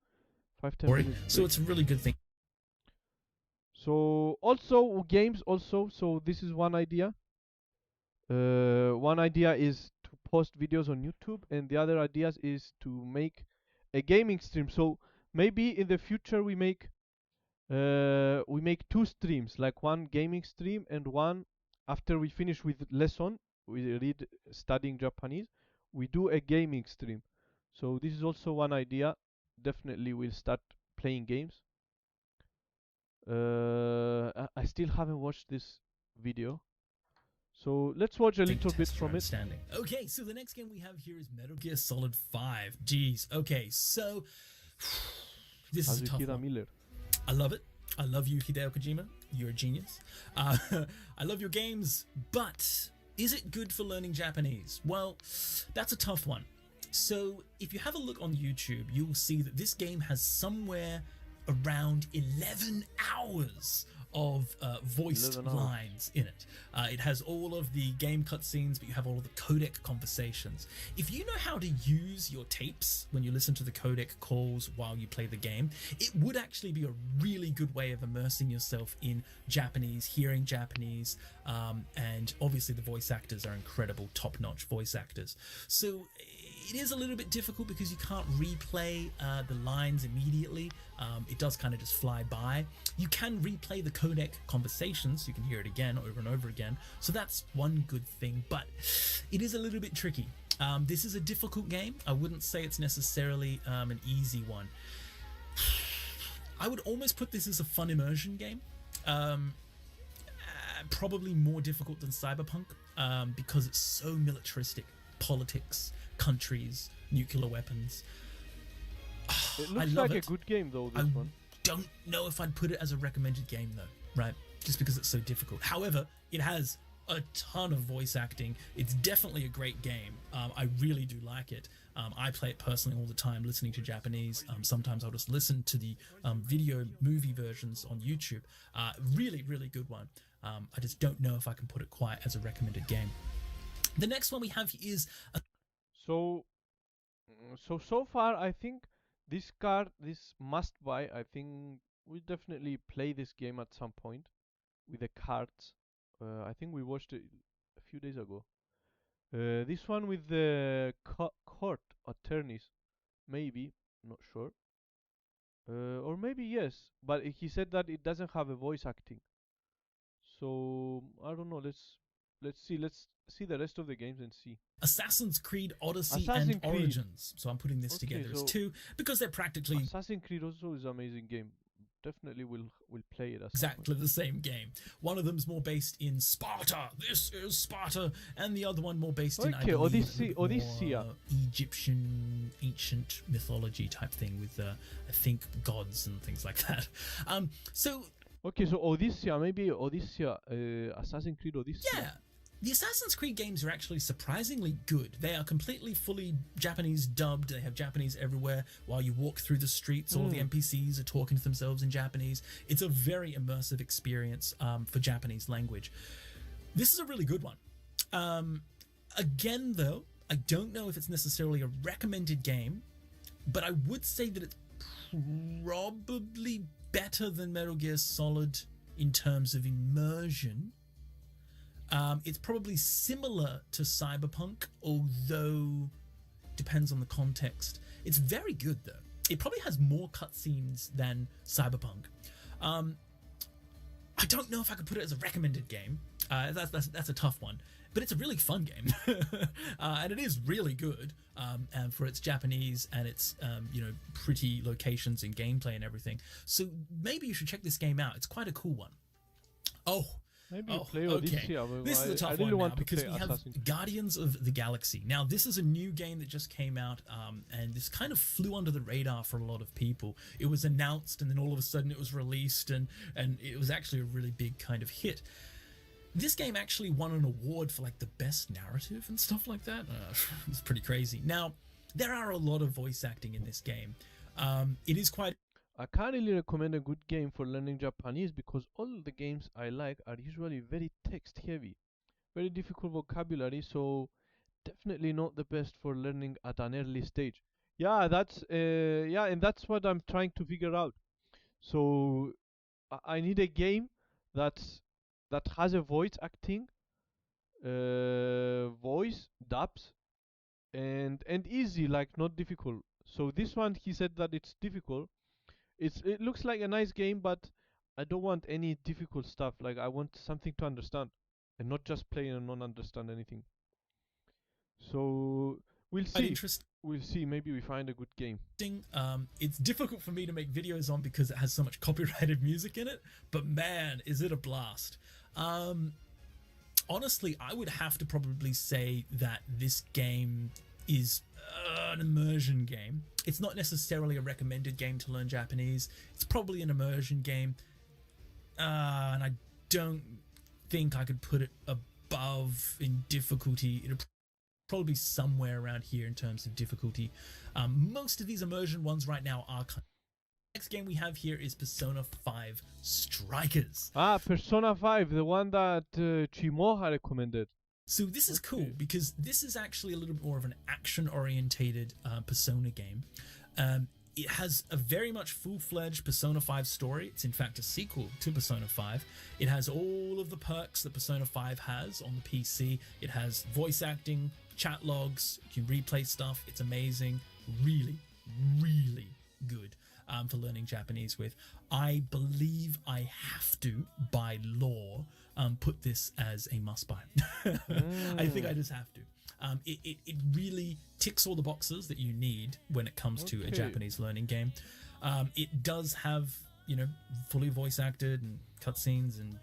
5-10 minutes. So it's a really good thing. So also games also. So this is one idea. One idea is to post videos on YouTube, and the other idea is to make a gaming stream. So maybe in the future we make 2 streams, like one gaming stream and one after we finish with lesson, we read studying Japanese, we do a gaming stream. So this is also one idea. Definitely we'll start playing games. I still haven't watched this video, so let's watch a little bit from it. Okay, so the next game we have here is Metal Gear Solid 5. Jeez. Okay, so this is a tough one. Miller. I love it. I love you, Hideo Kojima. You're a genius. I love your games, but is it good for learning Japanese? Well, that's a tough one. So if you have a look on YouTube, you'll see that this game has somewhere around 11 hours of voiced lines in it. It has all of the game cutscenes, but you have all of the codec conversations. If you know how to use your tapes when you listen to the codec calls while you play the game, it would actually be a really good way of immersing yourself in Japanese, hearing Japanese, and obviously the voice actors are incredible, top-notch voice actors. So it is a little bit difficult because you can't replay the lines immediately. It does kind of just fly by. You can replay the codec conversations. You can hear it again over and over again. So that's one good thing, but it is a little bit tricky. This is a difficult game. I wouldn't say it's necessarily an easy one. I would almost put this as a fun immersion game. Probably more difficult than Cyberpunk because it's so militaristic. Politics, countries, nuclear weapons. It looks like a good game though, this one. Don't know if I'd put it as a recommended game though, right? Just because it's so difficult. However, it has a ton of voice acting. It's definitely a great game. I really do like it. I play it personally all the time, listening to Japanese. Sometimes I'll just listen to the video movie versions on YouTube. Really, really good one. I just don't know if I can put it quite as a recommended game. The next one we have is so far I think this must buy. I think we'll definitely play this game at some point with the cards. I think we watched it a few days ago. This one with the court attorneys, maybe, not sure. Or maybe yes, but he said that it doesn't have a voice acting. So I don't know. Let's see the rest of the games and see. Assassin's Creed Odyssey and Origins. So I'm putting this together as two because they're practically Assassin's Creed also is an amazing game. Definitely will play it. Exactly the same game. One of them's more based in Sparta. This is Sparta, and the other one more based in Odyssey. Egyptian ancient mythology type thing with I think gods and things like that. So Odyssey, maybe Odyssey, Assassin's Creed Odyssey. Yeah. The Assassin's Creed games are actually surprisingly good. They are completely fully Japanese dubbed. They have Japanese everywhere. While you walk through the streets, all the NPCs are talking to themselves in Japanese. It's a very immersive experience for Japanese language. This is a really good one. Again, though, I don't know if it's necessarily a recommended game, but I would say that it's probably better than Metal Gear Solid in terms of immersion. It's probably similar to Cyberpunk, although depends on the context. It's very good though. It probably has more cutscenes than Cyberpunk. I don't know if I could put it as a recommended game. That's a tough one, but it's a really fun game, and it is really good. And for its Japanese and its pretty locations and gameplay and everything. So maybe you should check this game out. It's quite a cool one. Maybe play Odyssey. Okay. This is a tough one now because we have Guardians of the Galaxy. Now, this is a new game that just came out, and this kind of flew under the radar for a lot of people. It was announced, and then all of a sudden it was released, and it was actually a really big kind of hit. This game actually won an award for like the best narrative and stuff like that. It's pretty crazy. Now, there are a lot of voice acting in this game. It is quite... I can't really recommend a good game for learning Japanese because all the games I like are usually very text heavy, very difficult vocabulary, so definitely not the best for learning at an early stage. Yeah, and that's what I'm trying to figure out. So I need a game that has a voice acting, voice dubs, and easy, like not difficult. So this one, he said that it's difficult. It looks like a nice game, but I don't want any difficult stuff. Like I want something to understand, and not just play and not understand anything. So we'll see. We'll see. Maybe we find a good game. It's difficult for me to make videos on because it has so much copyrighted music in it. But man, is it a blast! Honestly, I would have to probably say that this game is an immersion game. It's not necessarily a recommended game to learn Japanese. It's probably an immersion game, and I don't think I could put it above in difficulty. It'll probably be somewhere around here in terms of difficulty. Most of these immersion ones right now are... Next game we have here is Persona 5 Strikers. Persona 5, the one that Chimoha recommended. So this is cool because this is actually a little bit more of an action-orientated Persona game. It has a very much full-fledged Persona 5 story. It's in fact a sequel to Persona 5. It has all of the perks that Persona 5 has on the PC. It has voice acting, chat logs, you can replay stuff. It's amazing. Really, really good for learning Japanese with. I believe I have to, by law, put this as a must-buy. I think I just have to. It really ticks all the boxes that you need when it comes to a Japanese learning game. It does have, fully voice acted and cutscenes and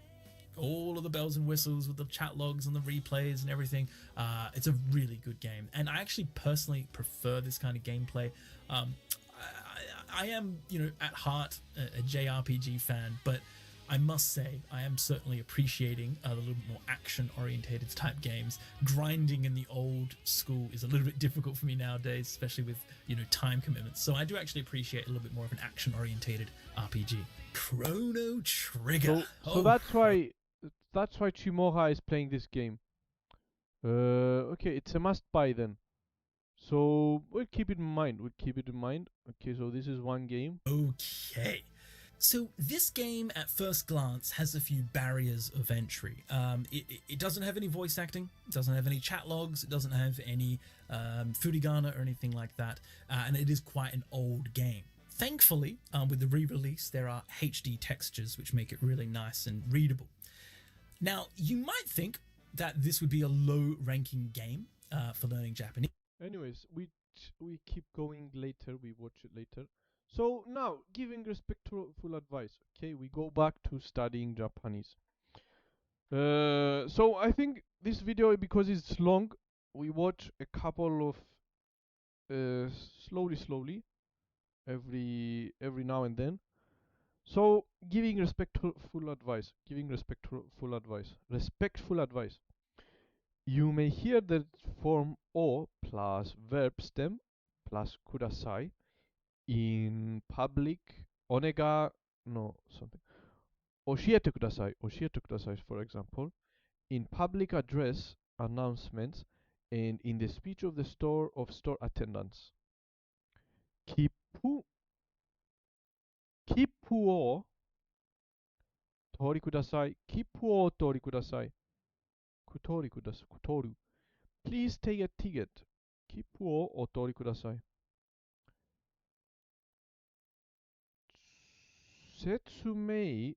all of the bells and whistles with the chat logs and the replays and everything. It's a really good game, and I actually personally prefer this kind of gameplay. I am, at heart a JRPG fan, but I must say I am certainly appreciating a little bit more action-orientated type games. Grinding in the old school is a little bit difficult for me nowadays, especially with time commitments. So I do actually appreciate a little bit more of an action-orientated RPG. Chrono Trigger. So that's why Chimoha is playing this game. Okay, it's a must-buy then. So we'll keep it in mind. Okay, so this is one game. Okay. So this game at first glance has a few barriers of entry. It doesn't have any voice acting, it doesn't have any chat logs, it doesn't have any furigana or anything like that, and it is quite an old game. Thankfully, with the re-release, there are HD textures which make it really nice and readable. Now, you might think that this would be a low-ranking game for learning Japanese. Anyways, we keep going later, we watch it later. So now, giving respectful advice, okay, we go back to studying Japanese. So I think this video, because it's long, we watch a couple of slowly, every now and then. So giving respectful advice. You may hear the form o plus verb stem plus kudasai in public. Onega no something. Oshiete kudasai, for example, in public address announcements and in the speech of the store attendants. Kipu o tori kudasai. Kipu o tori kudasai. Kutoru. Please take a ticket. 切符をお取りください。説明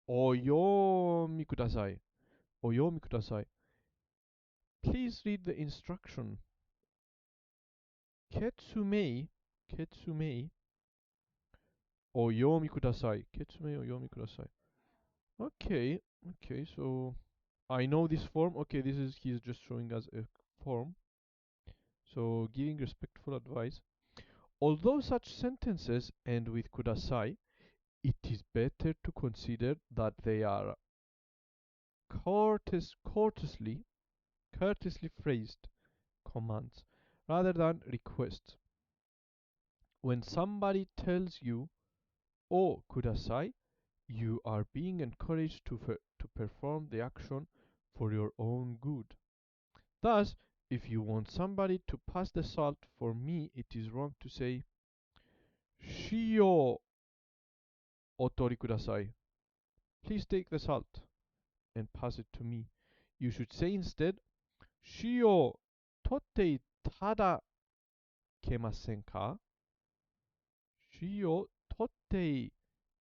お読みください。お読みください。Please read the instruction. 説明お読みください。説明を読みください。Okay, so I know this form. Okay, he's just showing us a form. So giving respectful advice. Although such sentences end with kudasai, it is better to consider that they are courteously phrased commands rather than requests. When somebody tells you, "Oh, kudasai," you are being encouraged to perform the action for your own good. Thus, if you want somebody to pass the salt, for me it is wrong to say, "Shio otori kudasai." Please take the salt and pass it to me. You should say instead, "Shio totte itadakemasen ka?" "Shio totte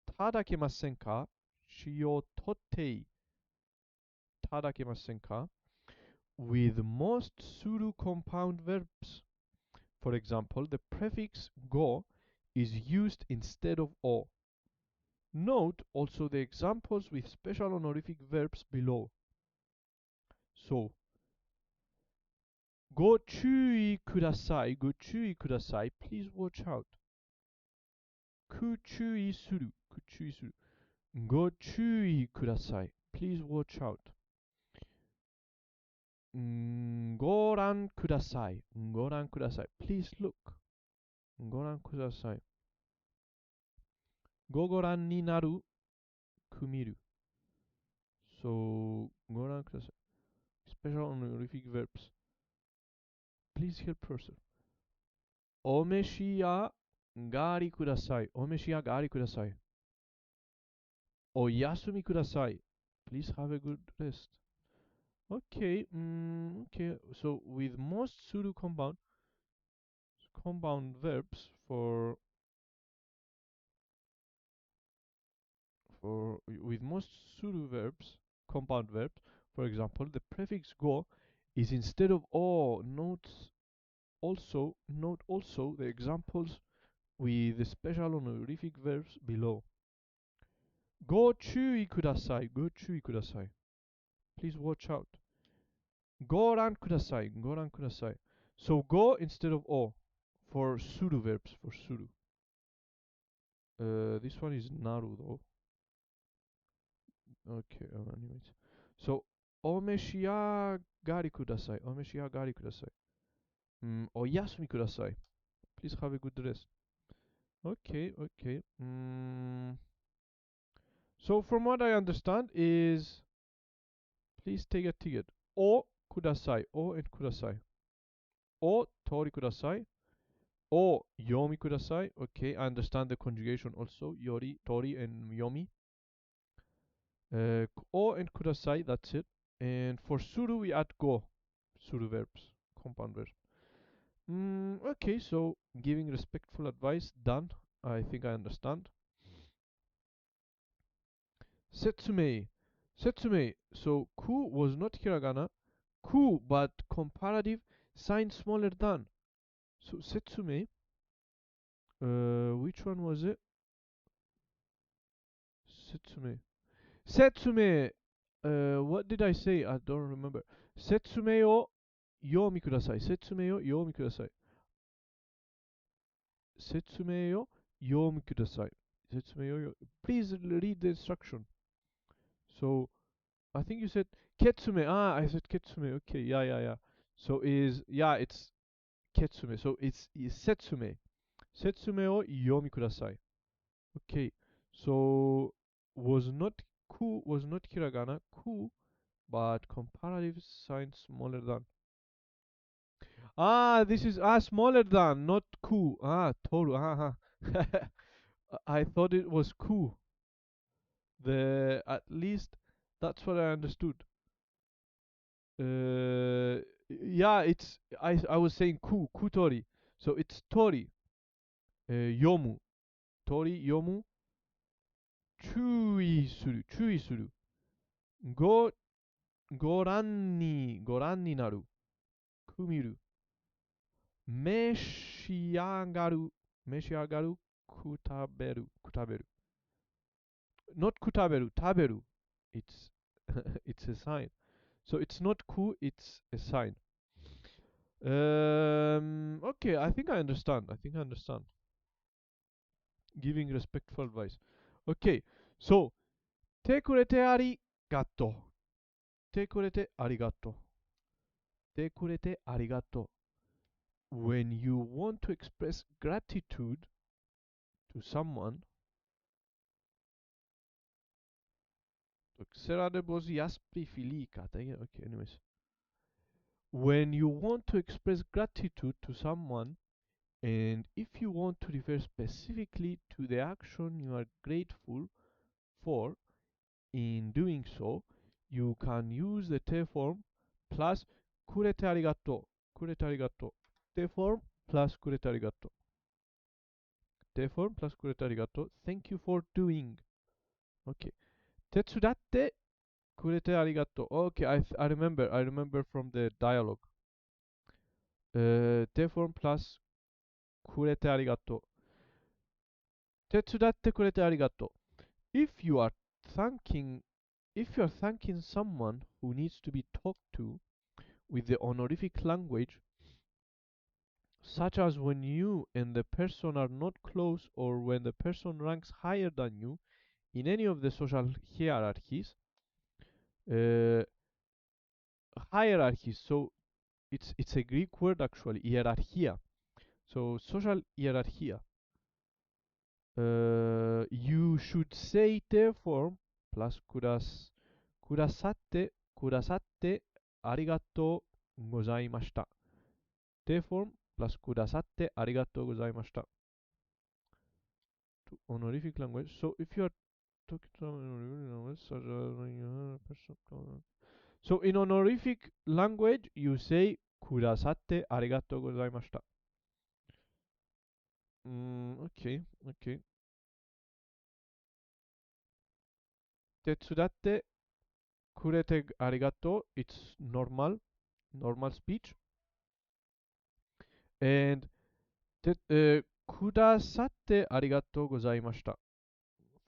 itadakemasen ka?" "Shio totte itadakemasen ka?" With most suru compound verbs. For example, the prefix go is used instead of o. Note also the examples with special honorific verbs below. So, go chūi kudasai, please watch out. Kuchui suru, go chūi kudasai, please watch out. Goran kudasai, please look. Goran kudasai. Gogoran ni naru, kumiru. So, goran kudasai. Special honorific verbs. Please help person. Omeshiya gari kudasai. Omeshiya gari kudasai. Oyasumi kudasai. Please have a good rest. Okay, okay. So with most suru compound verbs with most suru verbs, compound verbs, for example, the prefix go is instead of o. Note also the examples with the special honorific verbs below. Go chūi kudasai, please watch out. Goran kudasai. So go instead of o for suru verbs, this one is naru though. Okay, anyways. So, omeshiyagari kudasai. Oyasumi kudasai. Please have a good rest. Okay. So, from what I understand is, please take a ticket. O kudasai. O and kudasai. O tori kudasai. O yomi kudasai. Okay, I understand the conjugation also. Yori, tori, and yomi. O and kudasai, that's it. And for suru, we add go. Suru verbs, compound verbs. Okay, so giving respectful advice, done. I think I understand. Setsume. So ku was not hiragana. Ku, but comparative sign smaller than. So setsume. Which one was it? Setsume. What did I say? I don't remember. Setsume o yomi kudasai. Setsume o yomi kudasai. Setsume o yomi kudasai. Please read the instruction. So, I think you said ketsume. Ah, I said ketsume. Okay, yeah. So it's ketsume. So it's setsume. Setsume o yomi kudasai. Okay. So ku was not hiragana. Ku, but comparative sign smaller than. Ah, this is smaller than, not ku. Toru. I thought it was ku. At least that's what I understood. Yeah, I was saying kutori. So it's tori. Yomu. Tori yomu. 注意する。ご覧になる。く見る。召し上がる。くたべる。Not kutaberu, taberu. It's it's a sign. So it's not ku, it's a sign. Okay, I think I understand. Giving respectful advice. Okay, so てくれてありがとう。てくれてありがとう。When you want to express gratitude to someone, será vos jaspi filica. Okay, anyways. When you want to express gratitude to someone, and if you want to refer specifically to the action you are grateful for, in doing so, you can use the te form plus kurete arigato. Kurete arigato. Te form plus kurete arigato. Te form plus kurete arigato. Thank you for doing. Okay. Tetsudatte kurete arigato. Okay, I remember from the dialogue. Te form plus kurete arigato. Tetsudatte kurete arigato. If you are thanking someone who needs to be talked to with the honorific language, such as when you and the person are not close or when the person ranks higher than you in any of the social hierarchies, so it's a Greek word actually, hierarchia. So social hierarchia. You should say te form plus kudasatte arigatou gozaimashita. Te form plus kudasatte arigatou gozaimashita. To honorific language. So if you are talking to language, so in honorific language you say kudasatte arigatou gozaimashita. Okay. Tetsudatte kurete arigato. It's normal speech. And kudasatte arigato gozaimashita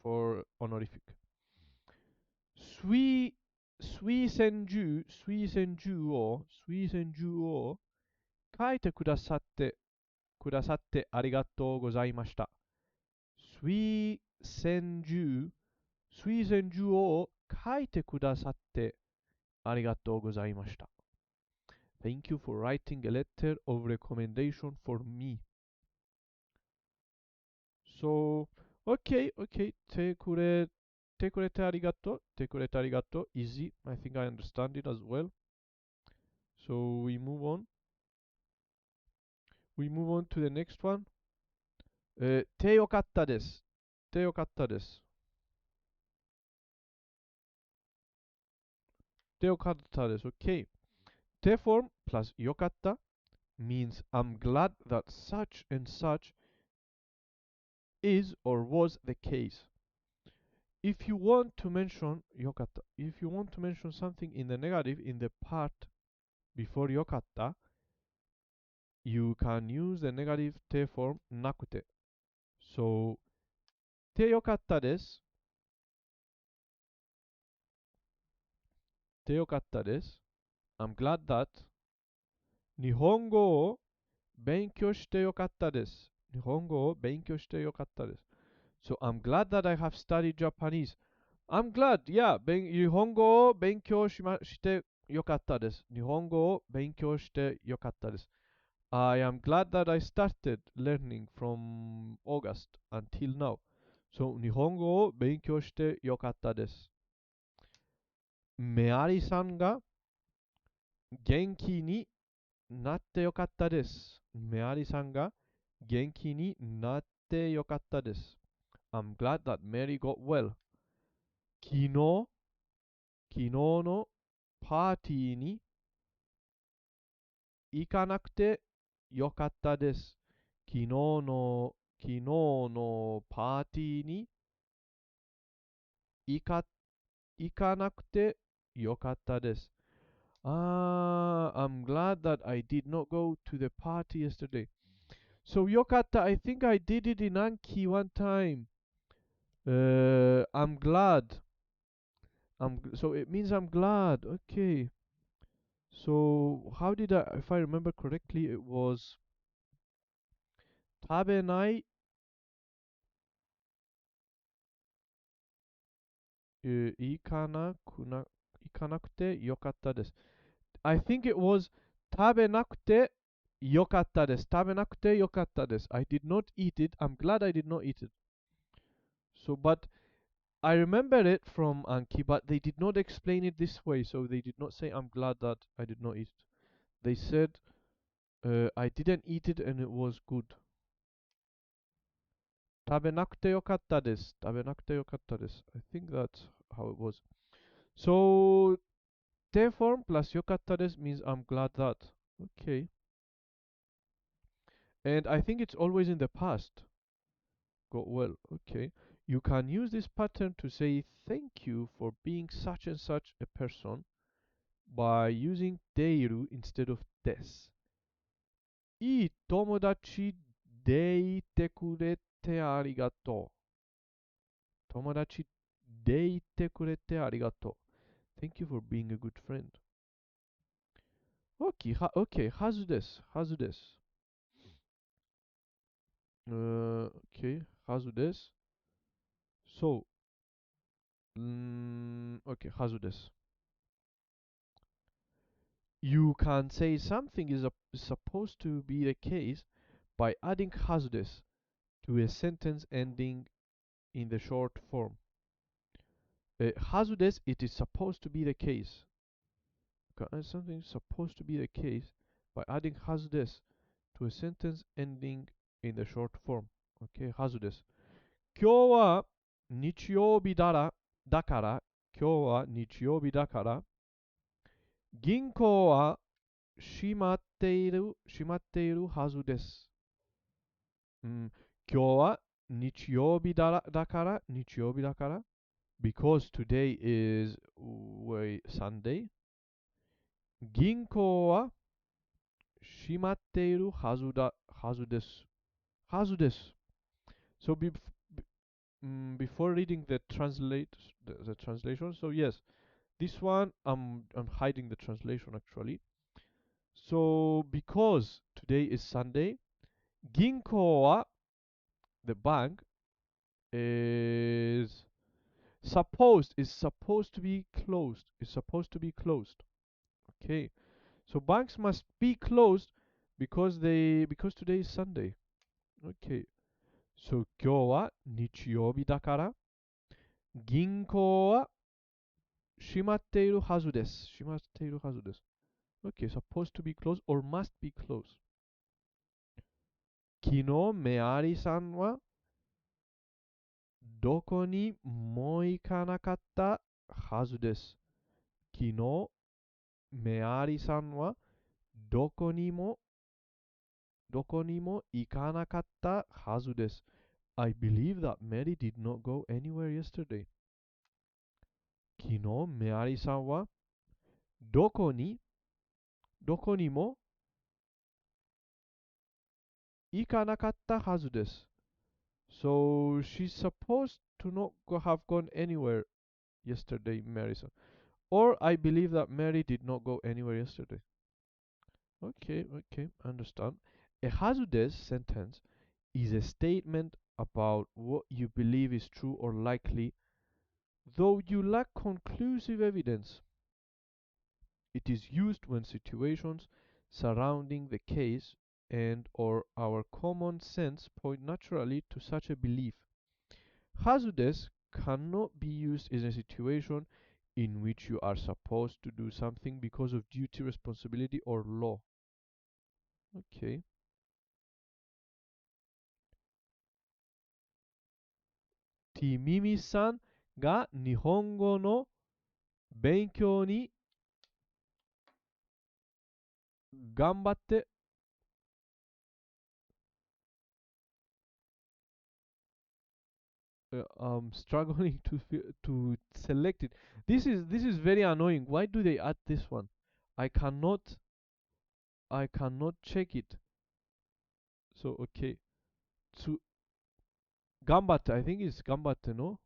for honorific. Sui senju o kaite kudasatte arigato gozaimashita. Sui senju o kaite kudasatte arigato gozaimashita. Thank you for writing a letter of recommendation for me. So, okay. Te kurete arigato. Easy. I think I understand it as well. So we move on. To the next one. Te yokatta desu. Okay. Te form plus yokatta means I'm glad that such and such is or was the case. If you want to mention something in the negative in the part before yokatta, you can use the negative te form nakute. So, te yokatta desu. I'm glad that. Nihongo o benkyou shite yokatta desu. So, I'm glad that I have studied Japanese. I'm glad, yeah. Nihongo o benkyou shite yokatta desu. I am glad that I started learning from August until now. So, 日本語を勉強してよかったです。メアリさんが元気になってよかったです。メアリさんが元気になってよかったです。I'm glad that Mary got well. 昨日のパーティーに行かなくてよかったです。昨日のパーティーに行か、行かなくてよかったです。I'm glad that I did not go to the party yesterday. So, yokata, I think I did it in Anki one time. I'm glad. So it means I'm glad. Okay. So, how did I, if I remember correctly, it was 食べない、行かなくてよかったです。I think it was 食べなくてよかったです。食べなくてよかったです。I did not eat it. I'm glad I did not eat it. So, but I remember it from Anki, but they did not explain it this way. So they did not say, I'm glad that I did not eat it. They said, I didn't eat it and it was good. 食べなくてよかったです。食べなくてよかったです。I think that's how it was. So, te form plus よかったです means I'm glad that. Okay. And I think it's always in the past. Go well. Okay. You can use this pattern to say thank you for being such and such a person by using ている instead of です。いい友達でいてくれてありがとう。友達でいてくれてありがとう。Thank you for being a good friend. Okay, はずです。はずです。Okay, はずです。So, okay, はずです。You can say something is supposed to be the case by adding はずです to a sentence ending in the short form. はずです it is supposed to be the case. Something is supposed to be the case by adding はずです to a sentence ending in the short form. Okay, はずです。今日は日曜日だから、今日は日曜日だから、銀行は閉まっているはずです。今日は日曜日だから、日曜日だから、because today is Sunday. 銀行は閉まっているはずです。はずです。So before reading the translation, so yes, this one I'm hiding the translation actually. So because today is Sunday, 銀行は the bank is supposed to be closed. Is supposed to be closed. Okay. So banks must be closed because today is Sunday. Okay. So 今日は日曜日だから銀行は閉まっているはずです。閉まっているはずです。Okay, supposed to be closed or must be closed. 昨日メアリさんはどこにも行かなかったはずです。昨日メアリさんはどこにも行かなかったはずです。I believe that Mary did not go anywhere yesterday. 昨日メアリさんはどこにも行かなかったはずです。So she's supposed to not have gone anywhere yesterday, Mary said. Or I believe that Mary did not go anywhere yesterday. Okay, understand. A はずです sentence is a statement about what you believe is true or likely, though you lack conclusive evidence. It is used when situations surrounding the case and or our common sense point naturally to such a belief. はずです cannot be used in a situation in which you are supposed to do something because of duty, responsibility, or law. Okay. ティミミさんが日本語の勉強に頑張って struggling to select it. This is very annoying. Why do they add this one? I cannot check it. So okay. To 頑張って I think it's 頑張って no?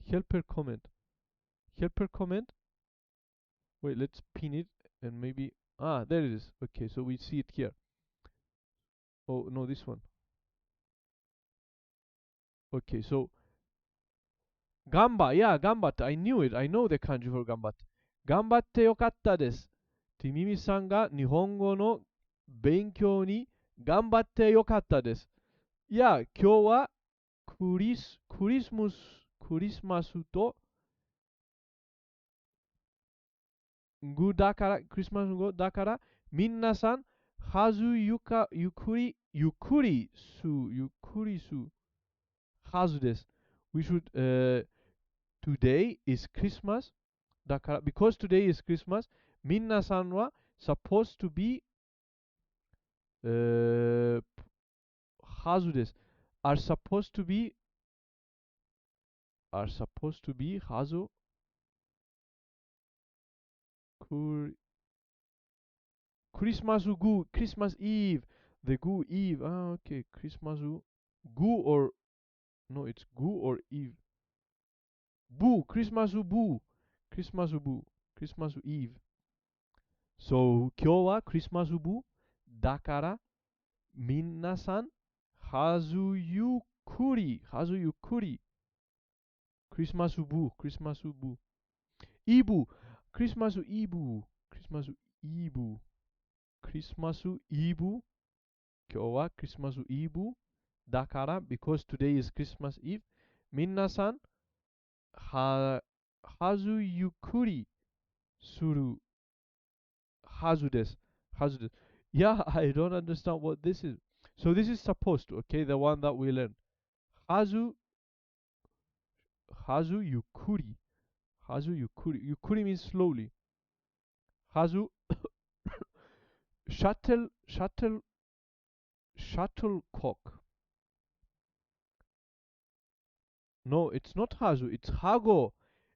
Helper comment. Helper comment? Wait, let's pin it and maybe there it is. Okay, so we see it here. Oh no, this one. Okay, so Gamba, yeah, Gambat. I knew it. I know the kanji for Gambat. Gambatte yokatta desu. ってミミさんが日本語の勉強に頑張ってよかったです。いや、今日はクリスマスとぐだから、クリスマス語だから、皆さん、ゆっくりすはずです。We should, today is Christmas. だから、because today is Christmas, 皆さんは supposed to be, はずです。are supposed to be, はずクリスマスグー、クリスマスイーブ、the グー、イーブ、okay, クリスマスグー or, no, it's グー or イーブ。ブー、クリスマスブー、クリスマスブー、クリスマスイーブ。So, 今日はクリスマスブーだから、皆さん、はずゆっくり、クリスマスブー、クリスマスブー。イブ、クリスマスイブ、クリスマスイブ、クリスマスイブ。今日はクリスマスイブだから、because today is Christmas Eve、皆さん、はずゆっくりするはずです。Yeah, I don't understand what this is. So this is supposed to, okay, the one that we learned. はずゆっくり。ゆっくり means slowly. はずshuttlecock. No, it's not はず、it's はご。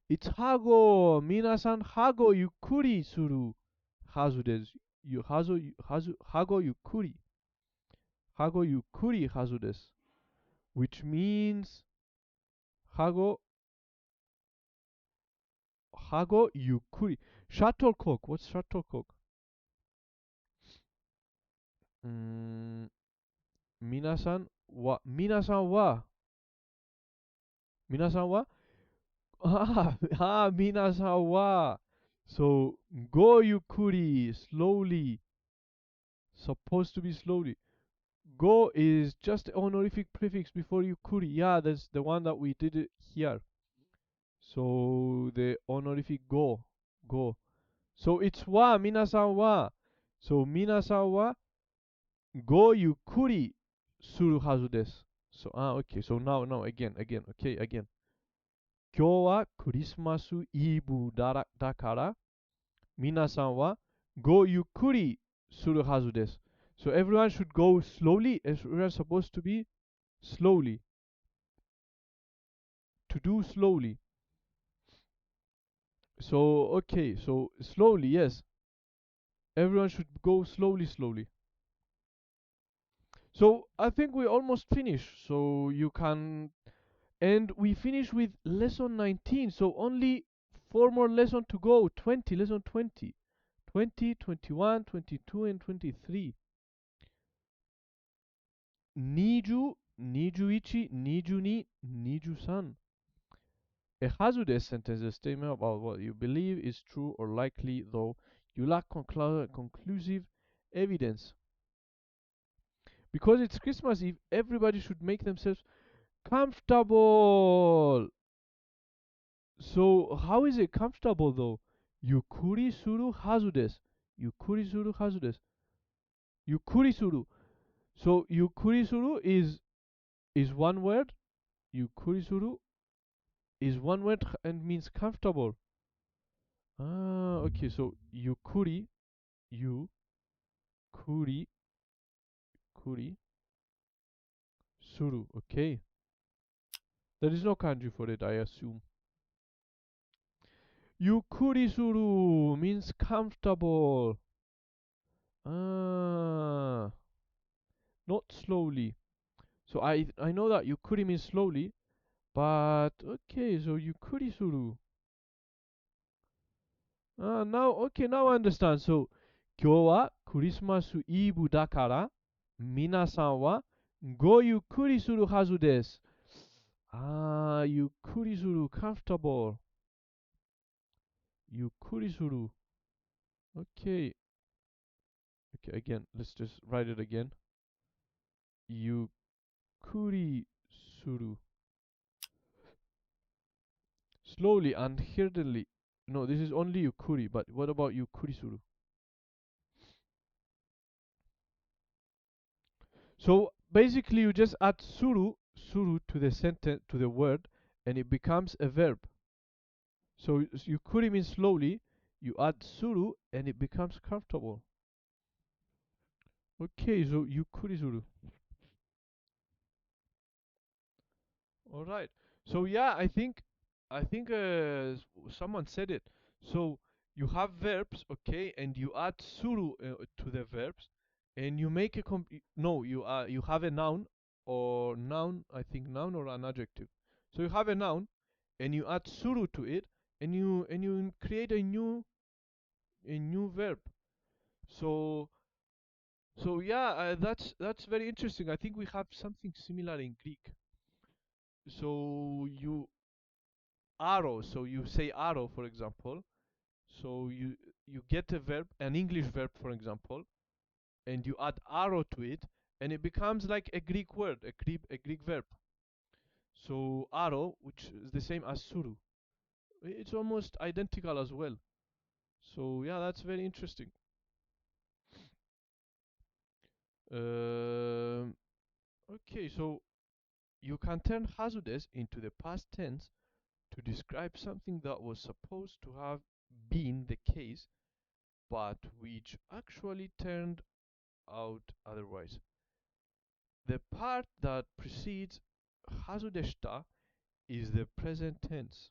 It's はご。皆さん、はごゆっくりするはずです。はごゆっくり。はごゆっくりはずです。Which means はごゆっくり。Shuttlecock. What's shuttlecock? 皆さんは皆さんはSo, ごゆっくり slowly. Supposed to be slowly. Go is just honorific prefix before yukuri. Yeah, that's the one that we did it here. So the honorific go. So it's wa, minasan wa. So minasan wa go yukuri suru hazu desu. So okay. So now again. Okay, again. 今日はクリスマスイブだから、皆さんはごゆっくりするはずです。So everyone should go slowly. Everyone's supposed to be slowly. To do slowly. So, okay, so slowly, yes. Everyone should go slowly. So, I think we almost finished. So, you can. And we finish with lesson 19. So, only 4 more lessons to go. Lesson 20. 20, 21, 22, and 23. 20, 21, 22, 23. A hazardous sentence is a statement about what you believe is true or likely, though you lack conclusive evidence. Because it's Christmas Eve, everybody should make themselves comfortable. So, how is it comfortable though? Yukuri suru hazu desu. Yukuri suru hazu desu. Yukuri suru. So, yukuri suru is one word. Yukuri suru is one word and means comfortable. Okay, so yukuri, kuri, suru. Okay. There is no kanji for it, I assume. Yukuri suru means comfortable. Ah, not slowly. So I know that yukuri means slowly, but okay, so yukuri suru. Now I understand. So 今日はクリスマスイブだから皆さんはごゆっくりするはずです。ゆっくりする comfortable. ゆっくりする Okay. Okay, again, let's just write it again. ゆっくりする slowly and hurriedly. No, this is only yukuri, but what about yukuri suru? So basically you just add suru to the sentence, to the word, and it becomes a verb. So yukuri means slowly, you add suru and it becomes comfortable. Okay, so yukuri suru. All right. So yeah, I think someone said it. So you have verbs, okay, and you add suru to the verbs, and you make a no, you have a noun or noun, I think noun or an adjective. So you have a noun, and you add suru to it, and you create a new verb. So yeah, that's very interesting. I think we have something similar in Greek. So you arrow. So you say arrow, for example. So you get a verb, an English verb, for example, and you add arrow to it, and it becomes like a Greek word, a Greek verb. So arrow, which is the same as suru, it's almost identical as well. So yeah, that's very interesting. Okay, so you can turn hazudes into the past tense to describe something that was supposed to have been the case, but which actually turned out otherwise. The part that precedes hazudeshita is the present tense.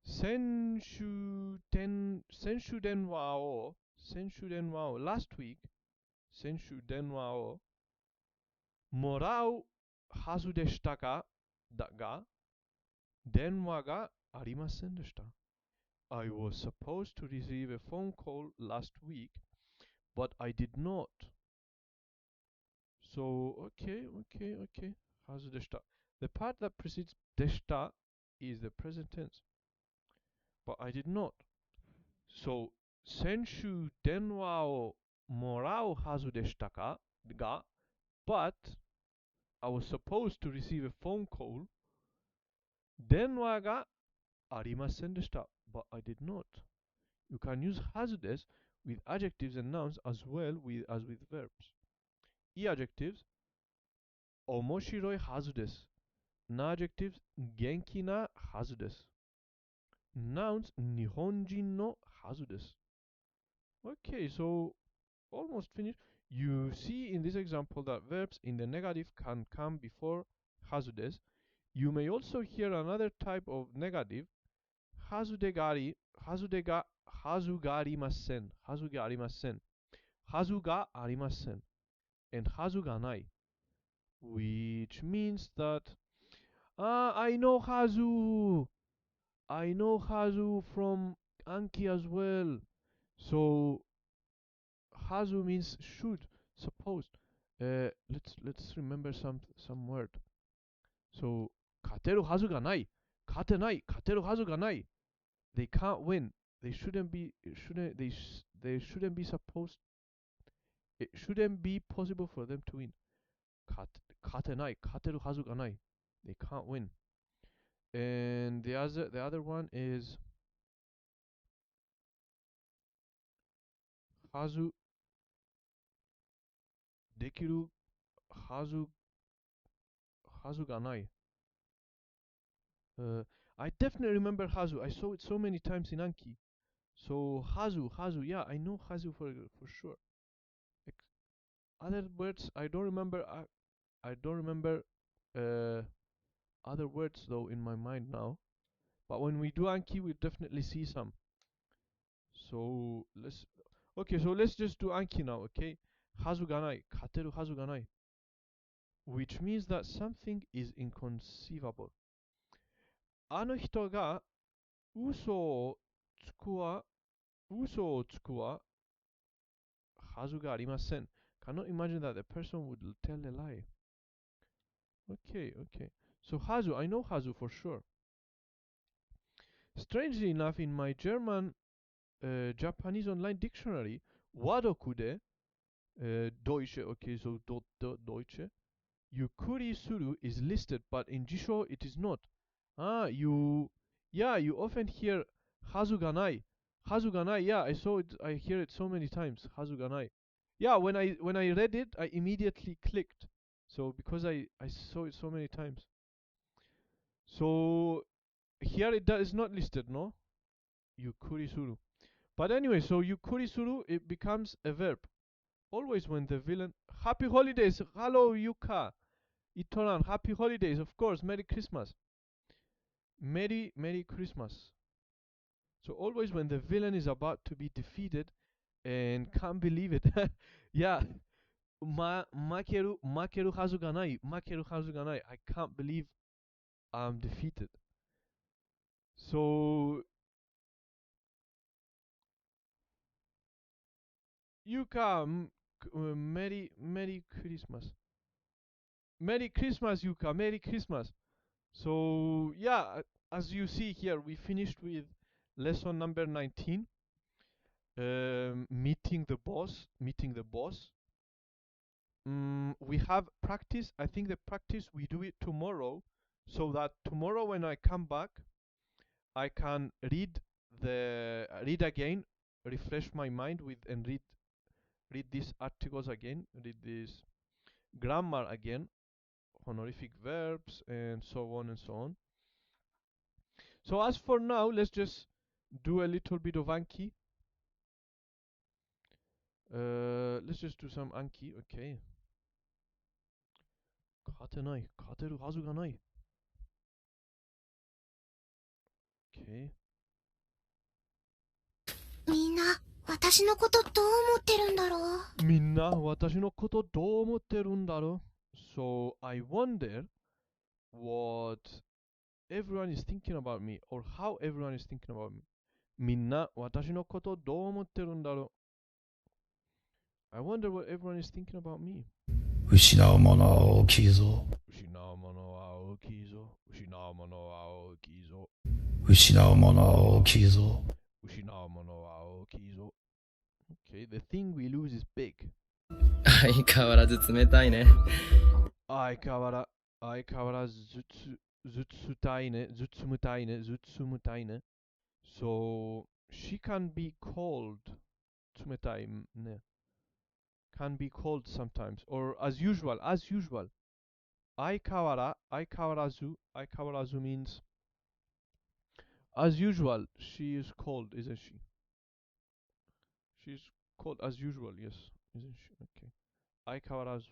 Senshu denwa o, last week, senshu denwa o, morau hazudeshita ga, denwa ga arimasen deshita. I was supposed to receive a phone call last week, but I did not. So, okay. Hazu deshita. The part that precedes deshita is the present tense. But I did not. So, senshu denwa o morau hazu deshita ga, but I was supposed to receive a phone call. Denwa ga arimasen deshita, but I did not. You can use hazudes with adjectives and nouns as well as with verbs. E-adjectives, omoshiroi hazu desu. Na-adjectives, genki na hazu desu. Nouns, nihonjin no hazu desu. Okay, so almost finished. You see in this example that verbs in the negative can come before hazu desu. You may also hear another type of negative, hazu ga arimasen, hazu ga arimasen, and hazu ga nai, which means that I know hazu. I know hazu from Anki as well. So hazu means should, supposed. Let's remember some word. So kateru hazu ga nai, kateru hazu ga nai. They can't win. They shouldn't be. They shouldn't be supposed. It shouldn't be possible for them to win. Katenai, kateru hazu ga nai. They can't win. And the other one is hazu dekiru hazu hazu ga nai. I definitely remember Hazu. I saw it so many times in Anki. So Hazu, yeah, I know Hazu for sure. Other words, I don't remember. I don't remember other words though in my mind now. But when we do Anki, we definitely see some. So let's just do Anki now, okay? Hazu ga nai, kateru hazu ga nai, which means that something is inconceivable. あの人が嘘をつくははずがありません。Cannot imagine that the person would tell a lie. Okay. So Hazu, I know Hazu for sure. Strangely enough, in my German Japanese online dictionary, Wadoku de Deutsche, okay, so Deutsche, Yukuri suru is listed, but in Jisho it is not. You often hear Hazu ga nai. Hazu ga nai, yeah, I hear it so many times. Hazu ga nai. Yeah, when I read it, I immediately clicked. So because I saw it so many times. So here it is not listed, no? Yukuri suru. But anyway, so yukuri suru, it becomes a verb. Always when the villain... Happy holidays! Hello, Yuka! Itoran, happy holidays, of course. Merry Christmas. Merry Christmas. So always when the villain is about to be defeated and can't believe it. Yeah. Makeru hazu ga nai. I can't believe I'm defeated. So Yuka, Merry Christmas. Merry Christmas, Yuka. Merry Christmas. So yeah, as you see here, we finished with lesson number 19. Meeting the boss. We have practice. I think the practice we do it tomorrow, so that tomorrow when I come back, I can read again, refresh my mind with and read these articles again, read this grammar again, honorific verbs, and so on and so on. So as for now, let's just do a little bit of Anki. Let's just do some Anki, okay. 勝てない。勝てるはずがない。Okay. みんな、私のことどう思ってるんだろう。みんな、私のことどう思ってるんだろう。So, I wonder what everyone is thinking about me, or how everyone is thinking about me. みんな、私のことどう思ってるんだろう。I wonder what everyone is thinking about me. 失うものは大きいぞ。失うものは大きいぞ。失うものは大きいぞ。失うものは大きいぞ。失うものは大きいぞ。Okay, the thing we lose is big. 相変わらず冷たいね。相変わらずずつたいね。ずつむたいね。ずつむたいね。So, she can be cold. 冷たいね。Can be cold sometimes, or as usual. 相変わらず means as usual. She is cold, isn't she? She's cold as usual, yes, isn't she? Okay. 相変わらず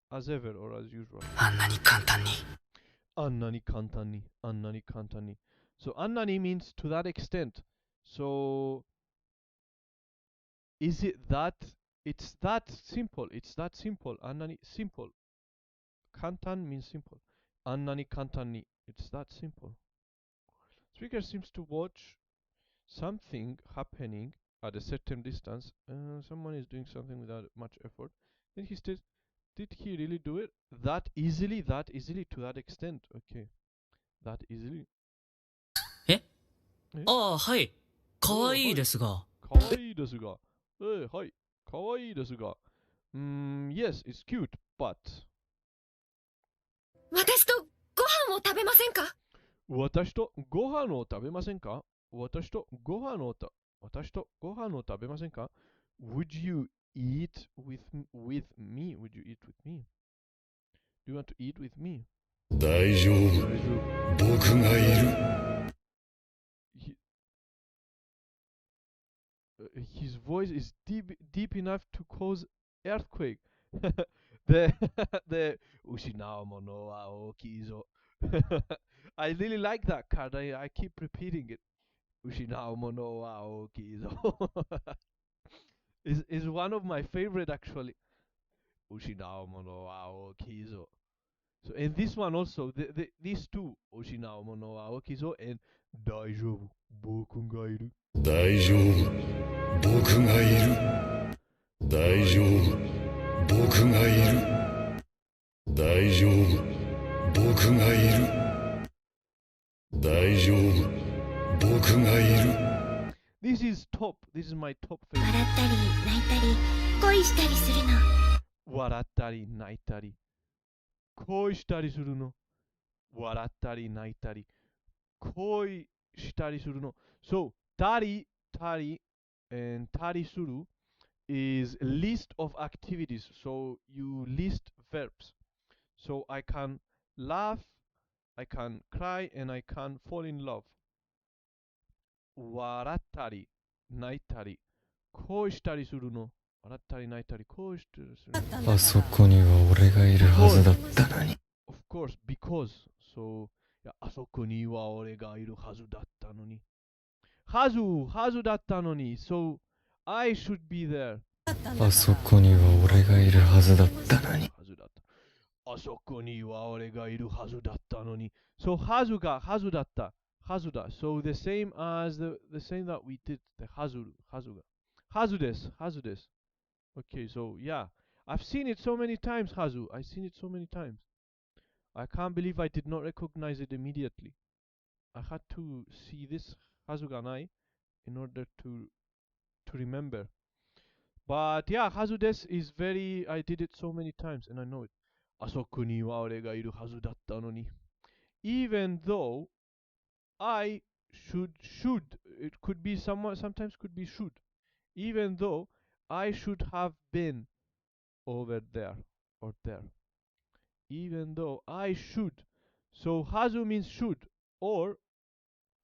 as ever or as usual. あんなに簡単に。あんなに簡単に。So あんなに means to that extent. So is it that it's that simple? Annani simple. Kantan means simple. Annani kantani. It's that simple. Speaker seems to watch something happening at a certain distance. Someone is doing something without much effort. Then he says, did he really do it? That easily, to that extent. Okay. That easily. ああ、はい。かわいいですが。かわいいですが。はい。かわいいですが。Yes, it's cute, but... 私とご飯を食べませんか？私とご飯を食べませんか？ Would you eat with me? Do you want to eat with me? 大丈夫。僕がいる。His voice is deep enough to cause earthquake. the the 失うものは大きいぞ. I really like that card. I keep repeating it. 失うものは大きいぞ. is one of my favorite actually. 失うものは大きいぞ. So and this one also, these two, 失うものは大きいぞ and 大丈夫、僕がいる。大丈夫、僕がいる。大丈夫、僕がいる。大丈夫、僕がいる。大丈夫、僕がいる。This is top. This is my top favorite. 笑ったり泣いたり恋したりするの。笑ったり泣いたり恋したりするの。笑ったり泣いたり恋したりするの。So, たり、and たりする is list of activities. So, you list verbs. So, I can laugh, I can cry, and I can fall in love. 笑ったり泣いたり恋したりするの。笑ったり泣いたり恋したりするの。あそこには俺がいるはずだったのに。Of course, because. So, あそこには俺がいるはずだったのに。はずだったのに。So, I should be there. あそこには俺がいるはずだったのに。あそこには俺がいるはずだったのに。So, はずがはずだった。はずだ。So, the same as the same that we did. The はずが。はずです。はずです。Okay, so, yeah. I've seen it so many times, Hazu. I've seen it so many times. I can't believe I did not recognize it immediately. I had to see this Hazuganai in order to remember. But yeah, Hazudes is very, I did it so many times and I know it. あそこには俺がいるはずだったのに. Even though I should, it could be sometimes could be should. Even though I should have been over there or there. Even though I should. So hazu means should or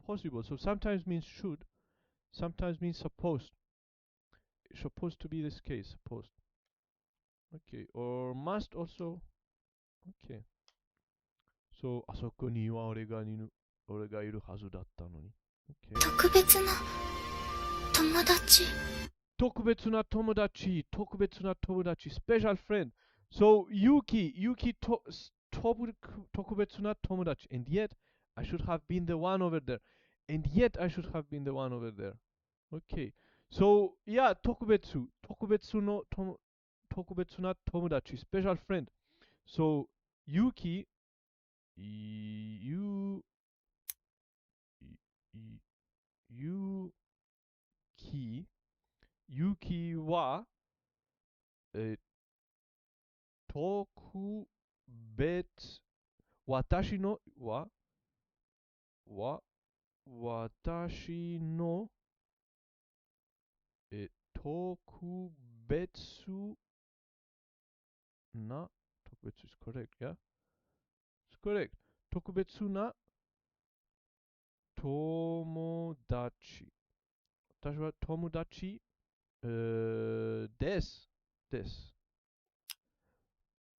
possible. So sometimes means should, sometimes means supposed. It's supposed to be this case, supposed. Okay, or must also. Okay. So あそこには俺がいるはずだったのに。Okay. 特別な友達。特別な友達、特別な友達、special friend. So, Yuki,特別な友達. And yet, I should have been the one over there. And yet, I should have been the one over there. Okay. So, yeah, 特別な友達, special friend. So, Yuki, Yuki は、特別、私の特別特別 is correct, yeah? It's correct. 特別な友達。私は友達、です。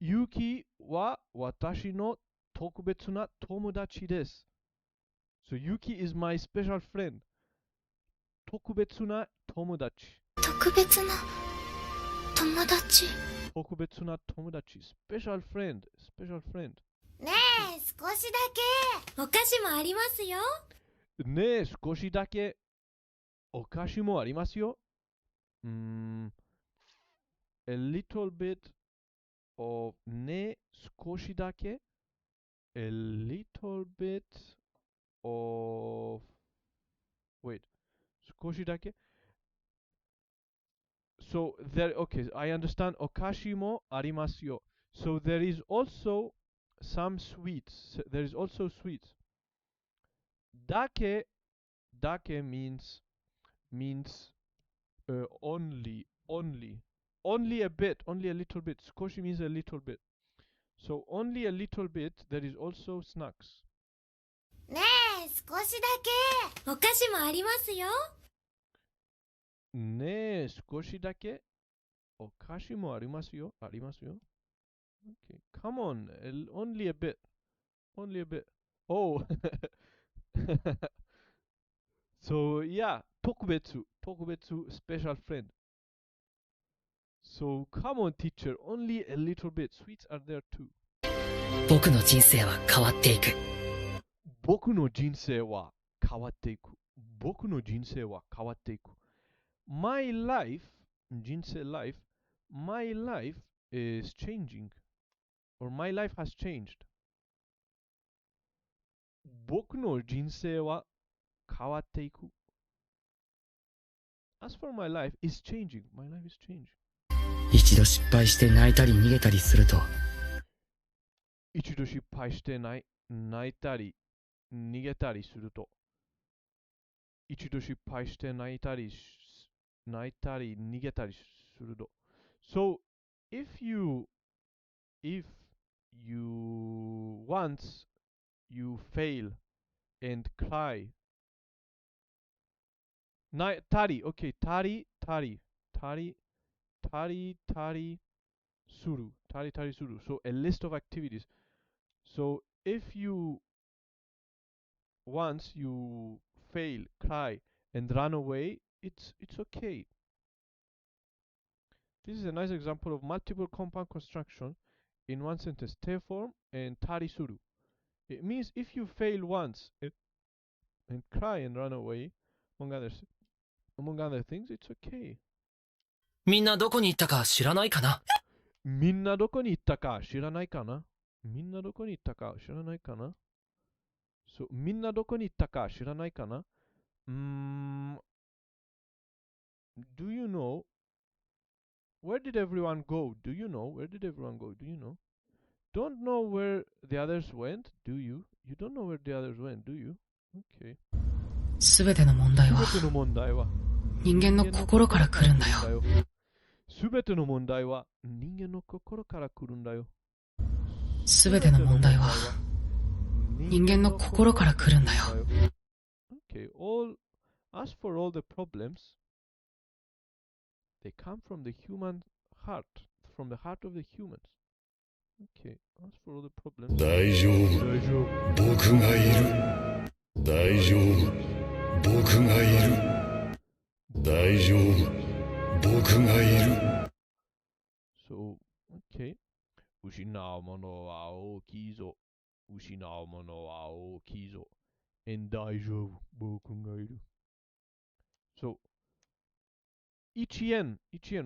ゆきは私の特別な友達です。So, Yuki is my special friend. 特別な友達。特別な友達。特別な友達。special friend. ねえ、少しだけ。お菓子もありますよ。ねえ、少しだけ。お菓子もありますよ。A little bit of ね、少しだけ。A little bit of wait, 少しだけ. So there, okay, I understand. Okashi mo arimasu yo. So there is also some sweets. There is also sweets. Dake means only a bit, only a little bit. Skoshi means a little bit. So only a little bit. There is also snacks. ねえ、少しだけ。お菓子もありますよ。ねえ、少しだけ。お菓子もありますよ。ありますよ。Okay. Come on. Only a bit. Only a bit. Oh. So, yeah. 特別 special friend. So, come on, teacher. Only a little bit. Sweets are there too. 僕の人生は変わっていく。僕の人生は変わっていく。僕の人生は変わっていく。My life, 人生 life, my life is changing. Or my life has changed. 僕の人生は変わっていく。As for my life, is changing. My life is changing. 一度失敗して泣いたり逃げたりすると、一度失敗して泣いたり逃げたりすると。一度失敗して泣いたり逃げたりすると。So, if you once you fail and cry, たり、okay, たりする。So, a list of activities. So, if you once you fail, cry, and run away, it's okay. This is a nice example of multiple compound construction in one sentence. Te form and tari suru. It means if you fail once and cry and run away, among other things, it's okay. みんなどこに行ったか知らないかな。みんなどこに行ったか知らないかな。みんなどこに行ったか知らないかな。So, みんなどこに行ったか知らないかな。Do you know? Where did everyone go? Do you know? Where did everyone go? Do you know? Don't know where the others went? Do you? You don't know where the others went, do you? Okay. すべての問題は人間の心から来るんだよ。すべての問題は人間の心から来るんだよ。すべての問題は人間の心から来るんだよ。Okay, as for all the problems, they come from the human heart, from the heart of the humans. Okay, as for all the problems. 大丈夫。僕がいる。大丈夫。僕がいる。大丈夫。僕がいる。So, okay. 失うものは大きいぞ。失うものは大きいぞ。And 大丈夫。僕がいる。So, 1円、1円。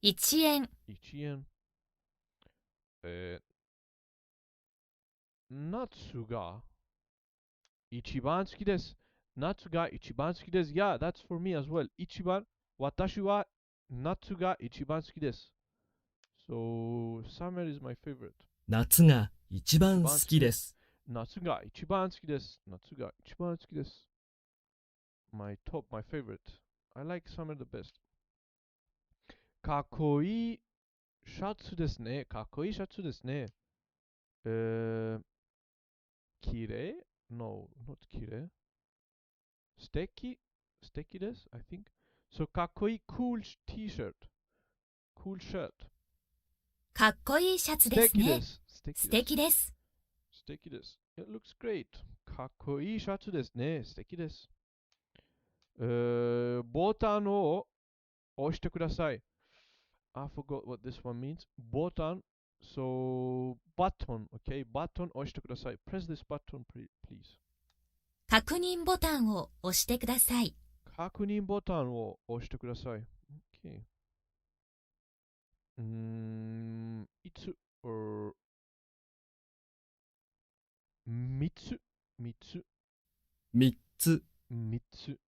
1円。1円。夏が一番好きです。夏が一番好きです。Yeah, that's for me as well. 私は夏が一番好きです。So, summer is my favorite. 夏が一番好きです。夏が一番好きです。夏が一番好きです。My favorite. I like summer the best. かっこいいシャツですね。かっこいいシャツですね。きれい ?No, not きれい。素敵です I think. So, かっこいい cool t-shirt. Cool shirt. かっこいいシャツですね。素敵です。素敵です。It looks great. かっこいいシャツですね。素敵です。ボタンを押してください。I forgot what this one means. ボタン。So, button. Okay, button 押してください。Press this button, please. 確認ボタンを押してください。確認ボタンを押してください。Okay. いつ、三つ。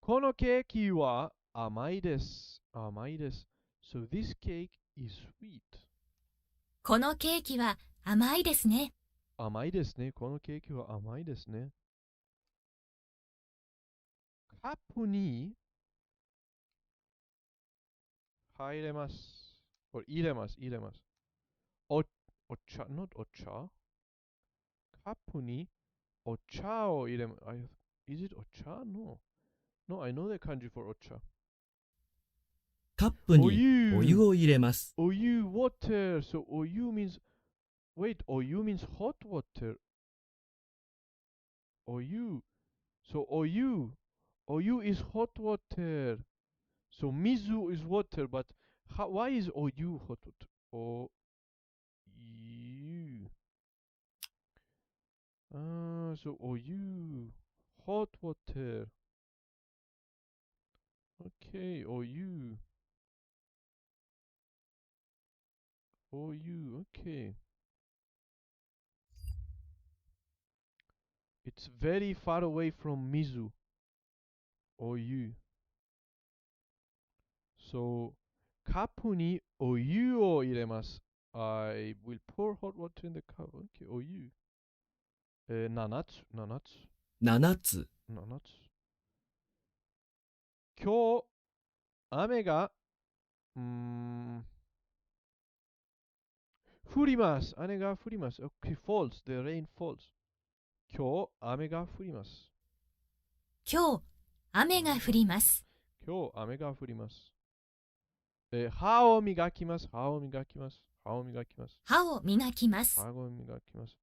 このケーキは甘いです。So this cake is sweet. このケーキは甘いですね。甘いですね。このケーキは甘いですね。カップに入れます。or 入れます、入れます。お茶、not お茶。カップにお茶を入れます。Is it お茶 ?No. No, I know the kanji for お茶。カップにお湯を入れます。お湯 water. So お湯 means, wait, お湯 means hot water. お湯. So お湯 is hot water. So mizu is water, but why is お湯 hot water? お湯. So お湯 hot water. Okay, お湯. Oh, you, okay. It's very far away from Mizu. Oh, you. So, カップにお湯を入れます。I will pour hot water in the cup. Okay, お湯。7つ。7つ。今日、雨が、降ります。雨が降ります。Okay, falls. The rain falls. 今日、雨が降ります。今日、雨が降ります。今日、雨が降ります。歯を磨きます。歯を磨きます。歯を磨きます。歯を磨きます。歯を磨きます。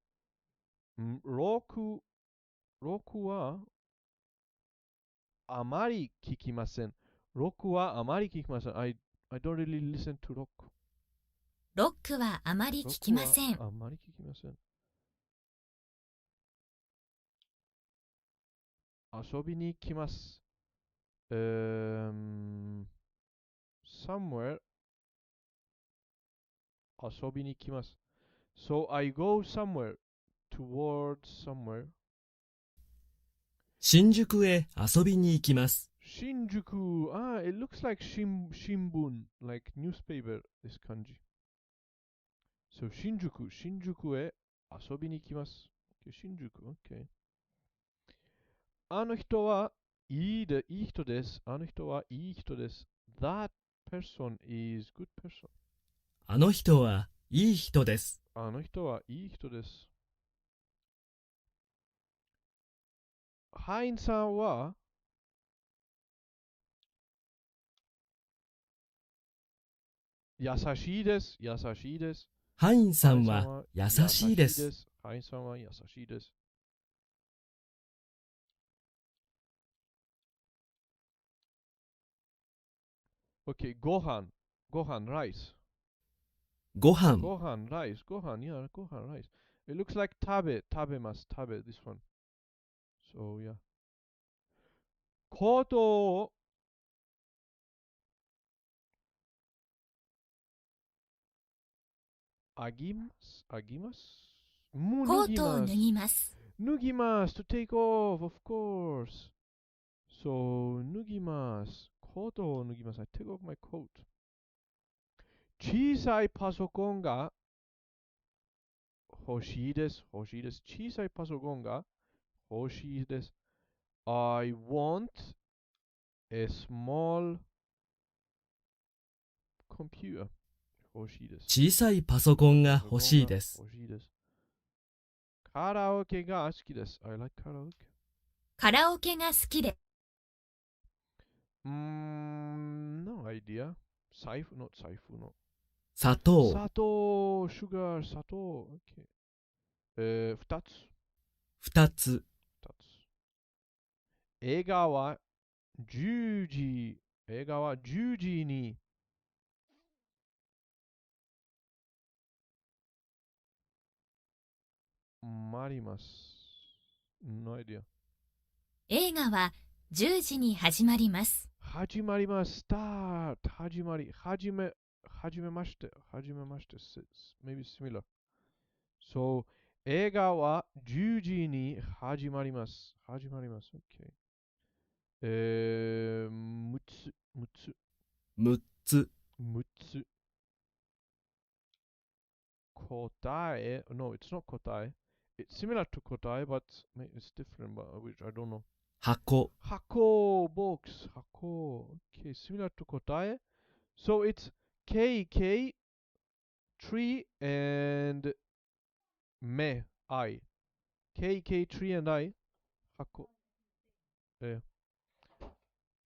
録はあまり聞きません。録はあまり聞きません。I don't really listen to rock. ロックはあまり聞きません。あまり聞きません。遊びに行きます。somewhere 遊びに行きます。So I go somewhere towards somewhere. 新宿へ遊びに行きます。新宿 it looks like shimbun, like newspaper, this kanji. So 新宿へ遊びに行きます。新宿 OK。あの人はいい人です。あの人はいい人です。That person is good person. あの人はいい人です。あの人はいい人です。ハインさんは優しいです。優しいです。ハインさんは優しいです。ハインさんは優しいです。OK, ご飯、rice. ご飯、rice, ご飯, yeah, ご飯, rice. It looks like 食べます、this one. So, yeah. コートをあぎます。コートを脱ぎます。脱ぎます。To take off, of course. So, 脱ぎます。コートを脱ぎます。I take off my coat. 小さいパソコンが欲しいです。小さいパソコンが欲しいです。I want a small computer. 欲しいです。小さいパソコンが欲しいです。カラオケが好きです。I like カラオケが好きで。No idea. 財布の。砂糖。sugar, 砂糖。2つ。映画は10時にまります。No idea. 映画は10時に始まります。始まります。start. 始めまして。maybe similar. So, 映画は10時に始まります。OK. 6つ。答え No, it's not 答え。It's similar to 答え, but it's different, which I don't know. 箱 box. Okay, similar to 答え. So it's KK, tree, and me, I. KK, tree, and I. 箱。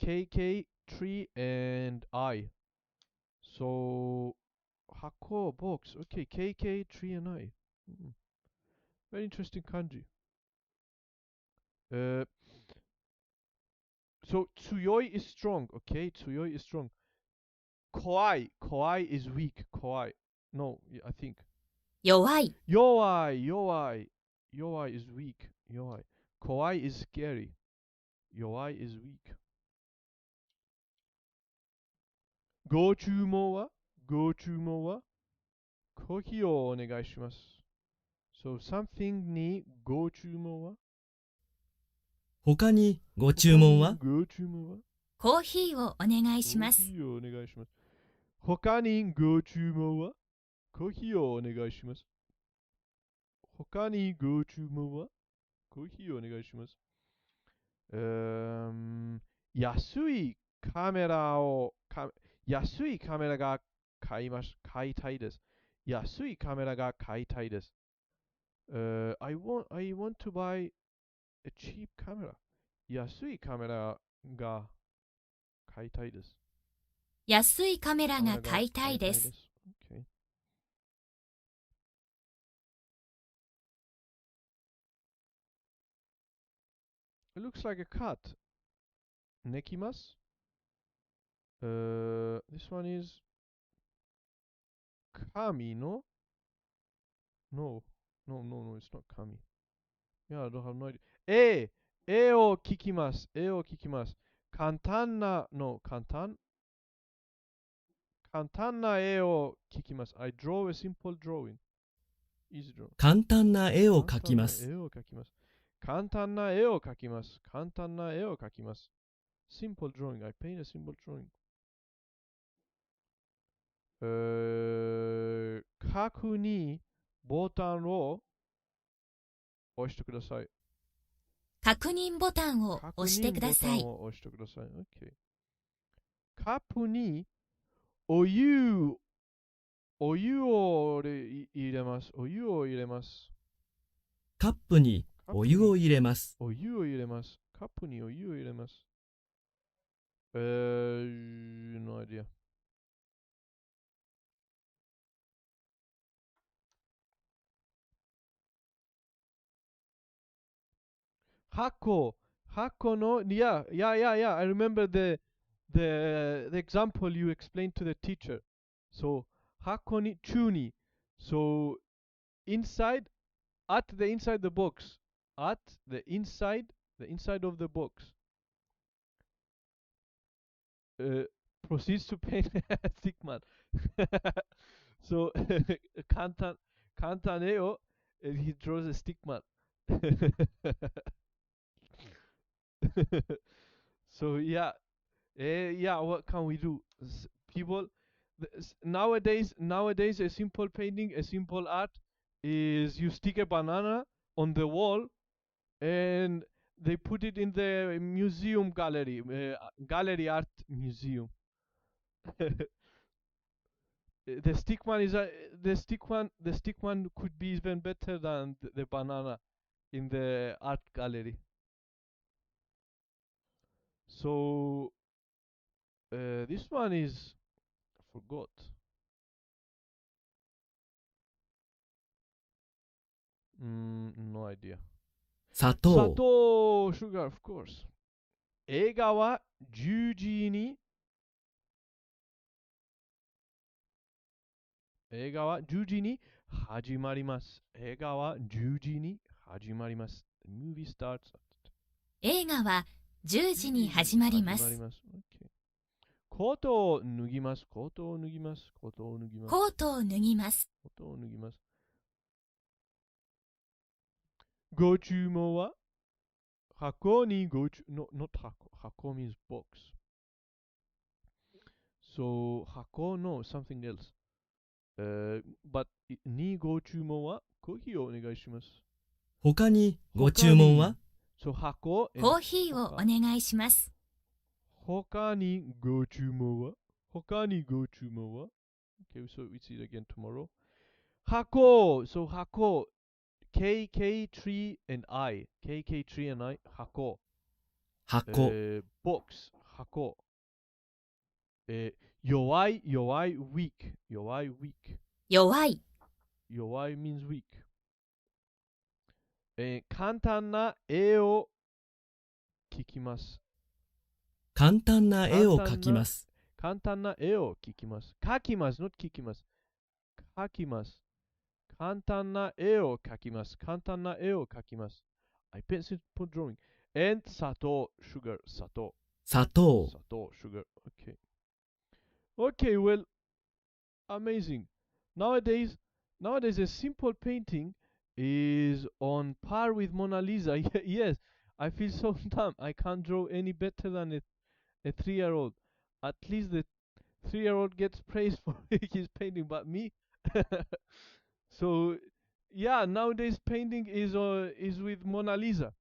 KK, tree, and I. So, 箱, box. Okay, KK, tree, and I. Very interesting kanji. So, tsuyoi is strong. Okay, tsuyoi is strong. Kowai is weak. Kowai. No, I think. 弱い Yowai is weak. Yowai. Kowai is scary. Yowai is weak. ご注文はコーヒーをお願いします。So, something にご注文は他にご注文はコーヒーをお願いします。他にご注文はコーヒーをお願いします。他にご注文はコーヒーをお願いします。安いカメラが買いたいです。安いカメラが買いたいです。I want to buy a cheap camera. 安いカメラが買いたいです。安いカメラが買いたいです。Okay. It looks like a cat. 寝きます。This one is 神の No, it's not 神。Yeah, I don't have no idea. 絵を聞きます。簡単な絵を聞きます。I draw a simple drawing. Easy draw. 簡単な絵を描きます。簡単な絵を描きます。Simple drawing. I paint a simple drawing. 確認ボタンを押してください。確認ボタンを押してください。Okay. カップにお湯を入れます。カップにお湯を入れます。カップにお湯を入れます。No idea. 箱の yeah, I remember the example you explained to the teacher. So 箱に中に so inside at the inside the box of the box proceeds to paint a stick man. So 簡単絵を he draws a stick man. So yeah, what can we do? People nowadays a simple painting, a simple art is you stick a banana on the wall and they put it in the museum gallery art museum. The stick one could be even better than the banana in the art gallery. So this one is I forgot. No idea. 砂糖 sugar, of course. 映画は10時に始まります。The movie starts at 映画は10時に始まります。Okay. コートを脱ぎます。ご注文は箱にnot 箱 means box. So 箱 no something else. But にご注文はコーヒーをお願いします。他にご注文は So 箱コーヒーをお願いします。他にご注文は Okay, so we see it again tomorrow. Hako. So hako. KK3 and I. KK3 and I. Hako. 箱、box. Hako. 弱い weak. 弱い weak. 弱い、弱い means weak. 簡単な絵を描きます。簡単な絵を描きます。簡単な絵を描きます。描きます、not 描きます。描きます。簡単な絵を描きます。簡単な絵を描きます。I pencil put drawing. And 砂糖、sugar, 砂糖。砂糖、砂糖、sugar. Okay. Okay, well, amazing. Nowadays, a simple painting is on par with Mona Lisa. Yes, I feel so dumb. I can't draw any better than a 3-year-old. At least the 3-year-old gets praised for his painting, but me. So, yeah, nowadays painting is with Mona Lisa.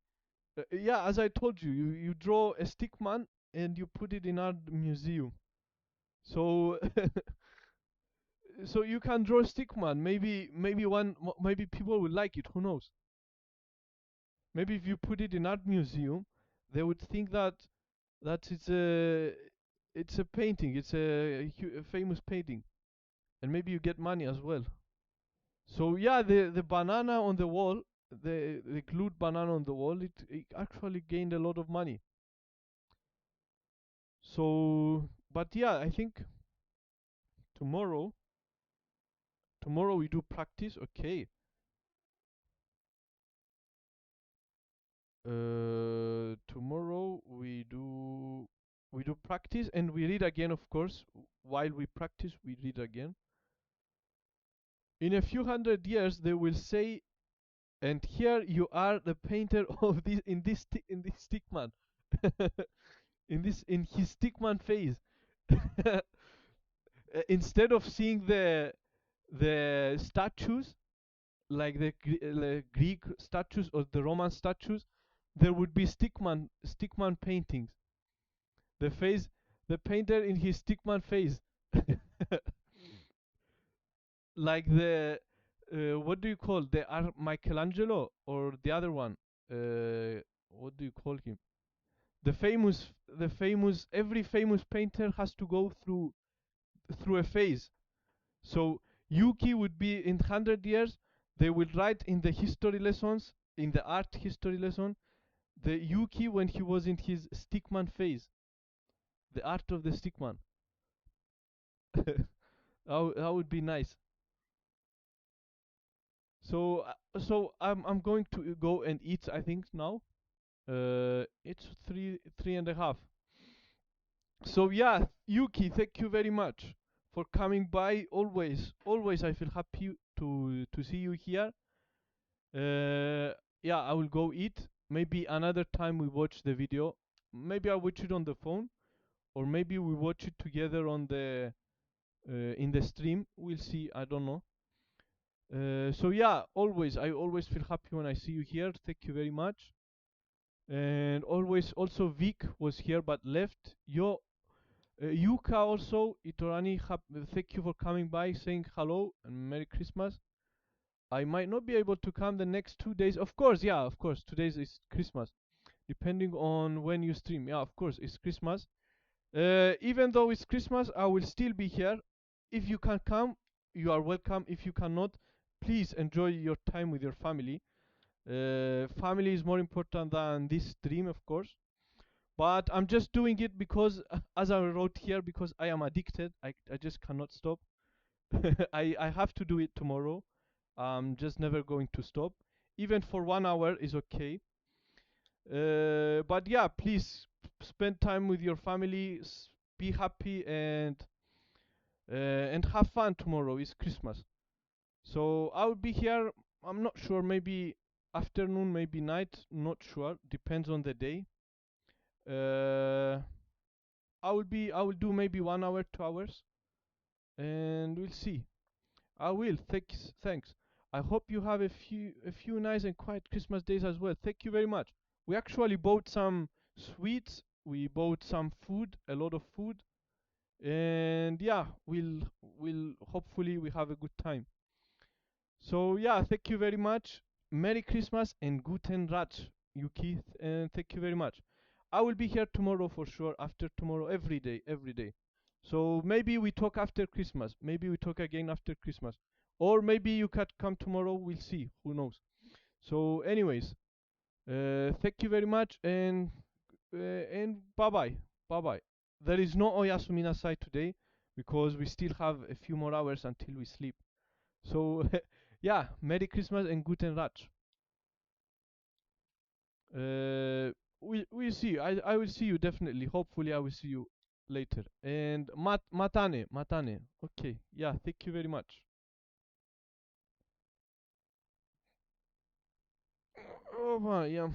Yeah, as I told you, you draw a stick man and you put it in art museum. So so you can draw stick man. Maybe people will like it. Who knows? Maybe if you put it in art museum, they would think that it's a painting. It's a famous painting, and maybe you get money as well. So yeah, the banana on the wall, the glued banana on the wall, it actually gained a lot of money. So, but yeah, I think tomorrow we do practice. Okay. Tomorrow we do practice and we read again, of course. While we practice, we read again. In a few hundred years, they will say, "And here you are, the painter of this in this stickman, in his stickman phase." Instead of seeing the statues, like the Greek statues or the Roman statues, there would be stickman paintings. The painter in his stickman phase. Like the what do you call the Michelangelo or the other one? What do you call him? The famous every famous painter has to go through a phase. So Yuki would be in 100 years. They will write in the history lessons, in the art history lesson, the Yuki when he was in his stickman phase. The art of the stickman. That would be nice. So I'm going to go and eat. I think now. It's 3:30. So yeah, Yuki, thank you very much for coming by. Always I feel happy to see you here. Yeah, I will go eat. Maybe another time we watch the video. Maybe I'll watch it on the phone, or maybe we watch it together on the in the stream. We'll see. I don't know. So yeah, I always feel happy when I see you here. Thank you very much. And always also Vic was here but left. Yuka also, Itorani, thank you for coming by, saying hello and Merry Christmas. I might not be able to come the next 2 days. Of course, yeah, of course. Today's is Christmas. Depending on when you stream. Yeah, of course, it's Christmas. Even though it's Christmas, I will still be here. If you can come, you are welcome. If you cannot, please enjoy your time with your family. Family is more important than this stream, of course. But I'm just doing it because, as I wrote here, because I am addicted. I just cannot stop. I have to do it tomorrow. I'm just never going to stop. Even for 1 hour is okay. But yeah, please spend time with your family. Be happy and have fun tomorrow. It's Christmas. So I will be here. I'm not sure. Maybe afternoon, maybe night. Not sure. Depends on the day. I will do maybe 1 hour, 2 hours, and we'll see. I will. Thanks. I hope you have a few nice and quiet Christmas days as well. Thank you very much. We actually bought some sweets. We bought some food, a lot of food, and yeah, we'll hopefully we have a good time. So yeah, thank you very much. Merry Christmas and Guten Ratsch, you Keith, and thank you very much. I will be here tomorrow for sure, after tomorrow, every day, every day. So maybe we talk after Christmas. Maybe we talk again after Christmas. Or maybe you can come tomorrow, we'll see. Who knows? So anyways, thank you very much, and bye bye. Bye bye. There is no Oyasumi Nasai today because we still have a few more hours until we sleep. So yeah, Merry Christmas and Guten Ratsch. We'll see. I will see you definitely. Hopefully, I will see you later. And matane. Okay. Yeah. Thank you very much. Oh, yeah.